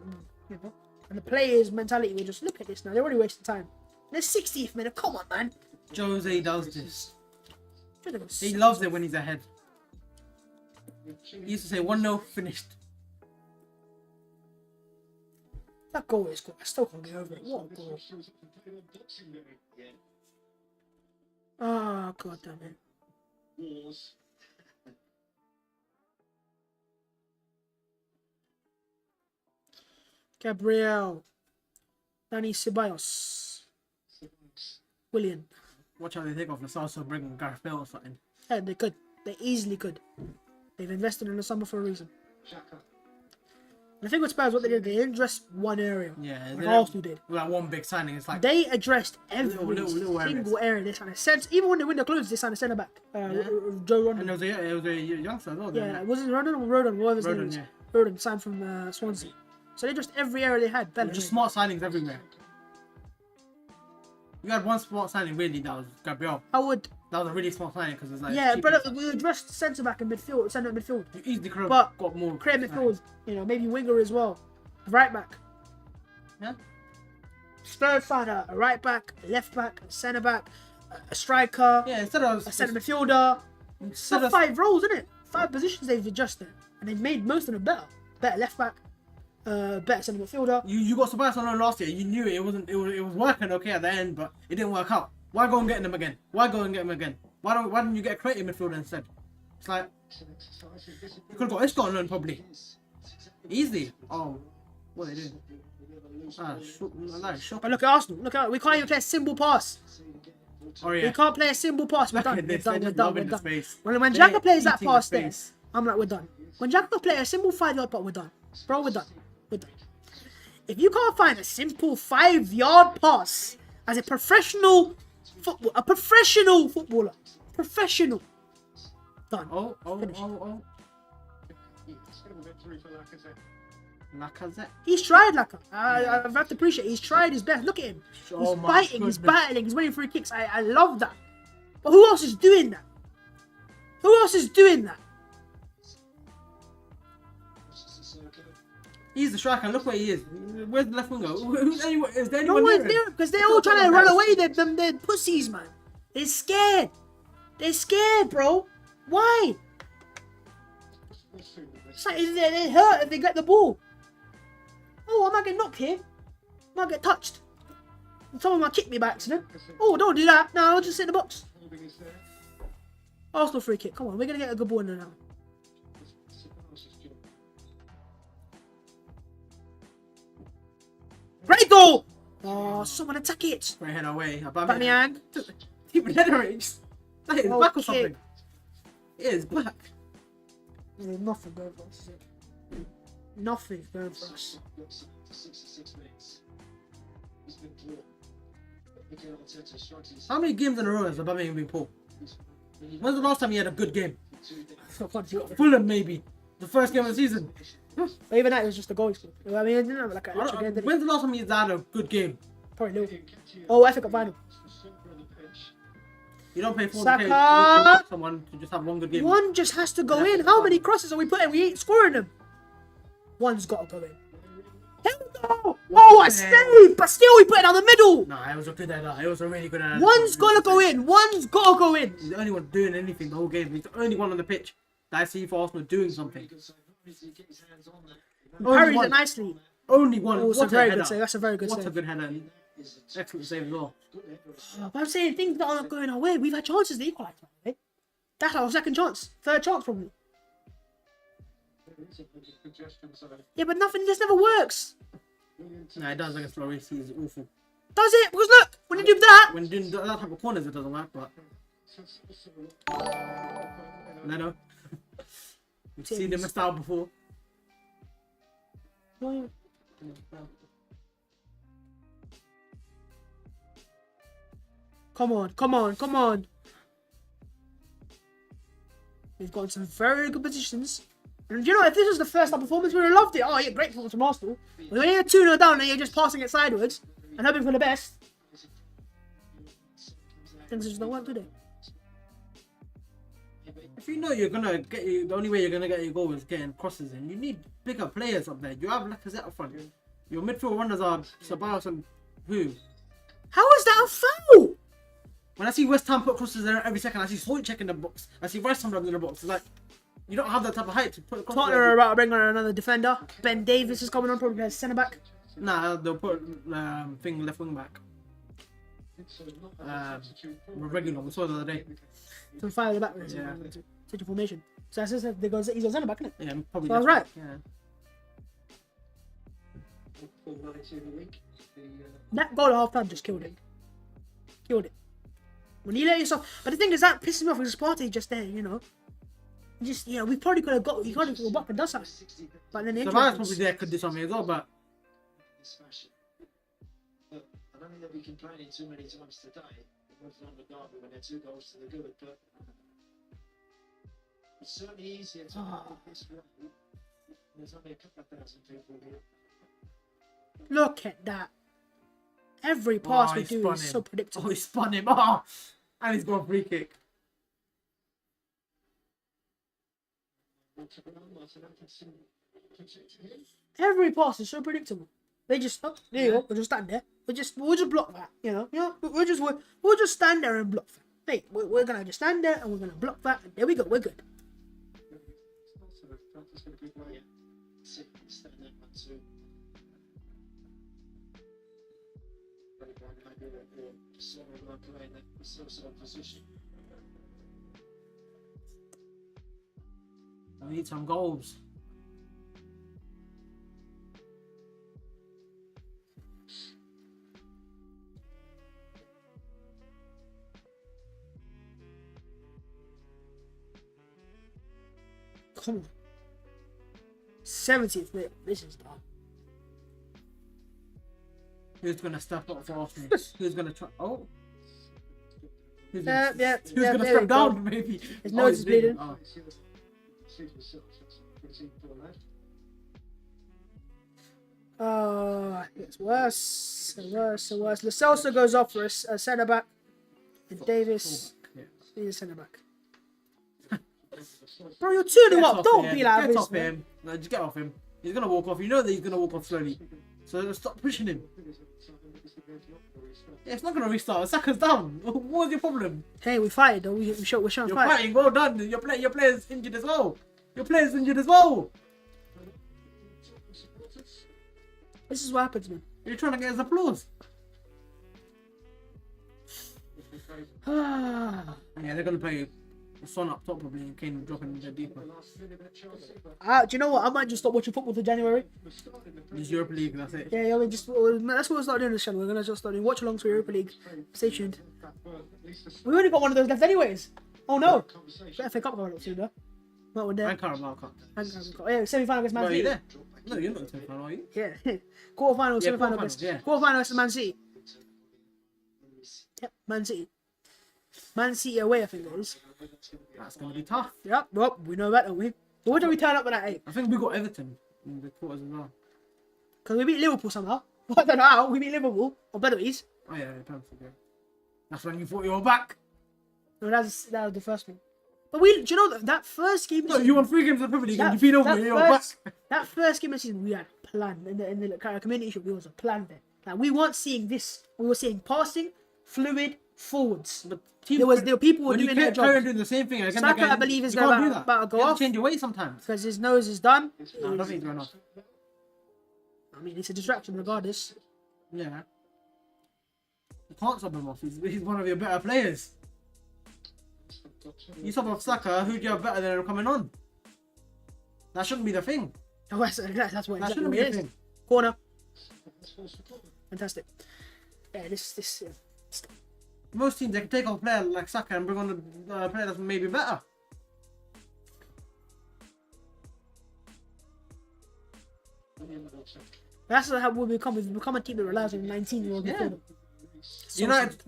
you know. And the players' mentality will just look at this now. They're already wasting time. In the 60th minute, come on, man. Jose does this. Should have He loves it when he's ahead. He used to say 1-0 finished. That goal is good. I still can't get over it. What a goal. Oh, god damn it. Gabriel. Danny Ceballos. William. Watch how they take off the Salsa bring Gareth Bale or something. Yeah, they could. They easily could. They've invested in the summer for a reason. The thing with Spurs, what they did, they didn't address one area. Yeah, like Arsenal did. Like one big signing, it's like they addressed every little single area. They signed a centre. Even when they win the clothes, they signed a centre back. Joe Rodon. And it was a youngster as well. Yeah, was it Rodon or Rodon? Whatever his name is. Yeah. Rodon signed from Swansea. So they addressed every area they had. Just smart signings everywhere. You had one smart signing really, that was Gabriel. That was a really smart signing because it's like but we addressed centre back and midfield, centre midfield. You easily could have got more. Create midfield, maybe winger as well, right back. Yeah. Spurs signed a right back, a left back, a centre back, a striker. Yeah, instead of a centre midfielder. Instead of 5 roles, isn't it? 5 positions they've adjusted, and they've made most of them better. Better left back. Better centre midfielder. You got Substitutions on last year. You knew it was working okay at the end, but it didn't work out. Why go and get them again? Why didn't you get a creative midfielder instead? It's like you could have got Isco on loan probably. Easy. Oh, what are they doing? But look at Arsenal. Look at we can't even play a simple pass. Oh yeah. We can't play a simple pass. We're done. We're done. When Xhaka Xhaka plays that pass there, I'm like, we're done. When Xhaka plays a simple 5-yard pass, we're done. Bro, we're done. We're done. If you can't find a simple 5-yard pass as a professional footballer, done. Oh. Lacazette. He's tried, Laka. I have to appreciate he's tried his best. Look at him. He's biting, he's battling, he's winning free kicks. I love that. But who else is doing that? He's the striker. Look where he is. Where's the left winger? Is there no anyone one's there because they're all trying to run away. They're pussies, man. They're scared. They're scared, bro. Why? It's like they hurt if they get the ball. Oh, I might get knocked here. I might get touched. Someone might kick me by accident. Oh, don't do that. No, I'll just sit in the box. Arsenal free kick. Come on, we're gonna get a good ball in there now. Great goal! Oh, someone attack it. Great head away. Aubameyang. Even header it. That is back or something. It is back. There's nothing going for us. Nothing going for us. How many games in a row has Aubameyang been poor? When's the last time he had a good game? Fulham maybe. The first game of the season. But even that, it was just a goal. I mean, it didn't have like an extra game, did when's the last time he's had a good game? Probably Liverpool. Oh, I think a final. You don't pay 40k Saka! someone to just have one good game. One just has to go in. How many crosses are we putting? We ain't scoring them. One's got to go in. Here we go! Oh, a save! But still, we put it down the middle. Nah, it was a good header. It was a really good header. One's got to go in. One's got to go in. He's the only one doing anything the whole game. He's the only one on the pitch that I see for Arsenal doing something. Parried it nicely. Only one. Oh, that's a very good save. That's a very good save. What a good header. Excellent save as well. But I'm saying things that aren't going our way. We've had chances to equalise. Right? That's our second chance. Third chance probably. Yeah, but nothing just never works. Nah, it does against Lloris. He's awful. Does it? Because look, when you do that. When doing that type of corners, it doesn't work, but. Leno. We've seen him style before. Come on. We've got some very good positions. And you know, if this was the first half performance, we would have loved it. Oh, yeah, great performance from Arsenal. But when you're 2-0 down and you're just passing it sideways and hoping for the best, things just don't work, do they? If you know you're gonna get the only way you're gonna get your goal is getting crosses in, you need bigger players up there. You have Lacazette up front. Your midfield runners are Ceballos and who? How is that a foul? When I see West Ham put crosses there every second, I see Soychek in the box. I see Rice sometimes in the box. It's like, You don't have that type of height to put. Tottenham are about to bring on another defender. Ben Davis is coming on, probably as centre back. Nah, they'll put thing left wing back. Regular, we saw the other day. So 5 at the back. Yeah. Such a formation. So that's just he's on centre back, isn't it? Yeah, probably. So I was right. Yeah. That goal at half time just killed it. Killed it. When you let yourself, but the thing is that pisses me off because Partey just there, you know. Just we probably could have got. You could have got back and done something. But then the So Ryan's probably there could do something as well, but. I don't think they'll be complaining too many times today. Moving on the derby when they're 2 goals to the good, but it's certainly easier to make this way. There's only a couple of thousand people here. Look at that. Every pass we do is so predictable. Oh, he spun him. Oh, and he's got a free kick. Every pass is so predictable. They just there you go. We'll just stand there. We'll just block that. You know. We'll just stand there and block that. Hey, we're gonna just stand there and we're gonna block that. And there we go. We're good. We need some goals. Come on. 70th minute. This is done. Who's gonna step up for Arsenal? Who's gonna try? Oh. Who's Yeah. gonna step down? Maybe. His nose is bleeding. Oh. It's worse and worse and worse. Lo Celso goes off for a centre back. And Davis is a centre back. Bro, you're 2-0 up. Don't be like this. this, Get off man. him. No, just get off him. He's gonna walk off. You know that he's gonna walk off slowly. So stop pushing him. Yeah, it's not gonna restart. Saka's down. What's your problem? Hey, we fighted though. We're showing You're fight. fighting. Well done. Your player's injured as well. Your player's injured as well. This is what happens, man. You're trying to get his applause. Yeah, they're gonna play Son up top probably and Kane dropping the deeper. Do you know what? I might just stop watching football till January. Just Europa League, that's it. Yeah, that's what we'll start doing this channel. We're gonna just start doing watchalongs for Europa League. Stay tuned. We already got one of those left anyways. Oh no! The FA Cup coming up soon though. Not one there. And Carabao Cup. Yeah, semi-final against Man Are you City. there? No, you're not in the semi-final, are you? Yeah. Quarter-final, Yeah, semi-final quarterfinals, against yeah. quarter-final against Man City. Yep, Man City. Man City away, I think it is. That's gonna be tough. Yep, well, we know that, don't we? But what do we turn up with that 8? I think we got Everton in the quarters as well. Because we beat Liverpool somehow. I don't know how. We beat Liverpool on penalties. Oh yeah, penalty. Yeah. That's when you thought you were back. No, that was the first one. But do you know that first game? No, you won 3 games of the Premier League and you beat over. You're back. That first game of the season, we had planned in the community shield. We was a plan there. Like we weren't seeing this. We were seeing passing, fluid, forwards. But There were people who were doing their job. doing the same thing again. Saka, I believe, is about to go off. Change your way sometimes. Because his nose is done. No, nothing's going off. I mean, it's a distraction regardless. Yeah. You can't sub him off. He's one of your better players. You sub off Saka, who do you have better than him coming on? That shouldn't be the thing. Oh, that's what That exactly shouldn't be it the is. thing. Corner. Fantastic. Yeah, this. Most teams, they can take off a player like Saka and bring on a player that's maybe better. That's how we become. We've become a team that relies on 19-year-olds. Yeah. United,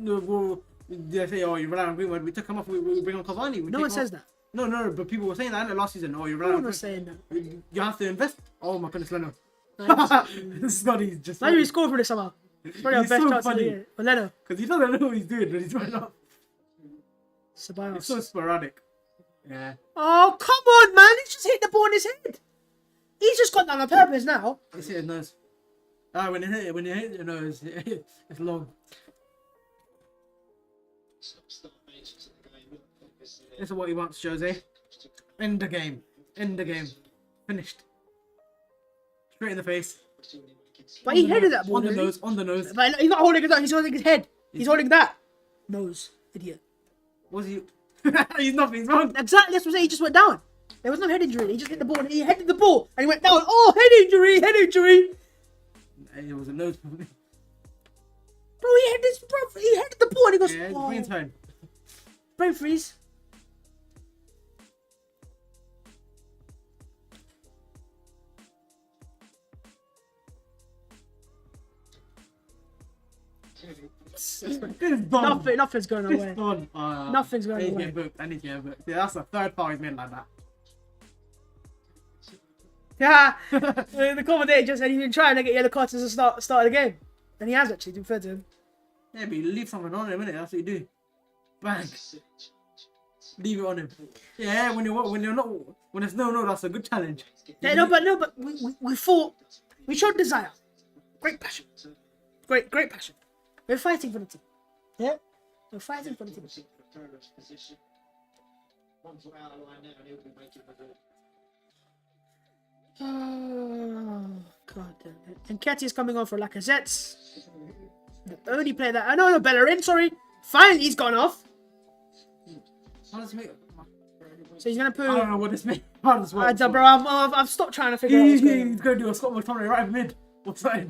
they say, oh, you rely on Greenwood. We took him off, we bring on Cavani. No one says that. No, but people were saying that last season. Oh, you rely No on one was saying that. You have to invest. Oh my goodness, Leno. Nice. This guy's just. Maybe he scored for this somehow. Probably our He's best so chance of the funny. year. But Leno. Because he doesn't know what he's doing when he's running up. It's Ceballos. so sporadic. Yeah. Oh, come on, man. He's just hit the ball in his head. He's just got down on purpose now. It's hit his nose. When you hit your nose, it's long. This is what he wants, Jose. End the game. End the game. Finished. Straight in the face. But he headed that ball. On the nose. On the nose. But he's not holding it up. He's holding his head. He's holding that. Nose. Idiot. Was he? He's nothing. He's wrong. Exactly. That's what I'm saying. He just went down. There was no head injury. He just hit the ball. And he headed the ball. And he went down. Oh, head injury. Head injury. It was a nose. Bro, he headed this. Bro, he headed the ball. And he goes. Yeah, Oh. green turn. Brain freeze. Nothing's going away. Nothing's going away. I need to get booked. Yeah, that's the third foul he's made like that. Yeah, the commentator just said he's been trying to get yellow cards to start of the game, and he has actually. To be fair to him. Yeah, but you leave something on him, innit? That's what you do. Bang. Leave it on him. Yeah, when there's no, that's a good challenge. Yeah, no, but we fought. We showed desire, great passion, great passion. We're fighting for the team. Yeah, we're fighting for the team. Oh, God damn it. And Ketty's coming on for Lacazette. The only player that... no, Bellerin, sorry. Finally, he's gone off. How does it make... So he's going to put... I don't know what this means. How does this work? Bro, I've stopped trying to figure out what's going on. He's going to do a Scott McTominay right mid. What's that?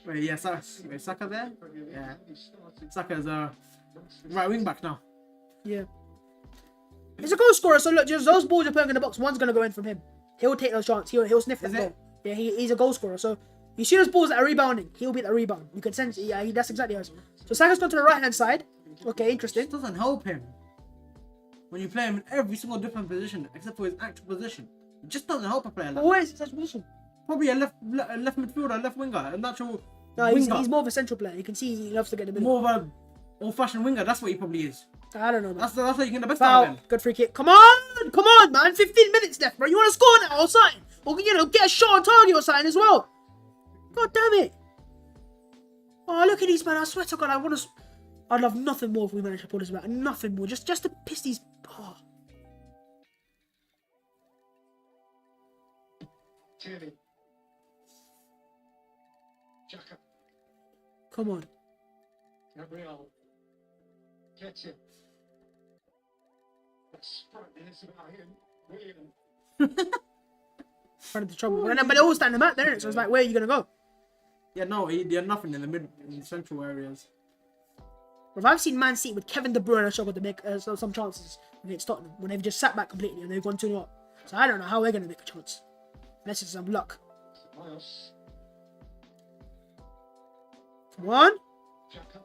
Wait, yeah, Saka there? Yeah. Saka's right wing back now. Yeah. He's a goal scorer, so look, just those balls are putting in the box, one's going to go in from him. He'll take those shots. He'll sniff that goal. Yeah, he's a goal scorer. So you see those balls that are rebounding, he'll be the rebound. You can sense it. Yeah, that's exactly how it is. So Saka's gone to the right-hand side. Okay, interesting. It doesn't help him. When you play him in every single different position, except for his actual position. It just doesn't help a player like that. Where is his actual position? Probably a left midfielder, left winger, a natural no, winger. He's more of a central player. You can see he loves to get in the middle. middle. More of a old-fashioned winger. That's what he probably is. I don't know, man. That's how you get the best Foul. out of him. Good free kick. Come on, man. 15 minutes left, bro. You want to score now or something? Or, get a shot on target or something as well. God damn it. Oh, look at these, man. I swear to God, I'd love nothing more if we managed to pull this back. Nothing more. Just to piss these... Oh. Tierney. Xhaka. Come on. Gabriel. Catch him. It's about him. William. Run into trouble. But they're all standing back there, isn't it? So it's like, where are you going to go? Yeah, no, he had nothing in the central areas. If I've seen Man City with Kevin De Bruyne struggle to make some chances against Tottenham when they've just sat back completely and they've gone 2-0 up. So I don't know how we're going to make a chance. Unless it's some luck. Miles. Come on. Xhaka.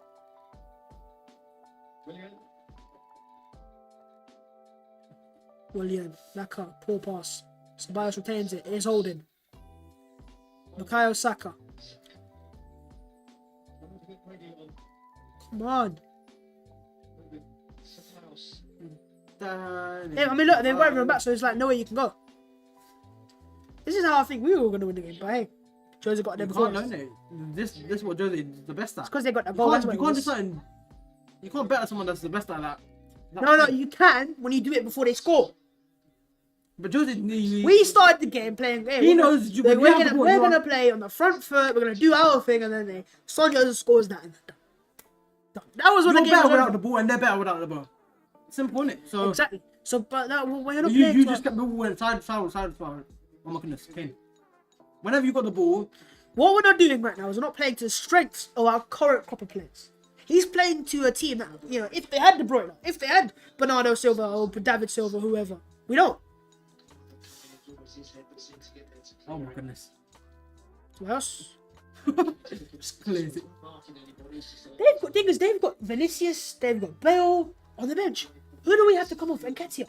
William. Laka. Poor pass. Ceballos retains it. It is holding. Bukayo Saka. Come on. Yeah, I mean, look, they've got everyone back, so it's like, no way you can go. This is how I think we were going to win the game, but hey, Jose got there before. This is what Jose is the best at. It's because they got the goal. You can't bet on someone that's the best at that. No, you can when you do it before they score. But Jose, we started the game playing. Hey, he knows we're gonna play on the front foot. We're gonna do our thing, and then Son Jose scores that. That was what the game was without the ball, and they're better without the ball. Simple, isn't it? So exactly. So, but when you're not you playing, just kept the ball side. Oh my goodness, Kane. Whenever you got the ball, what we're not doing right now is we're not playing to the strengths of our current crop of players. He's playing to a team that, if they had De Bruyne, if they had Bernardo Silva or David Silva, whoever, we don't. Oh my goodness. What else? Just crazy. They've got Vinicius, they've got Bale on the bench. Who do we have to come off? Nketiah.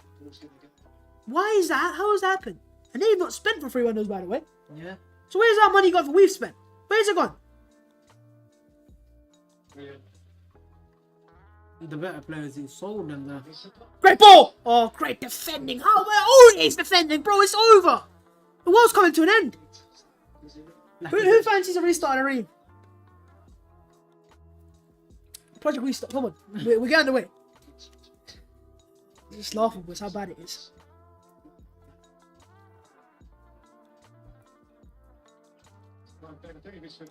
Why is that? How has that happened? And they've not spent for 3 windows, by the way. Yeah. So where's our money gone for we've spent? Where's it gone? The better players he sold and the... Great ball! Oh, great defending. How well always defending, bro. It's over. The world's coming to an end. Who fancies a restart in a ring? Project restart. Come on. We're getting underway. Just laughing with how bad it is.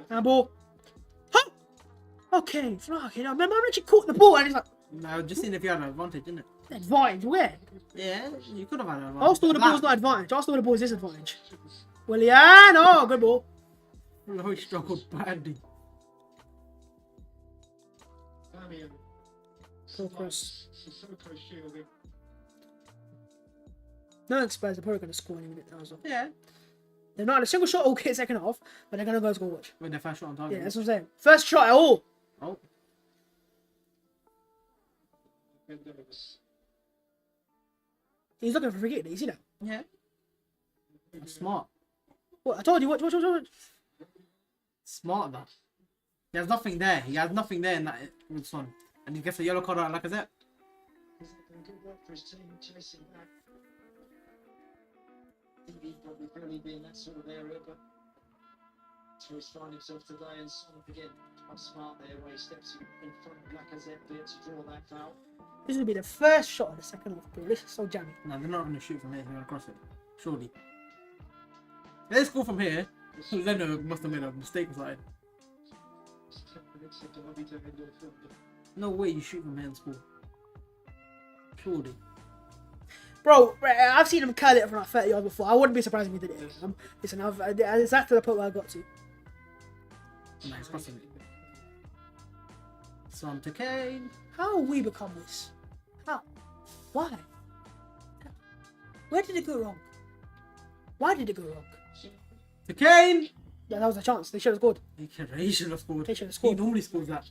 And ball. Huh! Okay, fucking hell. Remember, I actually caught the ball and it's like, No, just seeing if you had an advantage, isn't it? advantage, where? Yeah, you could have had an advantage. Arsenal with the ball's not advantage. Arsenal with the ball is disadvantage. Willian, oh, good ball. No, he struggled badly. Go cross. No Spurs are probably going to score any minute now as well. Yeah. They're not a single shot all hit second half, but they're going to go score watch. With their first shot on target. Yeah, that's what I'm saying. First shot at all. Oh. He's looking for a free kick. You see that? Yeah. That's smart. What? I told you. Watch. Smart, that. He has nothing there. He has nothing there in that with Son. And he gets a yellow card out like I said. Good work for his team chasing back. I think he'd probably really be in that sort of area, but that's where he's found himself today. And Son again, quite smart there, where he steps in front of Lacazette there to draw that foul. This will be the first shot of the second half, bro. This is so jammy. No, they're not going to shoot from here. They're going to cross it. Surely. If they score from here, then they must have made a mistake or something. No way you shoot from here and score. Surely. Bro, I've seen him curl it from like 30 yards before. I wouldn't be surprised if he did it. Listen, it's after the point where I got to. No, he's crossing it. Son to Kane. How have we become this? How? Why? Where did it go wrong? Why did it go wrong? To Kane! Yeah, that was a chance. They should have scored. He should have scored. They should have scored. He normally scores that.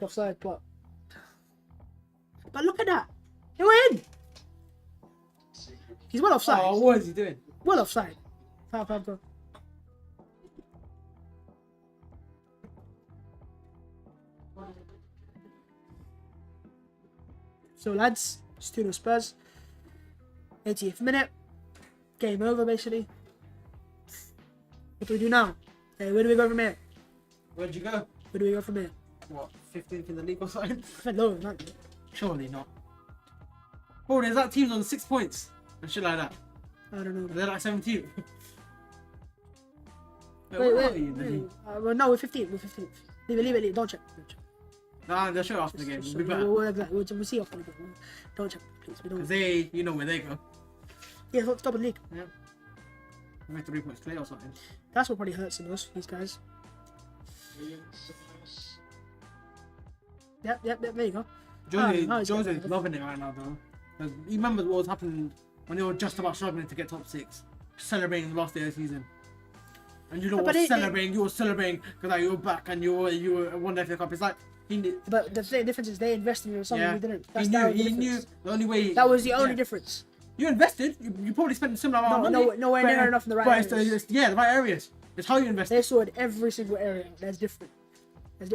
Offside, but look at that. He went in. He's well offside. Oh, what is he doing? Well offside. Foul. So lads, it's 2-0 Spurs. 80th minute. Game over basically. What do we do now? Hey, where do we go from here? Where'd you go? Where do we go from here? What, 15th in the league or something? No, not. Surely not. Bro, there's like teams on 6 points and shit like that. I don't know. They're like 17th. Wait. Well, no, we're 15th. We're 15th. Leave it. Don't check. Nah, they'll show after the game. We'll be better. We'll see after the game. Don't check, please. We don't. Because they, you know where they go. Yeah, it's top of the league. Yeah. We're 3 points clear or something. That's what probably hurts the most, these guys. Yep, there you go. Jose's loving it right now, though. Because he remembers what was happening when they were just about struggling to get top 6. Celebrating the last day of the season. And you know what? You were celebrating because you were back and you won the FA Cup. It's like, but the difference is they invested in something we didn't. He knew the only way. That was the only difference. You invested. You probably spent a similar amount of money. Nowhere near enough in the right areas. The right areas. It's how you invest. They saw it every single area. That's different.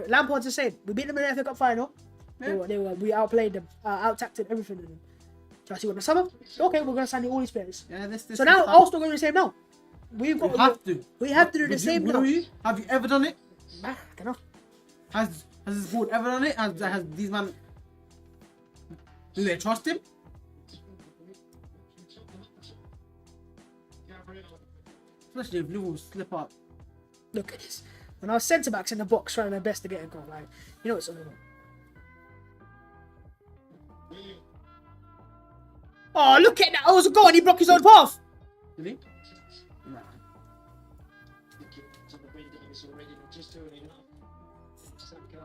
Lampard's the same. We beat them in the FA Cup final. Yeah. We outplayed them, out-tacted everything. Do I see what the summer? Okay, we're gonna sign all these players. Yeah, so now Arsenal going to do the same now. We have to do the same now. Have you ever done it? I don't know. Has this board ever done it? Has these man? Do they trust him? Especially if Liverpool slip up. Look at this. When our centre backs in the box trying their best to get a goal, like, you know what's all about. Oh, look at that! Oh, it was a goal and he blocked his own path. Did he? Nah.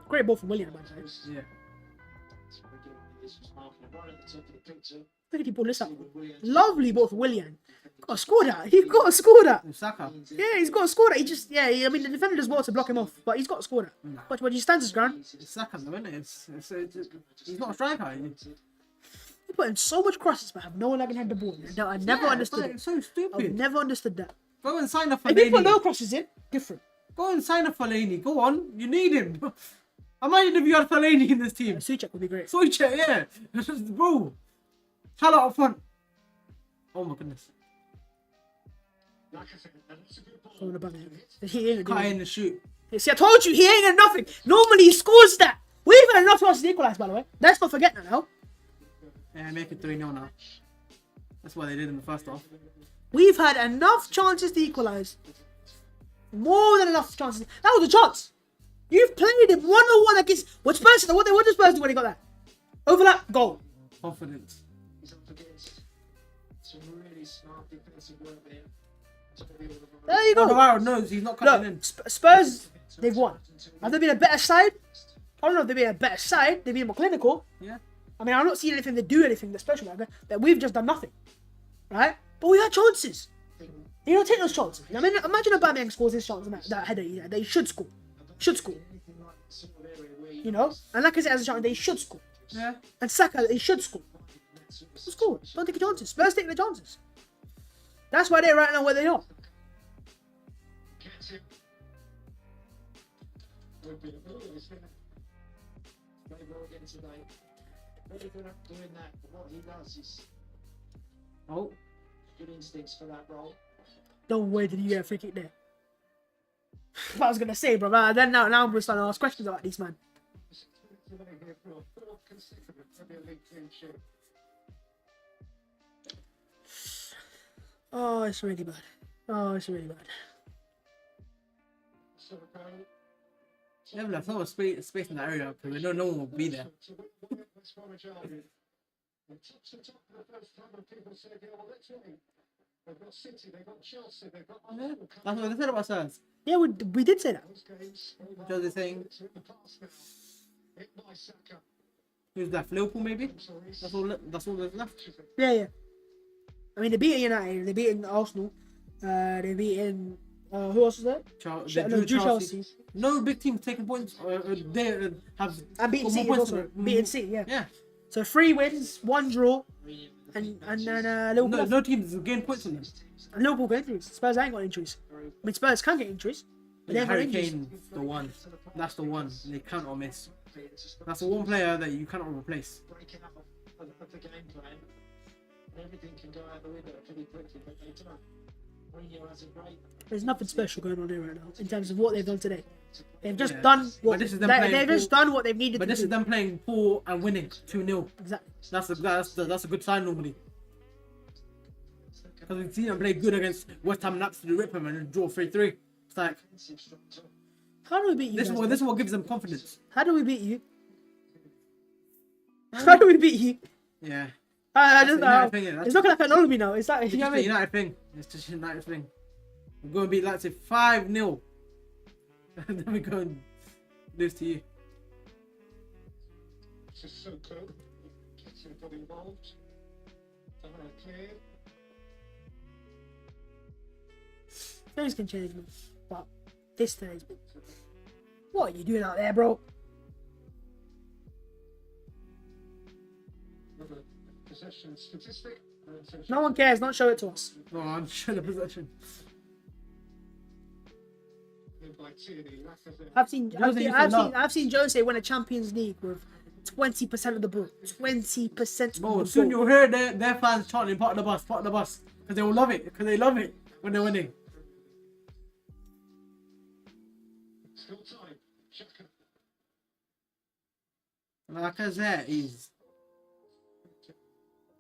Great ball from Willian, man. Yeah. Look at he pulled this up. Lovely ball from Willian. Got to score that. He's got to score that. Saka. Yeah, he's got to score that. He just, I mean, the defender does well to block him off, but he's got to score that. Nah. But he stands his ground. It's Saka, though, isn't it? He's not a striker. He put in so much crosses, but I have no one that can head the ball. I never understood it. It's so stupid. I've never understood that. Go and sign up for If you put no crosses in, different. Go and sign up for Fellaini. Go on. You need him. Imagine if you had Fellaini in this team. Suchek would be great. Suchek, yeah. Bro. Tell up front. Oh my goodness. Going above him. He ain't Cut in the shoot. See, I told you, he ain't got nothing. Normally he scores that. We've had enough chances to equalise, by the way. Let's not forget that now. Yeah, make it 3-0 now. That's what they did in the first half. We've had enough chances to equalise. More than enough chances. That was a chance. You've played him 1-on-1 against what Spurs? What did Spurs do when he got that? Overlap, goal. Confidence. He's up against some really smart defensive work there. There you go. Alvaro knows he's not coming in. Spurs, they've won. Have they been a better side? I don't know if they've been a better side. They've been more clinical. Yeah. I mean, I'm not seeing anything to do anything that's special about that. We've just done nothing. Right? But we had chances. You don't take those chances. I mean, imagine Aubameyang scores his chance on that header. Yeah, they should score. Should score. You know? And like I said, as a chance, they should score. Yeah. And Saka, they should score. Score. Don't take your chances. Spurs take their chances. That's why they're right now where they are. Oh. Good instincts for that role. No way did you get a free kick there. I was gonna say, bro. Then now I'm starting to ask questions about these man. Oh, it's really bad. Oh, it's really bad. They have left so much space in that area because they know no one will be there. They've got City, they've got Chelsea, they've got That's what they said about Spurs. Yeah, we did say that. Jose saying, who's that? Liverpool maybe? That's all that's left. Yeah. I mean, they beat United, they beat Arsenal, they beat who else was there? They drew Chelsea. No big teams taking points. They have and beating City points also. Beating City, yeah. Yeah. So 3 wins, 1 draw, and then Liverpool. No teams gain points on them. And Liverpool got injuries. Spurs ain't got injuries. I mean, Spurs can get injuries, but they haven't got Harry injuries. Kane, the one. That's the one. They cannot miss. That's the one player that you cannot replace. breaking up of the game plan, and everything can go out the window pretty quickly, but they don't. Mourinho has a great. There's nothing special going on here right now in terms of what they've done today. They've just Yeah. done what But this is them they've playing just poor. done what they've needed But to this do. is them playing poor and winning 2-0. Exactly. That's a good sign normally. Because we've seen them play good against West Ham and absolutely rip them and draw 3-3. It's like How do we beat you? this guys, is what gives them confidence. How do we beat you? How do we beat you? Yeah. I just the United thing, yeah, it's not gonna affect me now. It's that It's just a United thing. It's just a United thing. We're going to beat Leipzig 5-0. And then we're going to lose to you. Sissoko gets everybody involved. Clear. Things can change, man. But this today's been. What are you doing out there, bro? Another possession statistic. No one cares. Don't show it to us. No, I'm sure the possession. I've seen Jose win a Champions League with 20% of the ball. 20% Bro, of the soon ball. you'll hear their fans chanting part of the bus. Because they will love it. Because they love it when they're winning. Still time. Xhaka. Like I said, he's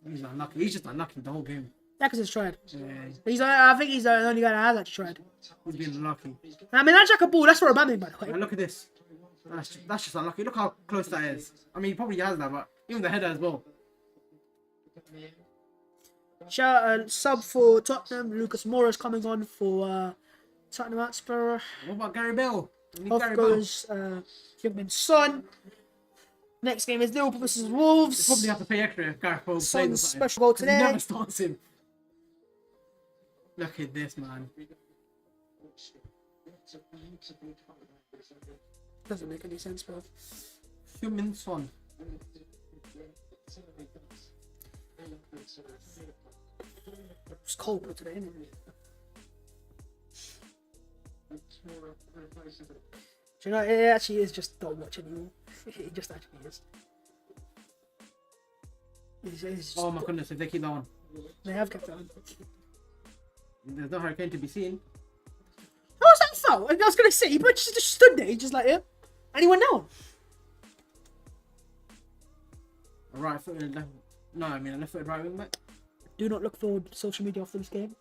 unlucky. He's just unlucky the whole game. Jackers has tried. Yeah, I think he's the only guy that has actually tried. he's been unlucky. I mean, that Xhaka ball, that's for Aubameyang, by the way. And look at this. That's just unlucky. Look how close that is. I mean, he probably has that, but even the header as well. Sub for Tottenham. Lucas Moura's coming on for Tottenham Hotspur. What about Gary Bell? We need Off Gary Bell. goes Heung-min Son. Next game is Liverpool versus Wolves. Probably have to pay extra if Gareth Bale plays or Son's something. special goal 'Cause he today. never starts him. Look at this, man. Doesn't make any sense, bro. Heung-min Son. It's cold today, isn't it? Do you know, it actually is just don't watch anymore. It just actually is. It's just, Oh my goodness, if they keep that on. they have kept it on. There's no Hurricane to be seen. How was that foul? I was going to say, he just stood there, just like, yeah. And he went down. A right footed left. No, I mean a left footed right wing back. Do not look for social media after this game.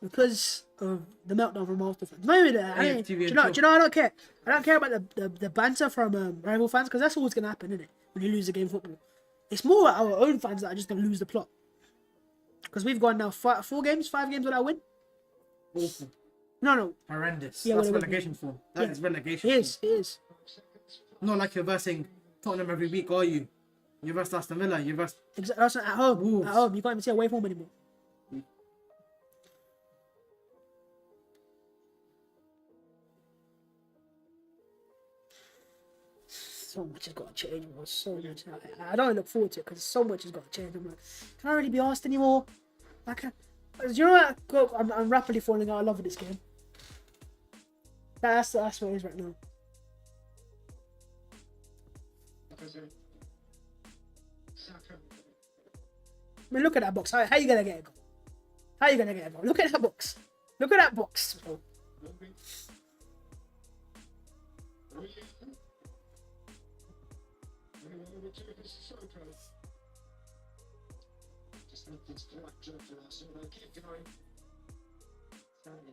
because of the meltdown from Arsenal fans. Maybe that. AFTV Do you and know? chill. Do you know? I don't care. I don't care about the banter from rival fans because that's always gonna happen, isn't it? When you lose a game of football, it's more our own fans that are just gonna lose the plot. Because we've gone now 5 games without a win. Awful. No. Horrendous. Yeah, That's well, relegation form. That is relegation. It is. Not like you're versing Tottenham every week, are you? You verse Aston Villa. You verse. Exactly. That's at home. Wolves. At home, you can't even see away from home anymore. So much has got to change, bro. So much. I don't look forward to it because so much has got to change. I'm like, can I really be asked anymore? Like, do you know what? I'm rapidly falling out of love with this game. That's what it is right now. I mean, look at that box. How you gonna get a goal? How you gonna get a goal? Look at that box. Look at that box. Bro.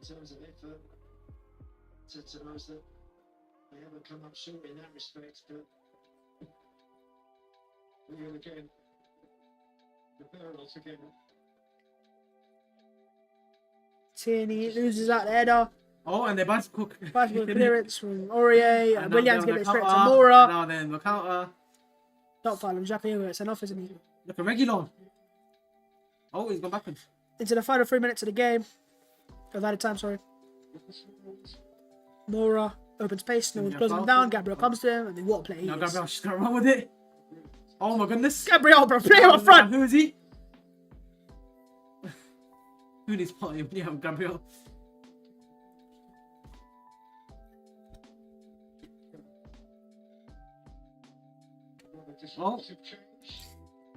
In terms of effort, to those that they haven't come up short in that respect, but we're again the barrels again. Tierney loses out the header. Oh, and they're about to cook. Bicycle clearance from Aurier. And Williams now gets it they're straight on to the counter. Mora. Now then the counter. Don't foul him. Jacques It's enough, isn't he? Look at Reguilon. Oh, he's gone backwards. Into the final 3 minutes of the game. Of added time, sorry. Mora opens space. No one's closing him down. Gabriel comes to him. And then what a play he Now is. Gabriel's just gonna run with it. Oh my goodness. Gabriel, bro. Play him up front. Who is he? Who needs plotting when you have Gabriel? Oh.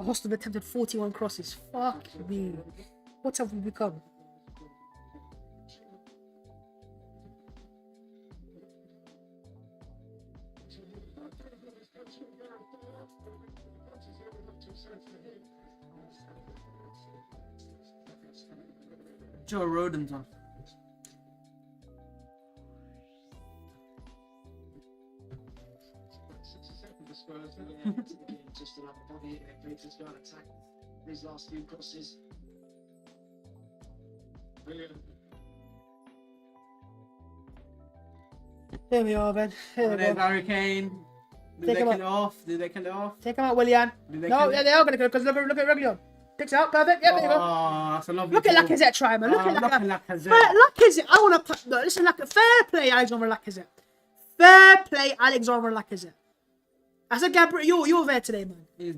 Austin attempted 41 crosses. Fuck me. What have we become? Joe Rodon's on. Just another body in to go and attack these last few crosses. Brilliant. Here we are, Ben. Here we There's go. Harry Kane. Do Take they him kill it off? Do they kill it off? Take him out, Willian. Do they No, kill yeah, it? they are going to go because look at Reguilon. Picks it out, perfect. Yeah, there you go. Oh, that's a lovely Look at ball. Lacazette try, man. Look at Lacazette. Lacazette. I want to. No, listen, fair play, Alexander Lacazette. Fair play, Alexander Lacazette. I said, Gabriel, you're there today, man. He's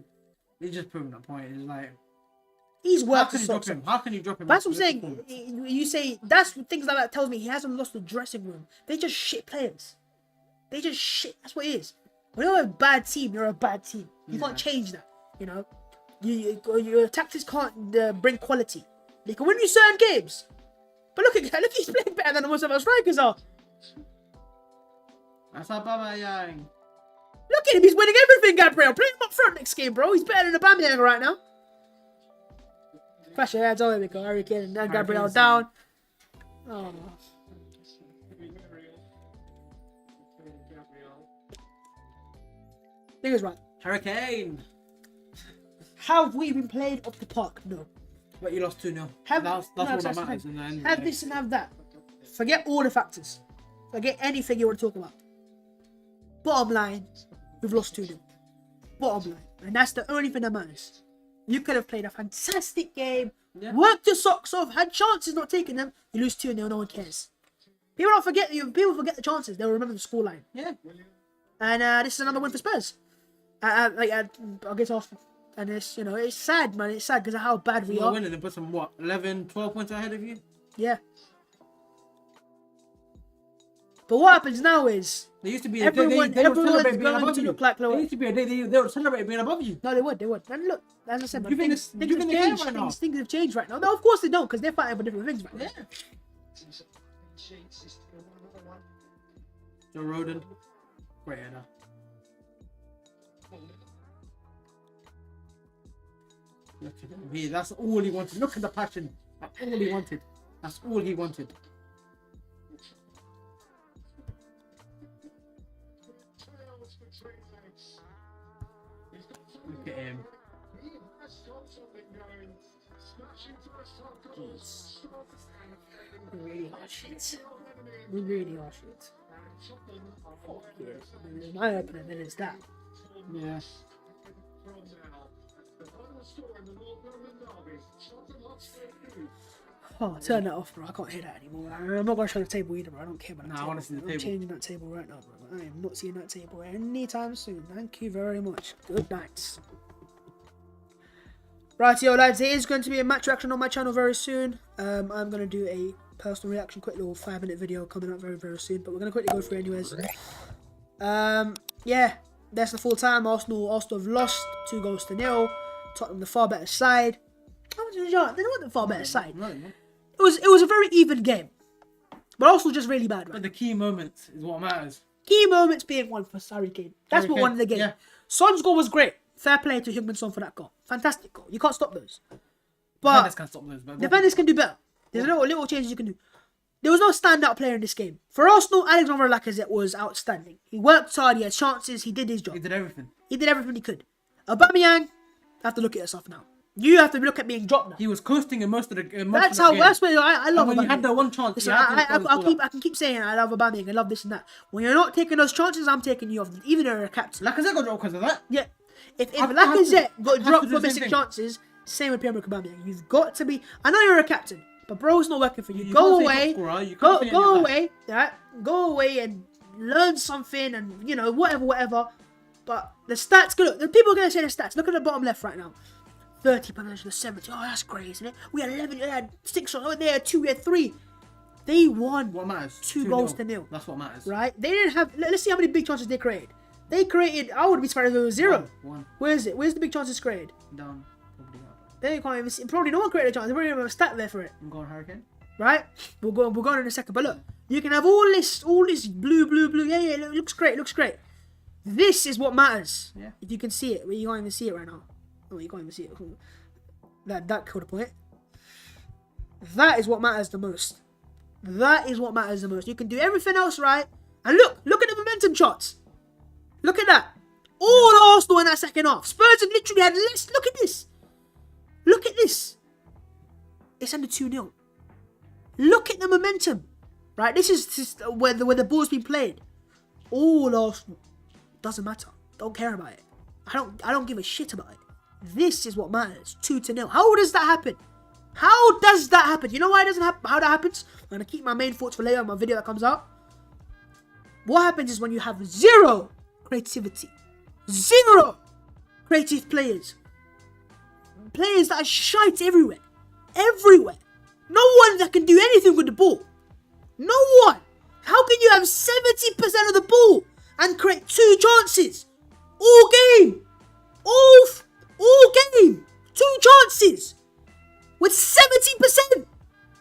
just proving that point. It's like, He's how worked can his you drop socks him? off. How can you drop him? That's what I'm after this saying. performance? You say that's things like that tells me he hasn't lost the dressing room. They just shit players. They just shit. That's what it is. When you're a bad team, you're a bad team. You can't change that. You know, your tactics can't bring quality. They can win you certain games, but look, he's playing better than most of our strikers are. That's Aubameyang. Look at him, he's winning everything, Gabriel. Play him up front next game, bro. He's better than Aubameyang right now. Flash your heads. Oh, there we go. Harry Kane and then Gabriel Kane's down. Oh. Thing is right. Harry Kane. Have we been played up the park? No. But you lost 2-0. Have That's no, what that's matters fine. in the end. Have this and have that. Forget all the factors. Forget anything you want to talk about. Bottom line, we've lost 2-0. Bottom line. And that's the only thing that matters. You could have played a fantastic game, worked your socks off, had chances not taking them. You lose 2-0, no one cares. People forget the chances. They'll remember the scoreline. Yeah. And this is another win for Spurs. Against Arsenal. And it's, it's sad, man. It's sad because of how bad we You're are. winning and put some, 11, 12 points ahead of you? Yeah. But what happens now is There used to be everyone's they would celebrate going being above to you. look like There lower. used to be a day they would celebrate being above you. No, they would. And look, as I said, man, You think things you think have they care changed. right now? Things have changed right now. No, of course they don't, because they're fighting for different things right now. Yeah. Joe Rodon. Great header. Look at him. That's all he wanted. Look at the passion. That's all he wanted. That's all he wanted. Look at him. We really are shit. We really are shit. Fuck yeah. My opener then is that. Yeah. Oh, turn that off, bro. I can't hear that anymore. I'm not going to show the table either, bro. I don't care about that Nah, I table. want to see the I'm table. changing that table right now, bro. I am not seeing that table anytime soon. Thank you very much. Good night. Right, yo, lads. It is going to be a match reaction on my channel very soon. I'm going to do a personal reaction, quick little 5-minute video coming up very, very soon. But we're going to quickly go through anyways. Yeah, that's the full time. Arsenal have lost 2-0. Tottenham the far better side. They weren't the far better side. No, no. It was a very even game. But Arsenal just really bad, But right? the key moments is what matters. Key moments being one for Harry Kane. That's Harry what Kane, won the game. yeah. Son's goal was great. Fair play to Heung-min Son for that goal. Fantastic goal. You can't stop those. But Defenders can stop those. But defenders can do better. There's little changes you can do. There was no standout player in this game. For Arsenal, Alexander Lacazette was outstanding. He worked hard, he had chances, he did his job. he did everything. He did everything he could. Aubameyang, you have to look at yourself now. You have to look at being dropped now. He was coasting in most of the game. That's where I love And when you Aubameyang. had that one chance, Listen, you had to I can keep saying I love Aubameyang, I love this and that. When you're not taking those chances, I'm taking you off. Even though you're a captain. Lacazette got dropped because of that. Yeah. If I have Lacazette to- got I have dropped to do for the same missing thing. chances, same with Pierre-Emerick Aubameyang. You've got to be. I know you're a captain, but bro, it's not working for you. You Go can't say away. top scorer, you can't say any Go of that. away. Right? Go away and learn something, and whatever. But the stats, good. The people are gonna say the stats. Look at the bottom left right now. 30 possession to 70. Oh, that's crazy, isn't it? We had 11. We had 6 shots. Oh, they had 2. We had 3. They won. What matters? 2 goals to 0. That's what matters. Right? They didn't have. Let's see how many big chances they created. They created. I would be surprised if it was 0. One. Where is it? Where's the big chances created? Down. Probably up. They can't even see. Probably no one created a chance. They probably don't have a stat there for it. I'm going Hurricane. Right? We'll go on in a second. But look, you can have all this blue. Yeah, it looks great. This is what matters. Yeah. If you can see it, well, you can't even see it right now. Oh, you can't even see it. That killed the point. That is what matters the most. That is what matters the most. You can do everything else right. And look at the momentum shots. Look at that. All Arsenal in that second half. Spurs have literally had less. Look at this. Look at this. It's under 2-0. Look at the momentum. Right? This is where the ball's been played. All Arsenal. Doesn't matter. Don't care about it. I don't give a shit about it. This is what matters. 2-0. How does that happen? How does that happen? You know why it doesn't happen? How that happens? I'm going to keep my main thoughts for later on my video that comes out. What happens is when you have 0 creativity. 0 creative players. Players that are shite everywhere. Everywhere. No one that can do anything with the ball. No one. How can you have 70% of the ball and create 2 chances? All game. All game. 2 chances. With 70%.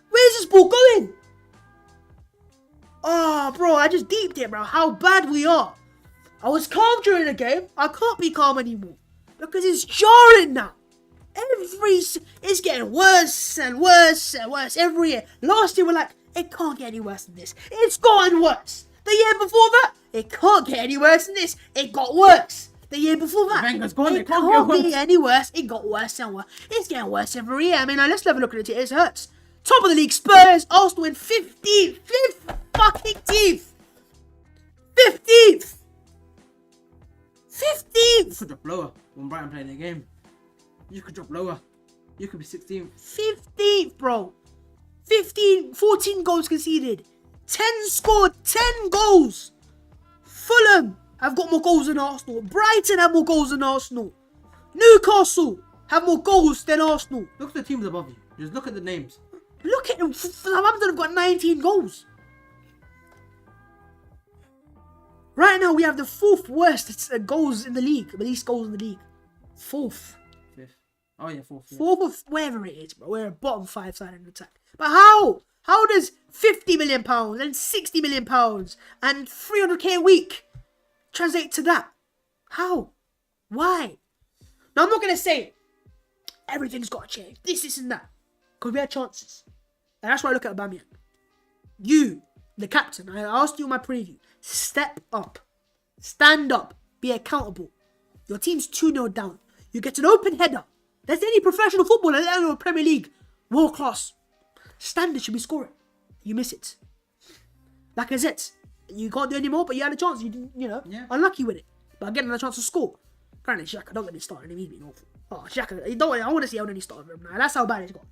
Where's this ball going? Oh, bro, I just deeped it, bro. How bad we are. I was calm during the game. I can't be calm anymore. Because it's jarring now. It's getting worse and worse and worse every year. Last year we're like, it can't get any worse than this. It's gotten worse. The year before that, it can't get any worse than this. It got worse. The year before that, Wenger's gone, it it can't can't get get any worse. It got worse and worse. It's getting worse every year. I mean, let's have a look at it. It hurts. Top of the league, Spurs. Arsenal in 15th. 5th fucking teeth. 15th. 15th. You could drop lower when Brighton played their game. You could drop lower. You could be 16th. 15th, bro. 14 goals conceded. 10 scored. 10 goals. Fulham have got more goals than Arsenal. Brighton have more goals than Arsenal. Newcastle have more goals than Arsenal. Look at the teams above you. Just look at the names. Look at them. Southampton have got 19 goals. Right now, we have the 4th worst goals in the league. The least goals in the league. 4th. 5th. Oh yeah, 4th. Yeah. 4th of wherever it is, bro. We're a bottom 5 side in attack. But how? How does £50 million and £60 million and 300k a week translate to that? How? Why? Now, I'm not going to say everything's got to change. This and that. Because we had chances. And that's why I look at Aubameyang. You, the captain, I asked you in my preview, step up. Stand up. Be accountable. Your team's 2-0 down. You get an open header. That's any professional footballer, let alone Premier League. World class. Standard should be scoring. You miss it. Lacazette. You can't do any more, but you had a chance. You didn't, unlucky with it. But again, a chance to score. Granted, Xhaka, don't get me started. He's been awful. Oh, Xhaka, I want to see how many started him now. That's how bad it's got.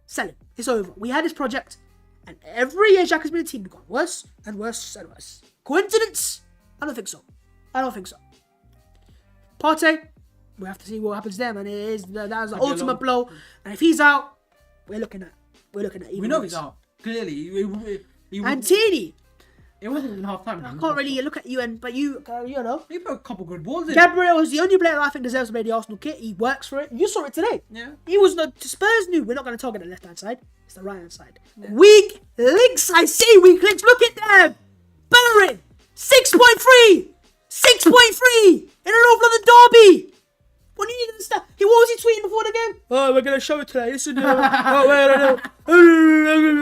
Sell it. It's over. We had this project, and every year Xhaka's been a team. We've got worse and worse and worse. Coincidence? I don't think so. Partey, we have to see what happens there, man. That was the ultimate blow. And if he's out, we're looking at. We know he's out. Clearly, and Tini. It wasn't even half time. I can't really look at you, but you know. He put a couple good balls in. Gabriel is the only player I think deserves to play the Arsenal kit. He works for it. You saw it today. Yeah. He was not. Spurs knew we're not going to target the left hand side. It's the right hand side. Yeah. Weak links. I see weak links. Look at them. Bellerin 6.3. 6.3 in an North London derby. What do you need to understand? What was he tweeting before the game? Oh, we're going to show it today. Listen,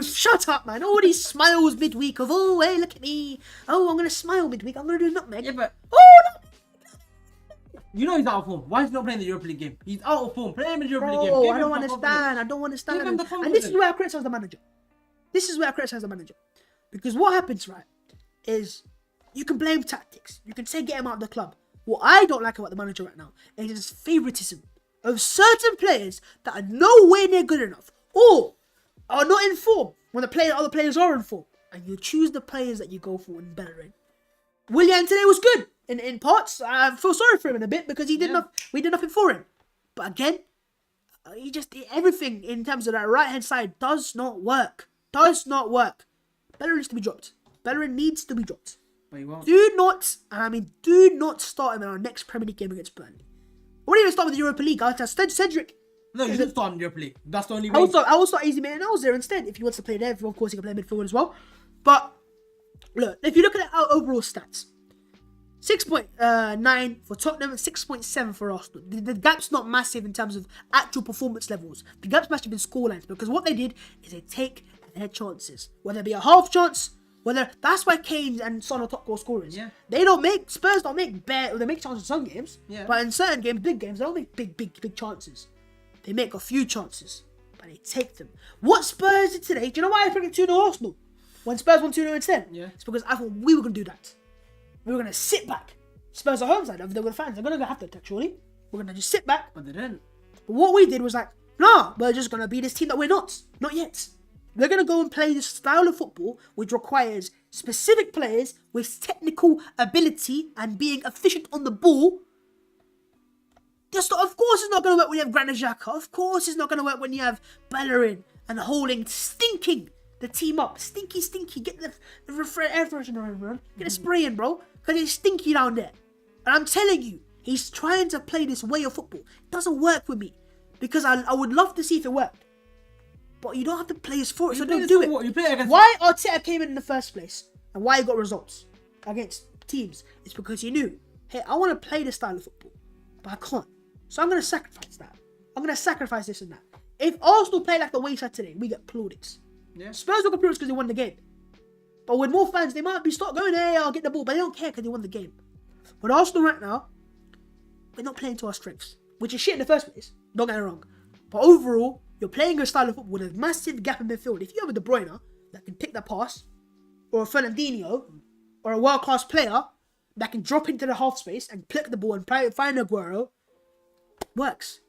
shut up, man. All these smiles midweek of, oh, hey, look at me. Oh, I'm going to smile midweek. I'm going to do nutmeg. Yeah, but... Oh, no. You know he's out of form. Why is he not playing the Europa League game? He's out of form. Play him in the Europa League game. Oh, I don't understand. Give him the And confidence. this is where I criticize the manager. Because what happens, right, is you can blame tactics. You can say get him out of the club. What I don't like about the manager right now is his favoritism of certain players that are nowhere near good enough or are not in form when other players are in form. And you choose the players that you go for in Bellerin. Willian today was good in parts. I feel sorry for him in a bit because we did nothing for him. But again, everything in terms of that right hand side does not work. Bellerin needs to be dropped. Do not start him in our next Premier League game against Burnley. I won't even start with the Europa League. I'll start Cedric. No, you should start in the Europa League. That's the only way. I will start Easy Man and there instead. If he wants to play there, of course he can play midfield as well. But look, if you look at our overall stats, 6.9 for Tottenham and 6.7 for Arsenal. The gap's not massive in terms of actual performance levels. The gap's massive in scorelines because what they did is they take their chances, whether it be a half chance. That's why Kane and Son are top goal scorers. Yeah. Spurs don't make they make chances in some games. Yeah. But in certain games, big games, they don't make big chances. They make a few chances, but they take them. What Spurs did today, do you know why I picked 2-0 Arsenal? When Spurs won 2-0 instead? Yeah. It's because I thought we were going to do that. We were going to sit back. Spurs are home side, they were the fans, they're going to have to attack, surely. We're going to just sit back. But they didn't. But what we did was like, nah, we're just going to be this team that we're not. Not yet. We're going to go and play this style of football which requires specific players with technical ability and being efficient on the ball. Of course it's not going to work when you have Granit Xhaka. Of course it's not going to work when you have Bellerin and Holding stinking the team up. Stinky. Get the air freshener in, man. Get a spray in, bro. Because it's stinky down there. And I'm telling you, he's trying to play this way of football. It doesn't work with me. Because I would love to see if it worked. But you don't have to play as for it, so don't do it. Why Arteta came in the first place and why he got results against teams, it's because he knew, hey, I want to play this style of football, but I can't. So I'm going to sacrifice that. I'm going to sacrifice this and that. If Arsenal play like the way he said today, we get plaudits. Yeah. Spurs will get plaudits because they won the game. But with more fans, they might start going, hey, I'll get the ball, but they don't care because they won the game. With Arsenal right now, we're not playing to our strengths, which is shit in the first place. Don't get me wrong. But overall, you're playing a style of football with a massive gap in midfield. If you have a De Bruyne that can pick the pass, or a Fernandinho, or a world-class player that can drop into the half space and pick the ball and find Aguero, works.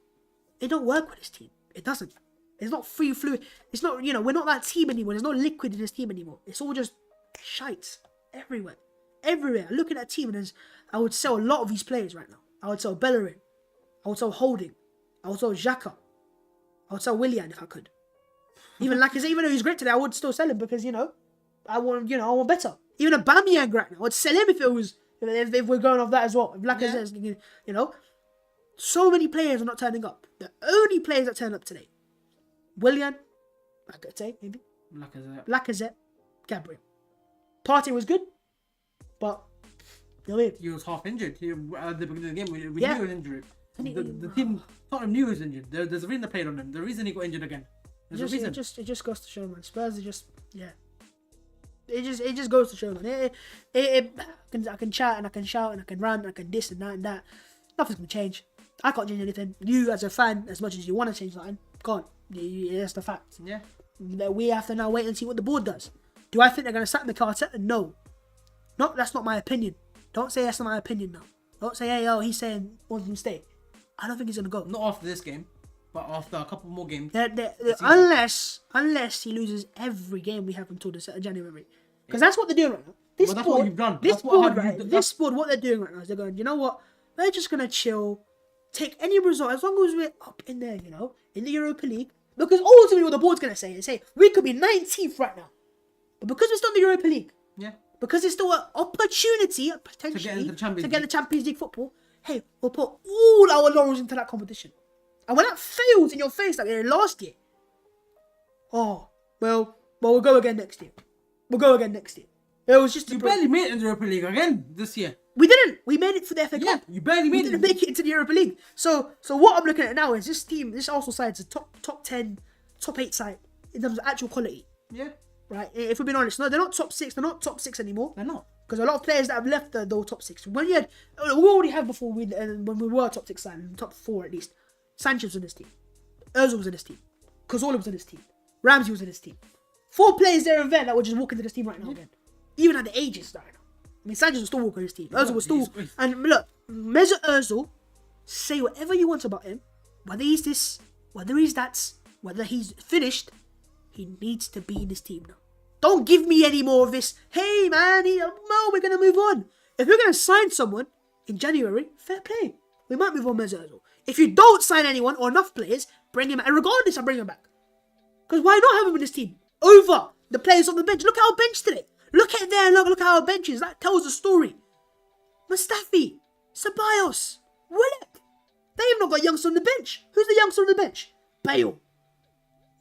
It don't work with this team. It doesn't. It's not free fluid. It's not, we're not that team anymore. There's no liquid in this team anymore. It's all just shite everywhere. Everywhere. Looking at a team, and I would sell a lot of these players right now. I would sell Bellerin. I would sell Holding. I would sell Xhaka. I would sell Willian if I could. Even Lacazette, even though he's great today, I would still sell him because, I want better. Even Aubameyang right now, I'd sell him if we're going off that as well. If Lacazette, so many players are not turning up. The only players that turn up today, Willian, Lacazette, maybe. Lacazette, Gabriel. Partey was good, but he was half injured. At the beginning of the game, we knew he was injured. The team, Tottenham knew he was injured. There's a reason they played on him. The reason he got injured again. There's a reason. It just goes to show, man. Spurs are just, yeah. It just goes to show, man. I can chat and I can shout and I can rant and I can this and that and that. Nothing's gonna change. I can't change anything. You as a fan, as much as you want to change something, can't. That's the fact. Yeah. We have to now wait and see what the board does. Do I think they're gonna sack Mikel Arteta? No. That's not my opinion. Don't say that's not my opinion now. Don't say, hey, he's saying wants him to stay. I don't think he's gonna go. Not after this game, but after a couple more games. Unless he loses every game we have until the January, because that's what they're doing right now. This that's board, what you've done. This board, what they're doing right now is they're going, you know what? We're just gonna chill, take any result as long as we're up in there, you know, in the Europa League. Because ultimately, what the board's gonna say is, hey, we could be 19th right now, but because we're still in the Europa League, yeah, because it's still an opportunity potentially to get the Champions League football. Hey, we'll put all our laurels into that competition. And when that fails in your face like they did last year, we'll go again next year. It was just you barely made it in the Europa League again this year. We didn't. We made it for the FA Cup. Yeah, you barely made it. We didn't make it into the Europa League. So what I'm looking at now is this team, this Arsenal side is a top 10, top 8 side in terms of actual quality. Yeah. Right. If we're being honest, no, they're not top 6. They're not top 6 anymore. They're not. Because a lot of players that have left the top 6. We already have before when we were top 6 side, top 4 at least. Sanchez was in this team. Ozil was in this team. Cazorla was in this team. Ramsey was in this team. 4 players there and there that would just walk into this team right now again. Even at the ages right now. I mean, Sanchez was still walking his team. Ozil was still... And look, Mesut Ozil, say whatever you want about him. Whether he's this, whether he's that, whether he's finished, he needs to be in this team now. Don't give me any more of this, hey man, no, we're going to move on. If we're going to sign someone in January, fair play. We might move on Mesut Ozil. If you don't sign anyone or enough players, bring him back. And regardless, I bring him back. Because why not have him in this team? Over the players on the bench. Look at our bench today. Look at there, look at our benches. That tells a story. Mustafi, Ceballos, Willock. They've not got youngsters on the bench. Who's the youngster on the bench? Bale,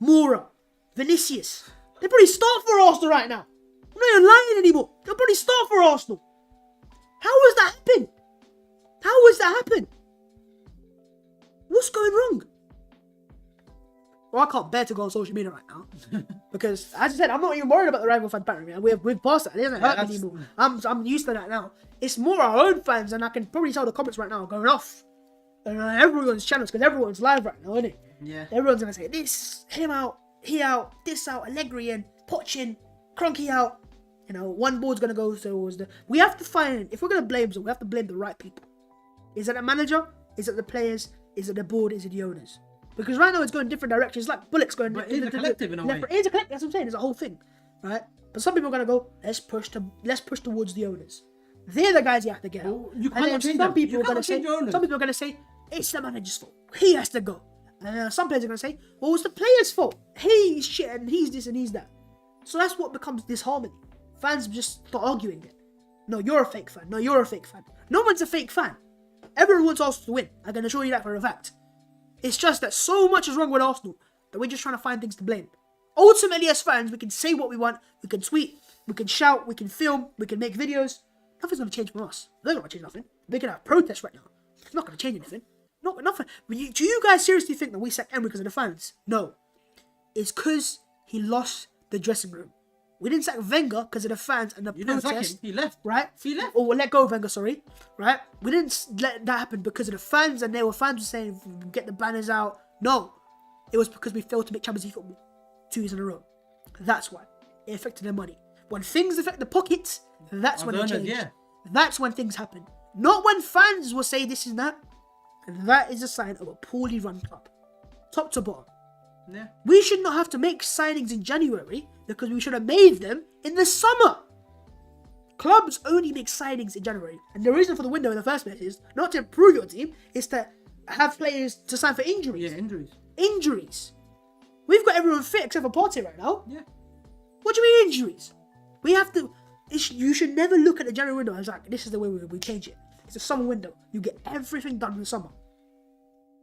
Moura, Vinicius. They probably start for Arsenal right now. I'm not even lying anymore. They'll probably start for Arsenal. How has that happened? How has that happened? What's going wrong? Well, I can't bear to go on social media right now because, as I said, I'm not even worried about the rival fan pattern. Man. We've passed that. It doesn't hurt me anymore. I'm used to that now. It's more our own fans, and I can probably tell the comments right now are going off. And everyone's channels because everyone's live right now, isn't it? Yeah. Everyone's gonna say this, him out, he out, this out, Allegri in, Poch in, Kroenke out. You know, one board's gonna go towards the. We have to find, if we're gonna blame someone, we have to blame the right people. Is it the manager? Is it the players? Is it the board? Is it the owners? Because right now it's going different directions. Like Bullock's going. But it's a collective in a way. It's a collective. That's what I'm saying. It's a whole thing, right? But some people are gonna go. Let's push towards the owners. They're the guys you have to get out. You can't change them. People are gonna say. Some people are gonna say it's the manager's fault. He has to go. And some players are gonna say, well, it's the player's fault. He's shit and he's this and he's that. So that's what becomes disharmony. Fans just start arguing it. No, you're a fake fan. No, you're a fake fan. No one's a fake fan. Everyone wants Arsenal to win. I can assure you that for a fact. It's just that so much is wrong with Arsenal that we're just trying to find things to blame. Ultimately, as fans, we can say what we want. We can tweet. We can shout. We can film. We can make videos. Nothing's going to change for us. They're not going to change nothing. They can have protests right now. It's not going to change anything. Nothing. Do you guys seriously think that we sacked Emery because of the fans? No. It's because he lost the dressing room. We didn't sack Wenger because of the fans and the protests. He left. Right? He left. Or let go of Wenger, sorry. Right? We didn't let that happen because of the fans, and there were fans who saying, get the banners out. No. It was because we failed to make Champions League football 2 years in a row. That's why. It affected their money. When things affect the pockets, that's when it changes. Yeah. That's when things happen. Not when fans will say this is that. And that is a sign of a poorly run club. Top to bottom. Yeah. We should not have to make signings in January because we should have made them in the summer. Clubs only make signings in January. And the reason for the window in the first place is not to improve your team, is to have players to sign for injuries. Yeah, injuries. Injuries. We've got everyone fit except for Partey right now. Yeah. What do you mean injuries? We have to... You should never look at the January window as like, this is the way we change it. It's a summer window. You get everything done in the summer.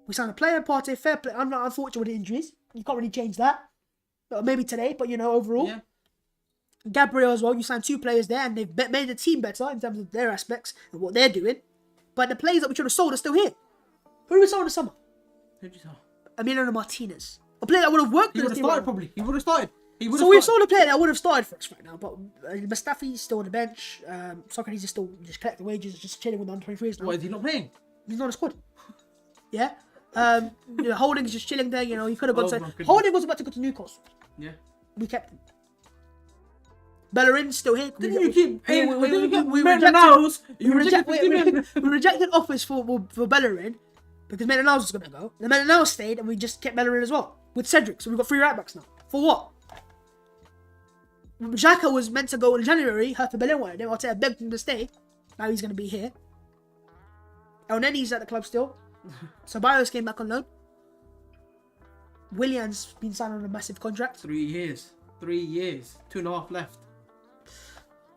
We signed a player, Partey, fair play. I'm not unfortunate with the injuries. You can't really change that. Maybe today, but overall. Yeah. Gabriel as well, you signed 2 players there and they've made the team better in terms of their aspects and what they're doing. But the players that we should have sold are still here. Who did we sell in the summer? Who did you sell? Emiliano Martinez. A player that would have worked He in would this have team. started Right probably. He would have started. so we've sold a player that would have started for us right now, but Mustafi's still on the bench. Socrates is still just collecting wages, just chilling with the under 23s now. Why is he not playing? He's not in the squad. Yeah. Holding's just chilling there. You know, he could have gone. Oh, my to goodness. Holding was about to go to Newcastle. Yeah. We kept him. Bellerin's still here. Didn't you keep? We rejected offers for Bellerin because Maitland-Niles was going to go. And Maitland-Niles stayed, and we just kept Bellerin as well with Cedric. So we've got 3 right backs now. For what? Xhaka was meant to go in January. Hertha Berlin wanted him. Arteta begged him to stay. Now he's going to be here. El Nenny's at the club still. Ceballos came back on loan. Willian's been signed on a massive contract. 3 years. 3 years. 2.5 left.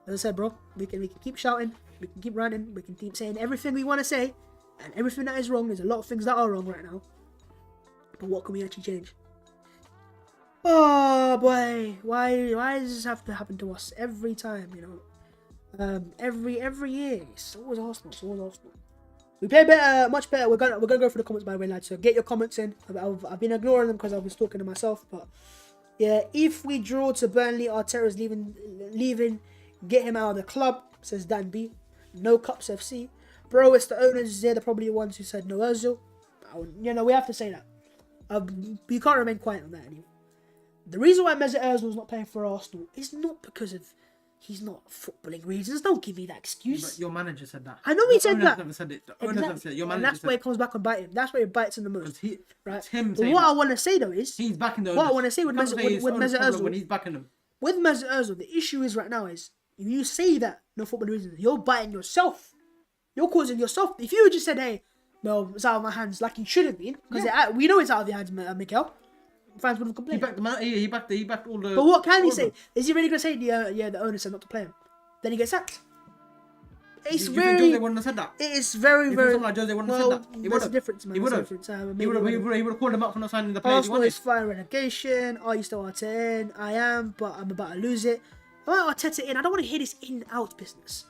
As I said, bro, we can keep shouting, we can keep running, we can keep saying everything we want to say, and everything that is wrong. There's a lot of things that are wrong right now. But what can we actually change? Oh boy, why does this have to happen to us every time? You know, every year. It's always Arsenal. It's always Arsenal. We play better, much better. We're gonna go through the comments by the way, lads. So get your comments in. I've been ignoring them because I was talking to myself. But yeah, if we draw to Burnley, Arteta is leaving. Get him out of the club, says Dan B. No Cups FC. Bro, it's the owners. They're probably the ones who said no Ozil. You know, we have to say that. You can't remain quiet on that anymore. The reason why Mesut Ozil's not playing for Arsenal is not because of he's not footballing reasons. Don't give me that excuse. But your manager said that. I know he said that. Never said it. The Exactly. owners never said it. Your manager and that's said where it comes back and bite him. That's where it bites him the most. Right? It's him But saying what that. I want to say though is He's backing the what I owners. want to say with You can't say it's Mesut owners' problem Ozil. when he's backing them. With Mesut Ozil, the issue is right now is if you say that no football reasons, you're biting yourself. You're causing yourself. If you just said, "Hey, well, it's out of my hands," like it should have been, because we know it's out of your hands, Mikel. Fans would have complained. He backed all the. But what can he say? Is he really gonna say the owner said not to play him? Then he gets sacked. It's You very. think Jose wouldn't have said that? It is very, You think very. someone like Jose wouldn't have said that? He That's would the have. difference, man. He would have. He would have called him up for not signing the players he Arsenal wanted. is fighting relegation. Are you still Arteta in? I am, but I'm about to lose it. I want Arteta in. I don't want to hear this in-out business.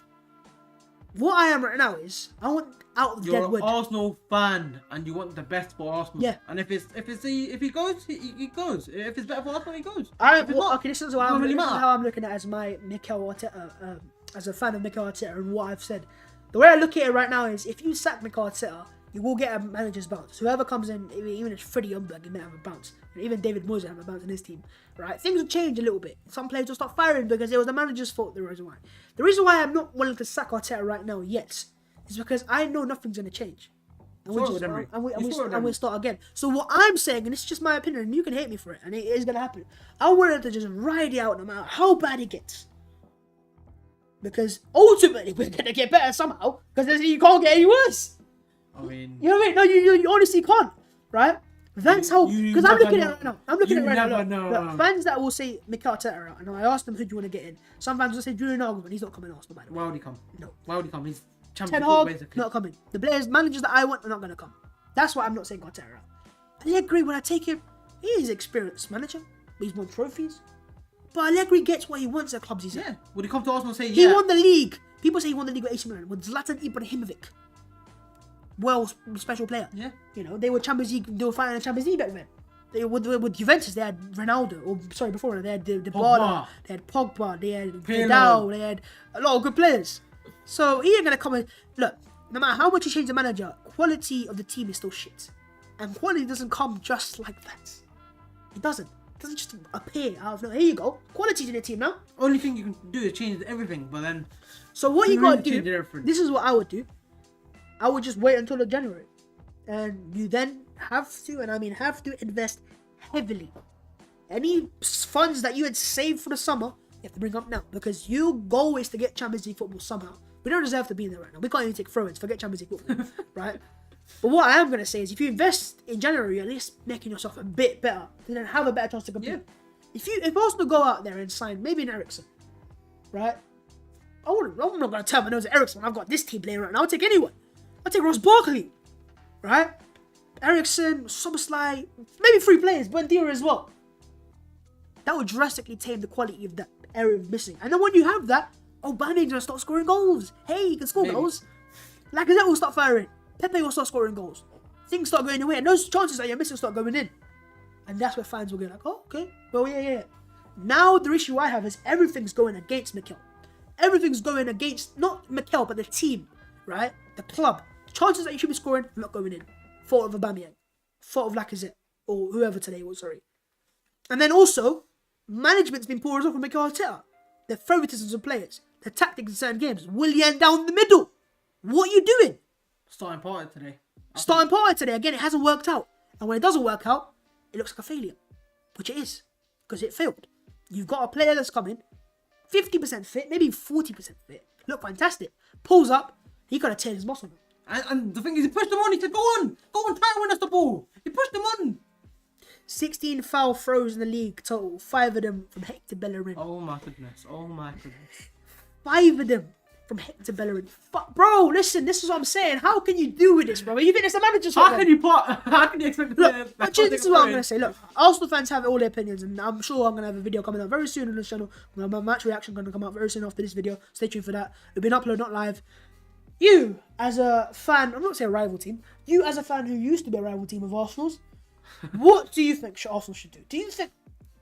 What I am right now is I want out of You're Deadwood. an Arsenal fan and you want the best for Arsenal. Yeah. And if he goes, he goes. If it's better for Arsenal, he goes. Okay, this is how Doesn't really this is matter. how I'm looking at it as my Mikel Arteta, as a fan of Mikel Arteta and what I've said. The way I look at it right now is if you sack Mikel Arteta, you will get a manager's bounce. Whoever comes in, even if Freddie Ljungberg, he may have a bounce. And even David Moyes will have a bounce in his team. Right? Things will change a little bit. Some players will start firing because it was the manager's fault. The reason why. The reason why I'm not willing to sack Arteta right now yet is because I know nothing's going to change. And we start again. So what I'm saying, and it's just my opinion, and you can hate me for it, and it is going to happen. I want them to just ride it out no matter how bad it gets. Because ultimately we're going to get better somehow. Because you can't get any worse. I mean, You know what I mean? No, you honestly can't. Right? That's how. Because I'm looking at it right now. I'm looking at it right now. Look, fans that will say Mikel Arteta out, and I asked them who do you want to get in. Some fans will say Julian Nagelsmann. He's not coming to Arsenal, by the way. why would he come? No. Why would he come? He's Ten Champions Hag, League, basically. not coming. The players, managers that I want are not going to come. That's why I'm not saying Arteta out. Allegri, when I take him, he is an experienced manager. He's won trophies. But Allegri gets what he wants at clubs he's at. Yeah. Would he come to Arsenal and say, He won the league. People say he won the league with AC Milan, with Zlatan Ibrahimovic. Well, special player. Yeah. You know, they were Champions League, they were fighting in the Champions League back then. They with Juventus, they had Ronaldo, or sorry, before they had Dybala, they had Pogba, they had Vidal, they had a lot of good players. So he ain't gonna come and look. No matter how much you change the manager, quality of the team is still shit, and quality doesn't come just like that. It doesn't. It doesn't just appear out of nowhere. Here you go, quality's in the team now. Only thing you can do is change everything, but then. So what you gotta change do? everything. This is what I would do. I would just wait until the January, and you then have to, and I mean have to, invest heavily. Any funds that you had saved for the summer, you have to bring up now, because your goal is to get Champions League football somehow. We don't deserve to be in there right now. We can't even take throw-ins. Forget Champions League football, right? But what I am gonna say is, if you invest in January, you're at least making yourself a bit better, and then have a better chance to compete. Yeah. If Arsenal go out there and sign maybe an Eriksen, right? I'm not gonna tell my nose at Eriksen. I've got this team playing right now. I'll take anyone. I'll take Ross Barkley, right? Eriksen, Soboslai, maybe 3 players, Buendia as well. That would drastically tame the quality of that area of missing. And then when you have that, Aubameyang's gonna start scoring goals. Hey, he can score goals. Lacazette will start firing. Pepe will start scoring goals. Things start going away, and those chances that you're missing start going in. And that's where fans will go like, oh, okay, well, yeah. Now the issue I have is everything's going against Mikel. Everything's going against, not Mikel, but the team, right? The club. Chances that you should be scoring, not going in. Fault of Aubameyang. Fault of Lacazette. Or whoever today was, sorry. And then also, management's been poor as well from Mikel Arteta. The favoritisms of players. The tactics in certain games. Willian down the middle. What are you doing? Starting Partey today. Again, it hasn't worked out. And when it doesn't work out, it looks like a failure. Which it is. Because it failed. You've got a player that's coming, 50% fit, maybe 40% fit. Look fantastic. Pulls up, he could have teared his muscle. And the thing is, he pushed them on. He said, go on, try and win us the ball. He pushed them on. 16 foul throws in the league total. 5 of them from Hector Bellerin. Oh my goodness. 5 of them from Hector Bellerin. Bro, listen, this is what I'm saying. How can you do with this, bro? You think it's the manager's fault? How can you expect Look, this is what I'm going to say. Look, Arsenal fans have all their opinions, and I'm sure I'm going to have a video coming out very soon on this channel. My match reaction going to come out very soon after this video. Stay tuned for that. It'll be an upload, not live. You, as a fan, I'm not saying a rival team. You, as a fan who used to be a rival team of Arsenal's, what do you think Arsenal should do? Do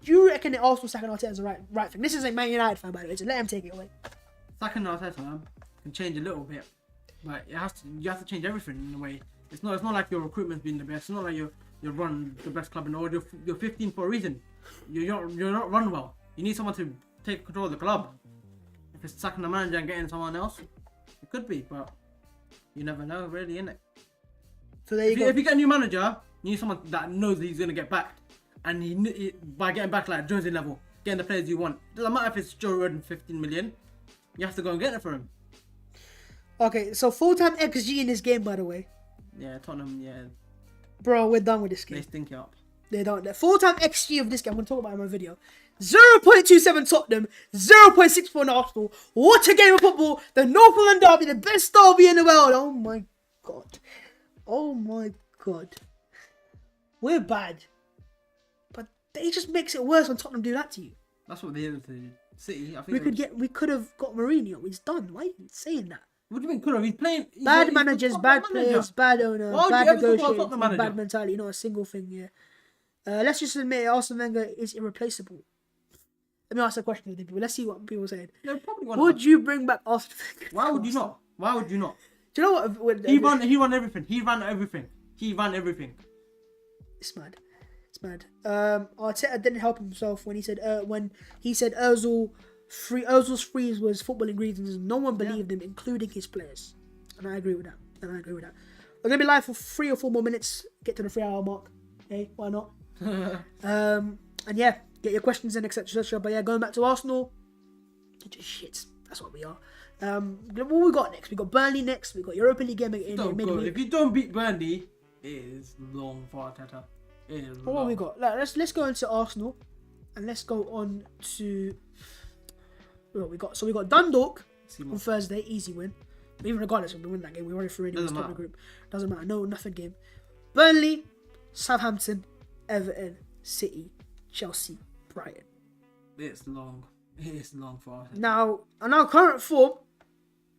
you reckon that Arsenal sacking Arteta is the right thing? This is a Man United fan, by the way, so let him take it away. Sacking Arteta can change a little bit, but you have to change everything in a way. It's not like your recruitment's been the best. It's not like you run the best club in the world. You're 15 for a reason. You're not run well. You need someone to take control of the club. If it's sacking the manager and getting someone else, it could be, but you never know, really, innit? So there you go. If you get a new manager, you need someone that knows that he's gonna get backed, and by getting back like Jonesy level, getting the players you want. Doesn't matter if it's Joe Rodon 15 million. You have to go and get it for him. Okay, so full-time XG in this game, by the way. Yeah, Tottenham, yeah. Bro, we're done with this game. They stink it up. They don't. The full-time XG of this game, I'm going to talk about it in my video. 0.27 Tottenham, 0.64 Arsenal. What a game of football. The Northland Derby, the best derby in the world. Oh my God. Oh my God. We're bad. But they just makes it worse when Tottenham do that to you. That's what they did to City. I think we could have got Mourinho. He's done. Why are you saying that? What do you mean could have? He's playing. Bad managers, bad players, bad owner, bad negotiators, bad mentality. Not a single thing, yeah. Let's just admit Arsene Wenger is irreplaceable. Let me ask a question to the people. Let's see what people are saying. Would you bring back Arsene Wenger? Why would you not? Why would you not? Do you know what? He ran everything. He ran everything. It's mad. It's mad. Arteta didn't help himself when he said Ozil's freeze was football ingredients. No one believed him, including his players. And I agree with that. We're gonna be live for 3 or 4 more minutes. Get to the 3-hour mark. Hey, why not? And yeah, get your questions in, etc. But yeah, going back to Arsenal, just shit. That's what we are. What we got next? We got Burnley next. We got Europa League game in midweek. If you don't beat Burnley, it is long for Arteta. What have we got? Let's go into Arsenal, and let's go on to what we got. So we got Dundalk on Thursday, easy win. But even regardless, we win that game. We already through in the group. Doesn't matter. No, nothing game. Burnley, Southampton, Everton, City, Chelsea, Brighton. It's long. It is long for us. Now, on our current form,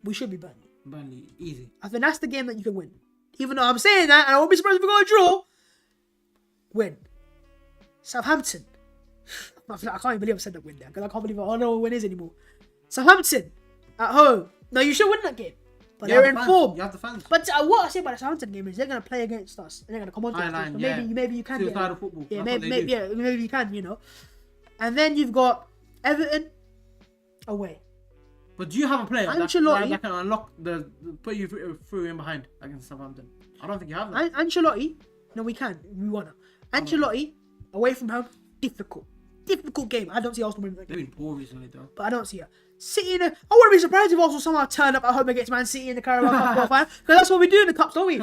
we should be Burnley. Burnley, easy. I think that's the game that you can win. Even though I'm saying that, and I won't be surprised if we got a draw. Win. Southampton. I can't even believe I said that win there, because I can't believe I don't know what win is anymore. Southampton at home. Now, you should win that game. But they're in form. You have the fans. But what I say about the Southampton game is they're going to play against us. And they're going to come on to us. So maybe you can get it. Football. Yeah, maybe you can, you know. And then you've got Everton away. But do you have a player that can unlock put you through in behind against Southampton? I don't think you have that. Ancelotti, no, we can. We want to. Ancelotti, away from home, difficult game. I don't see Arsenal winning that game. They've been poor recently, though. But I don't see it. City I wouldn't be surprised if Arsenal somehow turn up at home against Man City in the Carabao Cup final, because that's what we do in the Cups, don't we?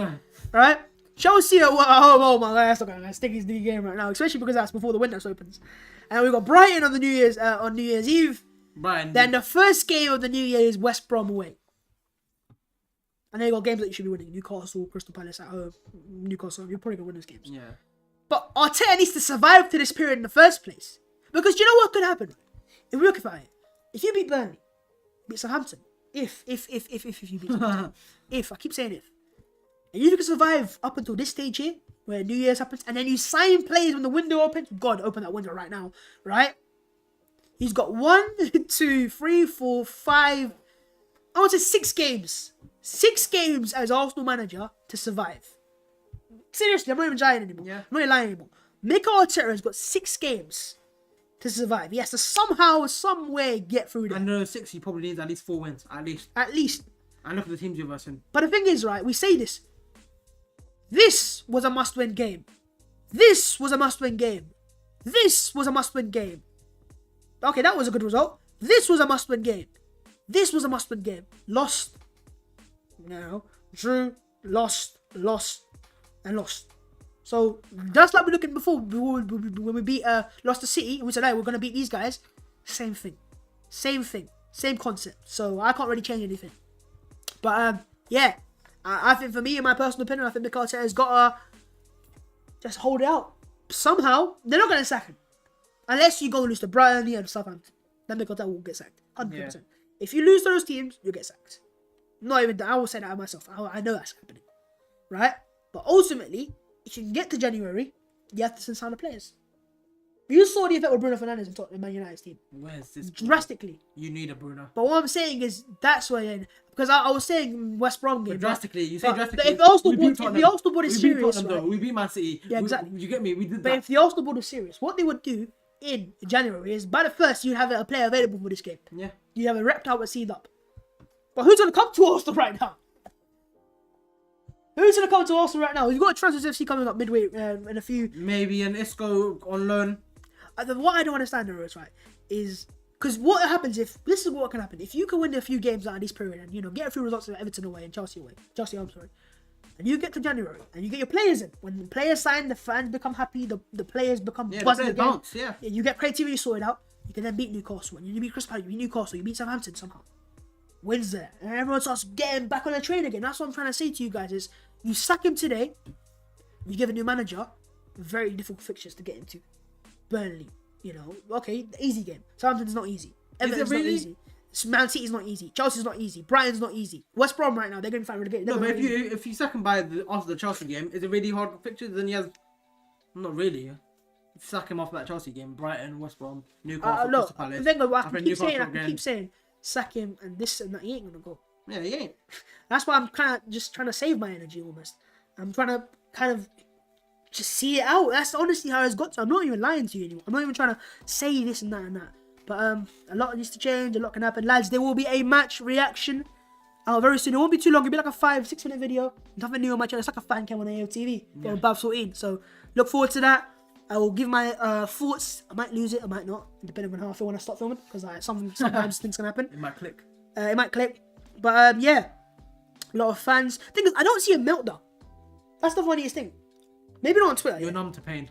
Right? Chelsea at home, oh my God, that's not going to stick his new game right now, especially because that's before the window opens. And we've got Brighton on New Year's Eve. Brighton. Then the first game of the New Year is West Brom away. And then you got games that you should be winning. Newcastle, Crystal Palace at home. Newcastle, you're probably going to win those games. Yeah. But Arteta needs to survive to this period in the first place. Because do you know what could happen? If we look at it, if you beat Burnley, beat Southampton, if you beat Southampton, I keep saying And you can survive up until this stage here, where New Year's happens, and then you sign players when the window opens. God, open that window right now, right? He's got 1, 2, 3, 4, 5. I want to say 6 games. 6 games as Arsenal manager to survive. Seriously, I'm not even lying anymore. Yeah. I'm not even lying anymore. Mikel Arteta has got 6 games to survive. He has to somehow, some way get through them. And 6, he probably needs at least 4 wins. At least. At least. And look at the teams you're versing. But the thing is, right, we say this. This was a must-win game. This was a must-win game. This was a must-win game. Okay, that was a good result. This was a must-win game. This was a must-win game. Lost. No. Drew. Lost. Lost. And lost. So, just like we're looking before, when we beat, lost to City, and we said, hey, we're going to beat these guys. Same thing. Same thing. Same concept. So, I can't really change anything. But, yeah. I think for me, in my personal opinion, I think Mikel Arteta has got to just hold it out. Somehow, they're not going to sack him. Unless you go lose to Brighton and Southampton. Then Mikel Arteta will get sacked. 100%. Yeah. If you lose to those teams, you'll get sacked. Not even that. I will say that myself. I know that's happening. Right? But ultimately, if you can get to January, you have to sign the players. You saw the effect with Bruno Fernandes in Tottenham Man United's team. Where's this? Drastically. You need a Bruno. But what I'm saying is, that's where... Because I was saying West Brom game. But drastically, you say drastically. If the Arsenal board is serious... Right? We beat Man City. Yeah, exactly. You get me? We did that. But if the Arsenal board was serious, what they would do in January is, by the first, you'd have a player available for this game. Yeah. You have a reptile with seed up. But who's going to come to Arsenal right now? Who's going to come to Arsenal right now? We've got a Transfers FC coming up midway in a few... Maybe an Isco on loan. What I don't understand, though, is, right, is... Because what happens if... This is what can happen. If you can win a few games out of this period and, you know, get a few results of Everton away and Chelsea away. Chelsea home, sorry. And you get to January and you get your players in. When the players sign, the fans become happy. The players become buzzing again. Bounce, yeah. You get creativity sorted out. You can then beat Newcastle. And you beat Crystal Palace, you beat Newcastle, you beat Southampton somehow. Wins there. And everyone starts getting back on the train again. That's what I'm trying to say to you guys is... You sack him today, you give a new manager very difficult fixtures to get into. Burnley, you know, okay, easy game. Southampton's not easy. Everton's not easy. Man City's not easy. Chelsea's not easy. Brighton's not easy. West Brom right now, they're going to find relegated. No, but if you sack him after the Chelsea game, is it really hard fixtures? Then he has... Not really. If you sack him after that Chelsea game, Brighton, West Brom, Newcastle, Crystal Palace. I can keep saying, sack him and this and that. He ain't going to go. Yeah, he ain't. That's why I'm kind of just trying to save my energy almost. I'm trying to kind of just see it out. That's honestly how it's got to. I'm not even lying to you anymore. I'm not even trying to say this and that and that. But a lot needs to change. A lot can happen. Lads, there will be a match reaction very soon. It won't be too long. It'll be like a 5-6 minute video. Nothing new on my channel. It's like a fan cam on AOTV. Yeah. From Babs14. So look forward to that. I will give my thoughts. I might lose it. I might not. Depending on how I feel when I start filming. Because sometimes things can happen. It might click. It might click. But yeah, a lot of fans. Thing is, I don't see a meltdown. That's the funniest thing. Maybe not on Twitter. You're numb to pain.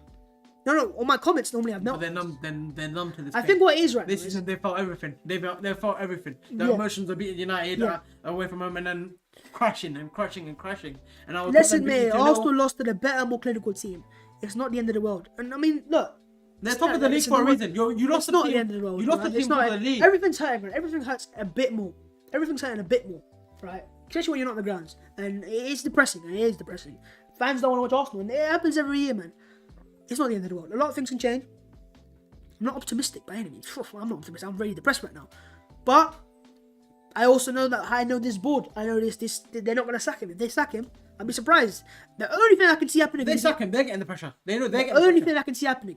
No. All my comments normally have meltdowns. But they're numb to this. I think what it is right this now season they felt everything. They felt everything. The emotions of beating United away from home and then crashing. And I was listen, mate. Arsenal lost to the better, more clinical team. It's not the end of the world. And I mean, look. They're top of the league for a reason. You lost the team. It's not the end of the world. You lost the team for the league. Everything's hurting, man. Everything hurts a bit more. Everything's hurting a bit more, right? Especially when you're not on the grounds. And it's depressing. It is depressing. Fans don't want to watch Arsenal. And it happens every year, man. It's not the end of the world. A lot of things can change. I'm not optimistic by any means. I'm not optimistic. I'm very depressed right now. But I also know that I know this board. I know this. They're not going to sack him. If they sack him, I'd be surprised. The only thing I can see happening... If they sack him, they're getting the pressure. They know they're getting the only thing I can see happening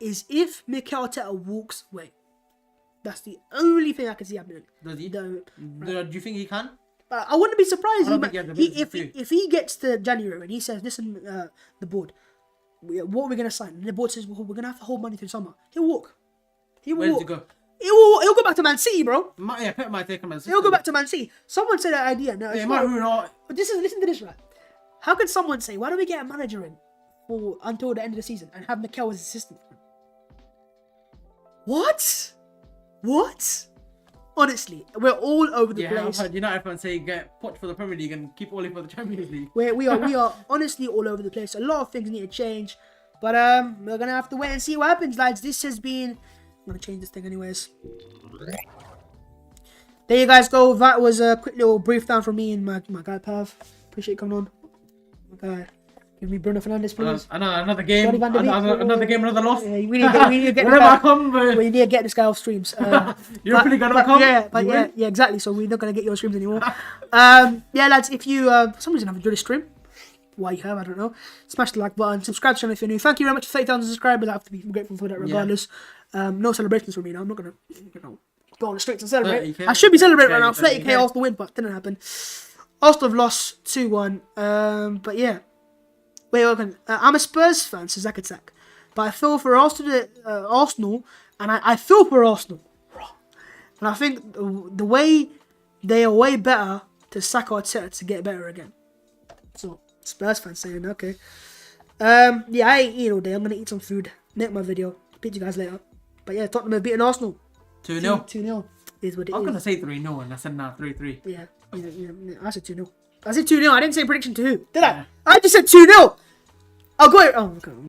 is if Mikel Arteta walks away. That's the only thing I can see happening. Does he? Do you think he can? I wouldn't be surprised if he gets to January and he says, listen, the board, what are we going to sign? And the board says, well, we're going to have to hold money through summer. He'll walk. Where does he go? He'll go back to Man City, bro. Pep might take him as He'll go back to Man City. Someone said that idea. No, it might ruin all... But listen to this, right? How can someone say, why don't we get a manager in until the end of the season and have Mikel as assistant? What? Honestly, we're all over the place. I've heard United fans say get Poch for the Premier League and keep Ole for the Champions League. We are honestly all over the place. A lot of things need to change, but we're gonna have to wait and see what happens, lads. This has been. I'm gonna change this thing anyways. There you guys go. That was a quick little brief down from me and my guy Pav. Appreciate you coming on. God. Give me Bruno Fernandes, please. Another game. Donny van de Beek. Another game, another loss. Yeah, we need to get Whenever I come, we need to get this guy off streams. European.com. Yeah, exactly. So we're not gonna get your streams anymore. Yeah, lads. If you for some reason have enjoyed the stream, why you have, I don't know. Smash the like button, subscribe to the channel if you're new. Thank you very much for 30,000 subscribers. I have to be grateful for that, regardless. No celebrations for me now. I'm not gonna, go on the streets and celebrate. I should be celebrating right now. 30k off the win, but didn't happen. Arsenal have lost 2-1. But yeah. Wait, I'm a Spurs fan, so Zach attack. But I feel for Arsenal, and I feel for Arsenal. And I think the way they are way better to sack Arteta to get better again. So Spurs fans saying okay. Yeah, I ain't eating all day. I'm gonna eat some food. Make my video. Beat you guys later. But yeah, Tottenham have beaten Arsenal. 2-0. 2-0 is what it is. I was gonna say 3-0 and I said nah, 3-3. Yeah, I said 2-0. I said 2-0. I didn't say prediction to who. Did I? I just said 2-0. I'll go. Oh, okay.